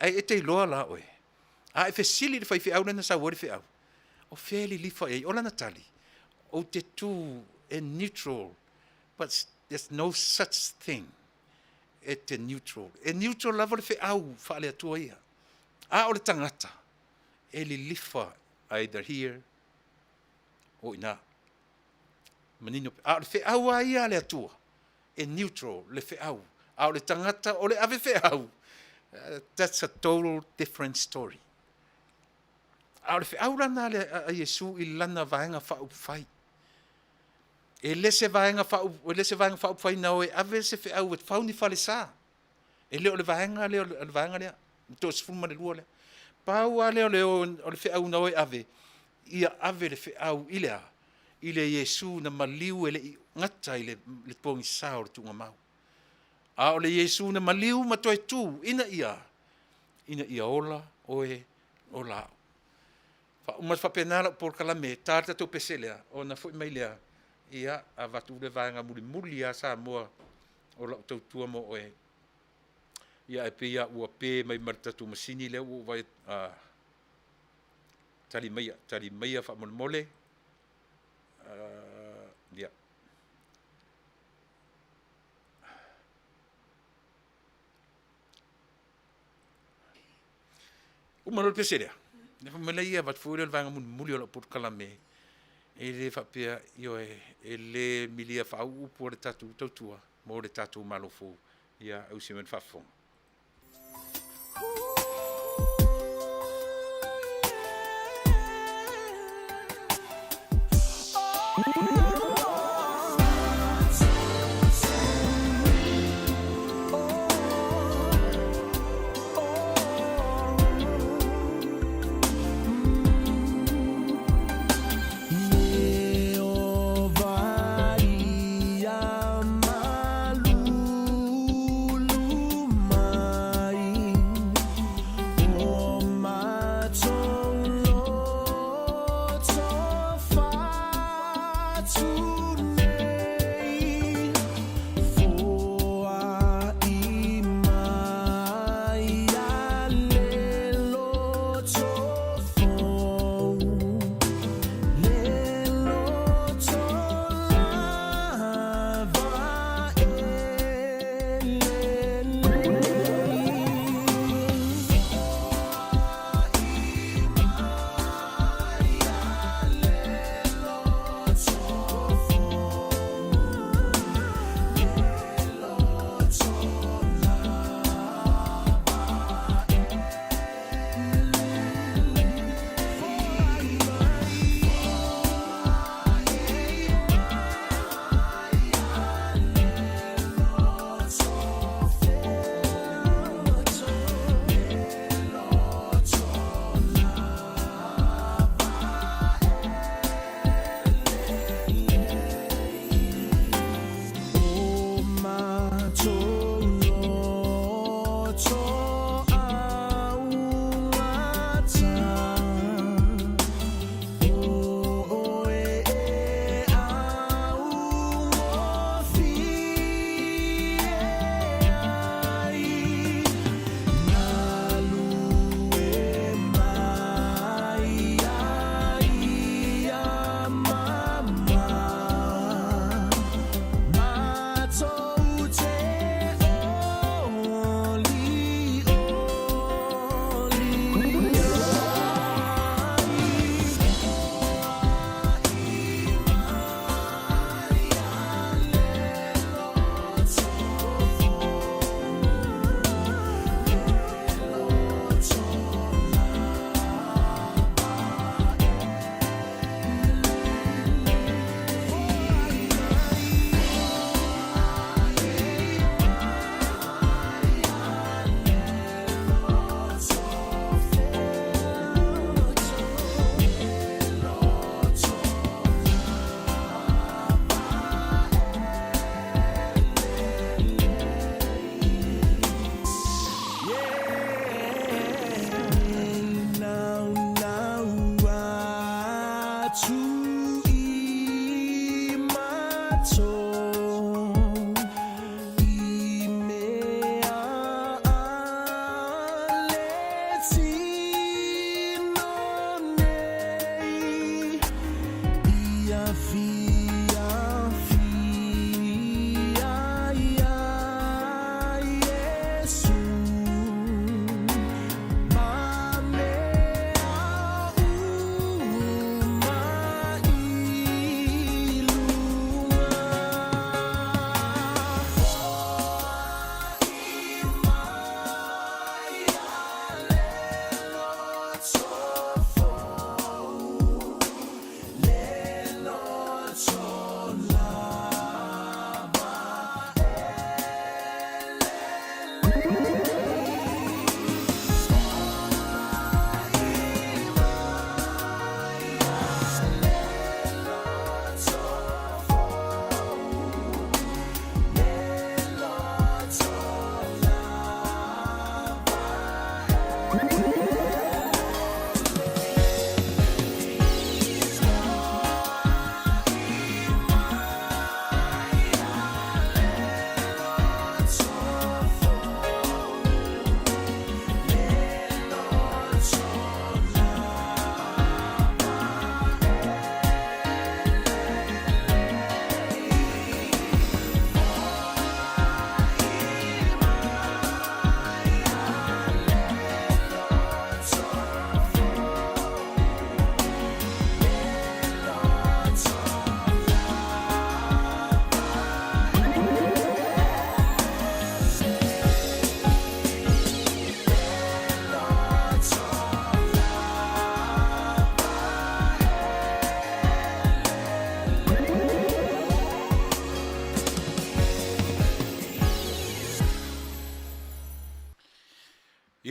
Ai, e te iloa la oe. A e fesili le whaiwhi au le na sa wari whi au. O wheli lifa e, ola na tali. O te tū e neutral. But there's no such thing. E te neutral. E neutral lava le whi au whaale atua ia. A o le tangata. E li lifa either here o ina. Manino. A o le whi au a ia le atua. E neutral le whi au. A o le tangata o le ave whi au. That's a total different story. A le fe'au lana le a Iesu I lana vaenga whaupwhai. E lese vaenga whaupwhai na oe ave se fe'au e whauni whale sā. E leo le vaenga lea. Tō sifuma le lua lea. Pau a leo o le fe'au na oe ave. Ia ave le fe'au I lea. I le Iesu na maliu e le ngata I le pongi sā o le tunga mau. A o le Iesu na maliu ma toi tū. Ina ia ola oe ola. Umas whapenala por kalame, tāta tō peselea, o na fwoi mai lea, ia a watu le vaenga muli a Samoa, o lau tautua mo oe. Ia e pe ia ua pe mai maritatu masini lea ua vai tali maia wha mole. Ia. Umarol peselea. Ne fa malai wat fuori vanga muli o por kalame e le fa pia io e le milia fa u por tatu tua mo le tatu malofo ia au simen fa fon
Malu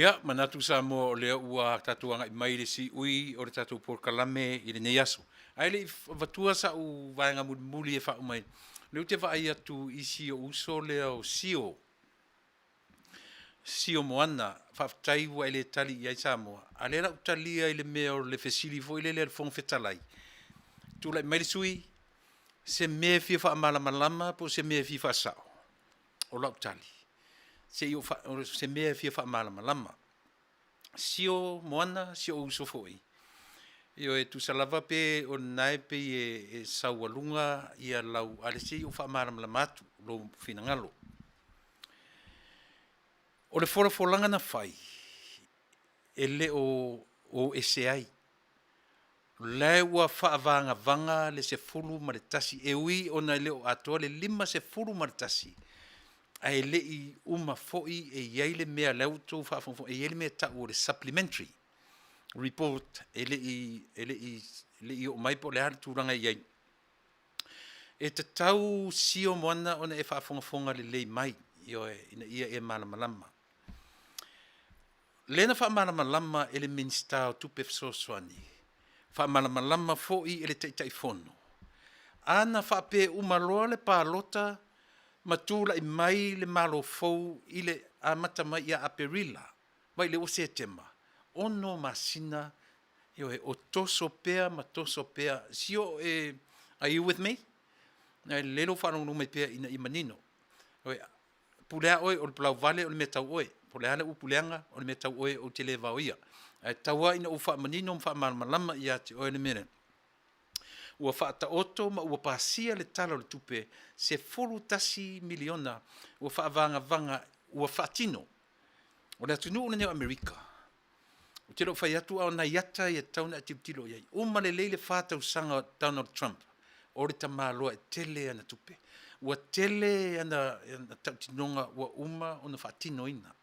Ia, manatu Samoa o lea ua tatuanga I mai le si ui o le tatu por kalame I le neiaso. Ai le vatua sa u vaenga muli e wha umai. Leu te vai atu isi o uso lea o sio. Sio moana, whaftai ua ele tali I ai Samoa. A lera utalia I le mea o le fesili fo I le fong fetalai. Tula I mai le sui, se mea fia wha malama po se mea fia wha sao. O lau tali. Se mea fia wha malama. Sio moana, sio uso foi. Io e tu salava pe o nai pe e saualunga ia lau ale se o wha malama lo finangalo. O le folanga na fai, e le o eseai. Le ua whaavanga vanga le se fulu ma le tasi, e ui o na le o atoa le 5 se fulu ma le tasi. Ai le I uma foi e iai le mea leu tō whaafongfo, e iai le mea tau o le supplementary report, e le I o maipo le hale tūranga iai. E te tau sio moana o na e whaafongafonga le lei mai, io ina ia e malamalama. Lena whaamalamalama e le minsta o tupe fsoswani. Whaamalamalama foi e le teifono. Ana whaape umaloa le pālota matula I mai le malo fou I le amata mai ia aperila. Vai le o setema. Ono masina io e o toso pea ma toso pea. Sio e, are you with me? Lelo whanongu me pea ina imanino. Pulea oe o le Pulau Vale o le metau oe. Pulea le upuleanga o le metau oe o te le vauia. Taua ina ufa manino mfa malama ia te oe le mene. Ua whaata oto ma ua pasia le tala le tupe se 40 miliona ua whaavanga vanga ua whaatino. O le atunu una neo Amerika. O te lo whai atu au na iata I tauna atiptilo iai. Uma le leile whaata usanga Donald Trump. O le tamaloa e tele ana tupe. Ua tele ana tautinonga ua uma o na whaatino ina.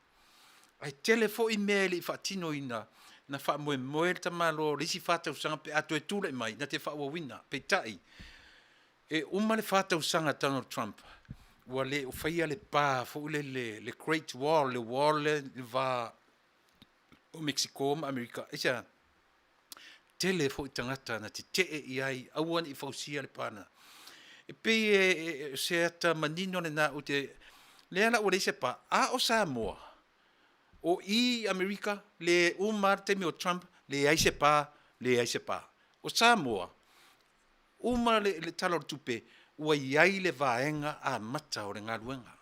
Ai tele fo I mea li whaatino ina. Na wha moe ta malo risi whata usanga pe ato e tūle mai, na te wha wina, pe tai. E uma le whata usanga Donald Trump, ua le o whaia le pā, fo le Great Wall, le wall le va o Mexico ma Amerika. Esa, tele fo I tangata na te tee I ai, auan I fausia le pāna. E pe se ata manino le na o te, le ala o le se pā, a o Samoa. O I Amerika, le umar temi o Trump, le aise pā. O Samoa, umar le talor tupe, ua iai le vaenga a mata o le ngaruenga.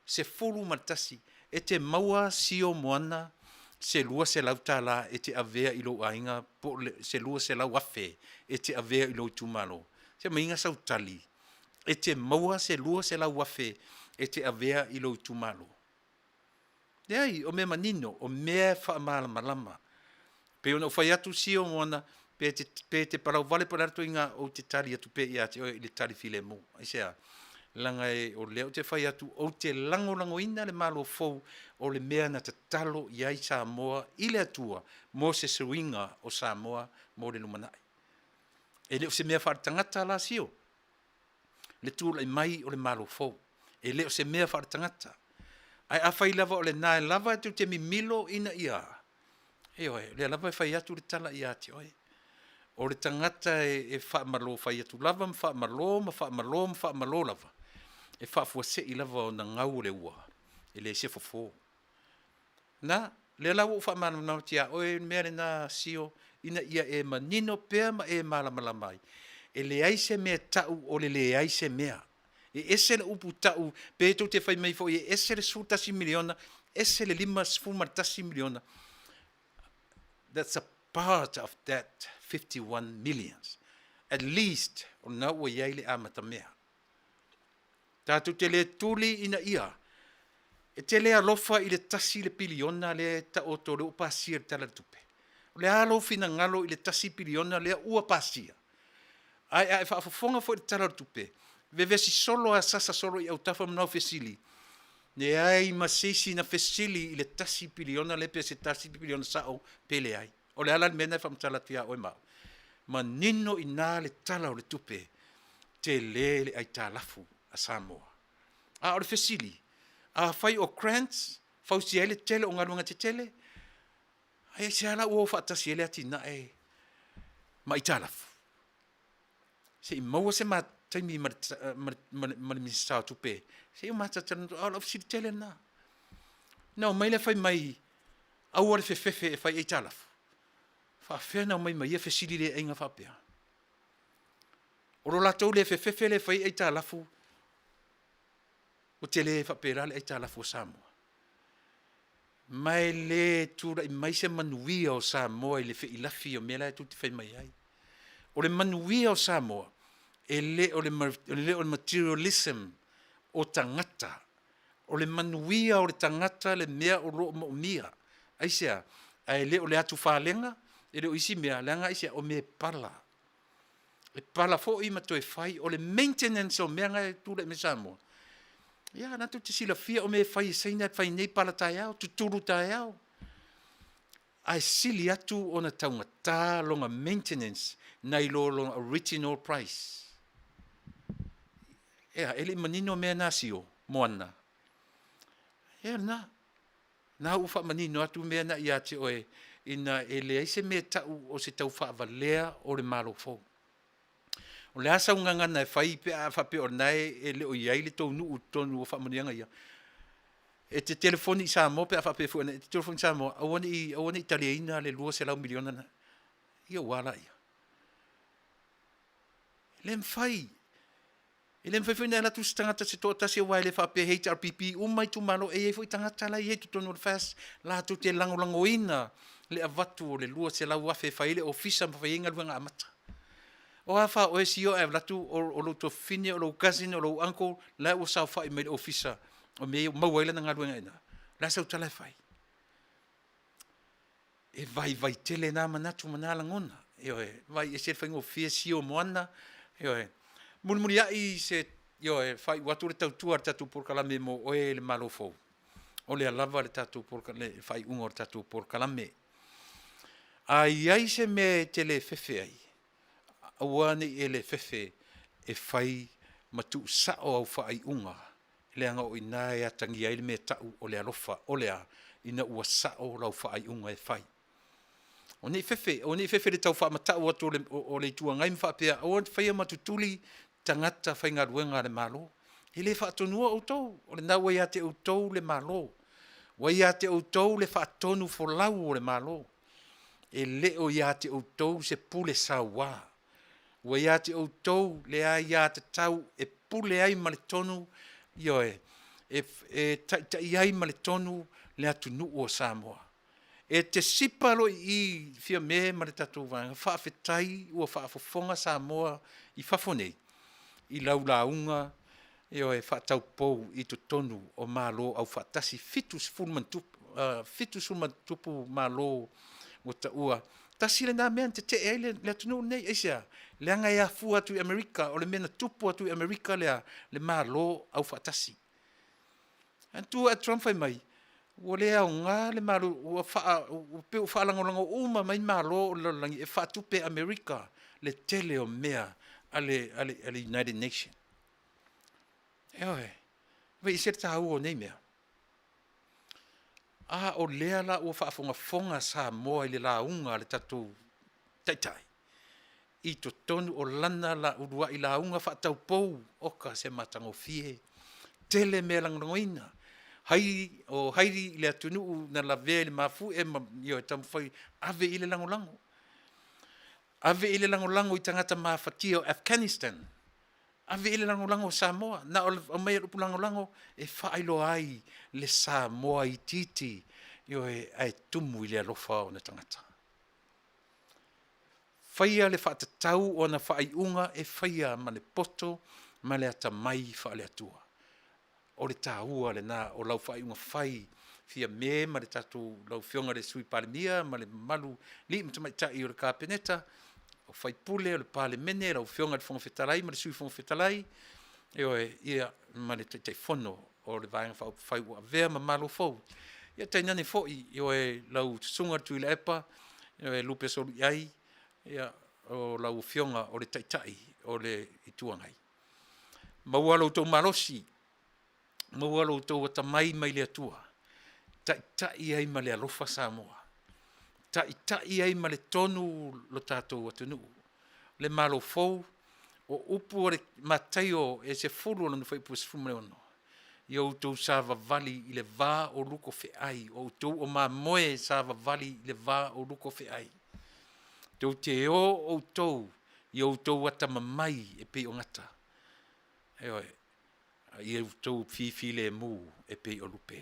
Se fulu matasi, e te maua sio moana, se lua se lau tala, e te avea ilo ainga, se lua se lau afe, e te avea ilo tumalo. Se mainga sautali, e te maua se lua se lau afe, e te avea ilo tumalo. Nei, o mea manino, o mea whaamalama. Pe ona o whai atu sio moana, pe te parau vale pararto inga o te tari atu pe ia te o le tari file mo. Aisea, langa e o leo te whai atu o te lango ina le malo fou o le mea na te talo iai Samoa, I le atua, mo se suinga o Samoa, mo le lumanai. E leo se mea whaatangata la sio. Le tūla I mai o le malo fou. E leo se mea whaatangata. Ai a whai lava o le nae lava e te milo ina ia. E oe, le lava e whai atu le tala ia te oe. O le tangata e whaamalo whai atu lava, whaamalo lava. E whaafua se I lava o na ngau le ua. E le se fofo. Na, le lau o whaamalo nau tia oe mea le na sio ina ia e manino pea ma e malamalamai. E le aise mea tau o le aise mea. E ese le upu tau, pe tau te whai mai fo, e ese le sūtasi miliona, ese le 5 miliona. That's a part of that 51 millions. At least, o na ua iai le amata mea. Tātou te le tuli ina ia. E te le alofa I le tasi le piliona le ta o tō leo pāsia le tala tupe. Le alofi na ngalo I le tasi piliona le ua pāsia. Ai whaafafonga fo I le tala tupe. Vevesi solo a sasa solo I au tafa mnau fesili. Ne ai masisi na fesili I le tasi piliona le pe se tasi piliona sao pele ai. O le ala mena whamtala tia oe mau. Ma nino I nā le tala o le tupe te le ai tā lafu a Samoa. A o le fesili. A whai o Krantz, fausi ele tele o ngaluanga te tele. Ai se ala o fatasi ele atina e mai talafu. Se i maua se ma taimi ma mi sa tupe. Se o mata tana all of si tele na. No mai le fai mai au ore fefe e fai e talafu. Fa fena mai mai e fesili le inga fa pea. Oro la tau le fefe le fai e talafu. O tele fa pera le e talafu Samoa. Mai le tura i mai se manuia o Samoa i le fe ilafi o mela e tuti fai mai ai. O le manuia o Samoa e le o le materialism o tangata. O le manuia o le tangata le mea o lo mo mia. Ai sea, ai le o le atu whalenga, e le o isi mea lenga, ai sea o me pala. Le pala fo i mato e fai, o le maintenance o mea ngai tura i me Samoa. Ia, natu te sila fia o me fai seina, fai nei pala tai au, tuturu tai au. Ai sili atu o na taungata longa maintenance, nei lo longa original price. Ia, ele manino mea nasio, moana. Ia, na ufa manino atu mea na ia te oe, ina ele aise mea tau o se tau whaavalea o le malo fau. O le asa unga na e whai pe a whape o nai e le o iai le Taunuu u tonu o whamanianga ia. E te telefoni sa mo pe a whape fuana, e te telefoni sa mo, awane i taliaina le lua se lau miliona na. Ia wala ia. Le mwhai. Ele mwhai fuina la tu tangata se tō tasi wai le whape HRPP, umai tu malo e fui tangata la i e tu tonu le fast, la tu te langolango ina, le avatu o le lua se lau wafe whaile o fisa mwhai inga luanga amata. O afa o esio e latu o lo to fine o lo cousin o lo uncle la o sa fa me officer o me mawela na ngaluenga ina la sa tala fai e vai tele na manatu manala ngona e vai e se fa ngo fiesio moana e mulmuria i se fai watu le tautua tatu por kalame mo o le malofo o le lava le tatu por le fai ungor tatu por kalame ai se me tele fefe ai awane ele fefe e fai matu sao au fai unga le anga o ina e atangi ai me tau o le alofa o lea ina ua sao lau fai unga e fai o ni fefe le tau fa matau atu o le tua ngai mfa pea o fai matutuli tangata fai ngā ruenga le malo ele fa tonua o tau o le nau wai ate o tau le malo wai ate o tau le fa tonu fo lau o le malo e le o iate o tau se pule sawa wa ia te outou le a ia te tau e pule ai ma le tonu ioe ta iai ma le tonu le atu nuu o Samoa. E te sipalo i fia me ma le tatu vanga, whaafetai ua whaafofonga Samoa i whafonei, i laulaunga ioe whaatau pou i to tonu o malo au whaatasi fitus fulmantupu malo o ta ua. Tasi le nā mea te te e le tunu nei eisia. Le anga e afu atu i Amerika, o le mena tupu atu i Amerika le malo au whaatasi. Antu a Trump fai mai, o le au ngā le malo, o peo whaalangolango uma mai malo o le langi e whaatupe Amerika, le tele o mea ale United Nations. Eoe, vei i sere tahu o nei mea. O lea la ua whaafonga Samoa i le launga le tatu taitai. I to tonu o lana la urua i launga whaatau pou oka se matango fie. Tele mea langoina. Hairi le atunu na la vea le mafu e tamwhai ave i le langolango. Ave i le langolango i tangata mawhatia o Afghanistan. Ave i le langolango Samoa. Na o mea rupu langolango e whailo ai le Samoa i titi. Ai tumu i le alofa o na tangata. Whaia le whaatatau o na whaaiunga e whaia ma le poto ma le atamai wha le atua. O le tāua le nā o lau whaaiunga whai fia me ma le tatu lau whionga le sui palemia ma le malu li mtamai tai o le kāpeneta o whai pule o le pale mene lau whionga le whongawhetalai ma le sui whongawhetalai ia ma le tei whono o le vāinga whai ua vea ma malo fau. Ia tai nane fōi lau sunga tui le epa lupe solu iai ia o lau whionga o le taitai o le ituangai. Maua lau tau malosi, maua lau tau atamai mai le atua. tai ai ma le alofa Samoa. Tai ai ma le tonu lo tātou atunu. Le malo fou, o upu o le mataio e se fulu lanu fai pus fumre ono. I o tau sava vali i le vā o luko fe ai. O tau o ma moe sava vali i le vā o luko fe ai. Tau te o tau, i o tau ata mamai e pe o ngata. Eoi, i o tau fifi le mu e pe o lupe.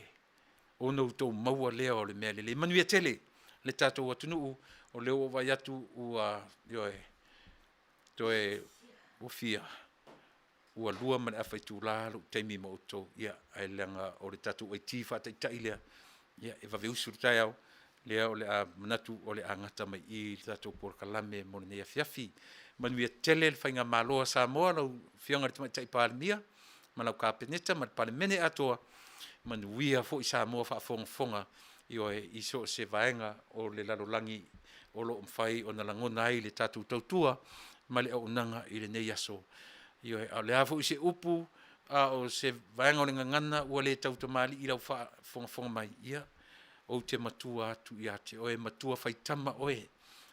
O no tau maua lea o le mea le Manuia tele, le tātou atunu o leo o vai atu ua, toe o fia. Ua lua man awhai tū lalo teimi mo tau, ia, ai leanga o le tātou ai tīwha tai tai lea, ia, e wawe usuru tai au, lea o le a manatu o le a ngata mai i tātou por kalame mo le nea fiafi. Manuia tele le whainga maloa Samoa, lau whionga le tamai tai pālemia, manau kāpeneta, ma le pālemene atoa, Manuia fo i Samoa whaafonga i oe i so se vaenga o le lalolangi o lo mwhai o na langona ai le tātou tautua, ma le au nanga i le nei aso. I oe au le hafo i se upu, a o se vaenga o le ngangana ua le tautamali i lau whaafonga mai ia, o te matua atu i ate oe, matua whaitama oe,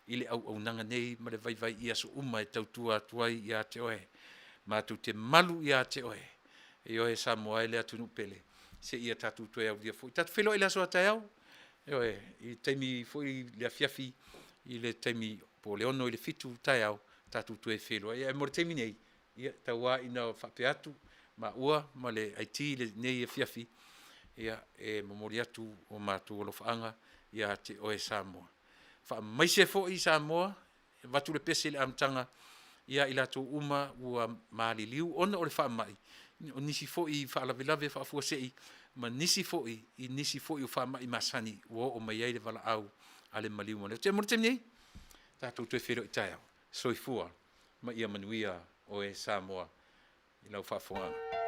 i le au nanga nei, ma le vai i aso uma e tautua atuai i ate oe, ma tu te malu i ate oe, i oe Samoa le atu nupele. Se ia tatu toe au dia foi. Tatu whelo i la soa tai au. Eoe, i teimi foi le afiafi, i le teimi po le ono i le fitu tai au, tatu toe whelo. Ia mo le teimi nei, ia taua ina whape atu, ma ua, ma le aiti le nei afiafi, ia e momori atu o mātu alofaanga, ia te oe Samoa. Wha maise fo i Samoa, watu le pese le amtanga, ia i lato uma ua maali liu, ona o le wha mai. O nisi fo i whaalavelave whaafua sei, ma nisi fo i o wha mai masani, o mai eire wala au, ale maliu mo leo. Te mora temnei, tātou tue whero i tai au, soifua, ma ia Manuia o e Samoa, i lau whaafonga.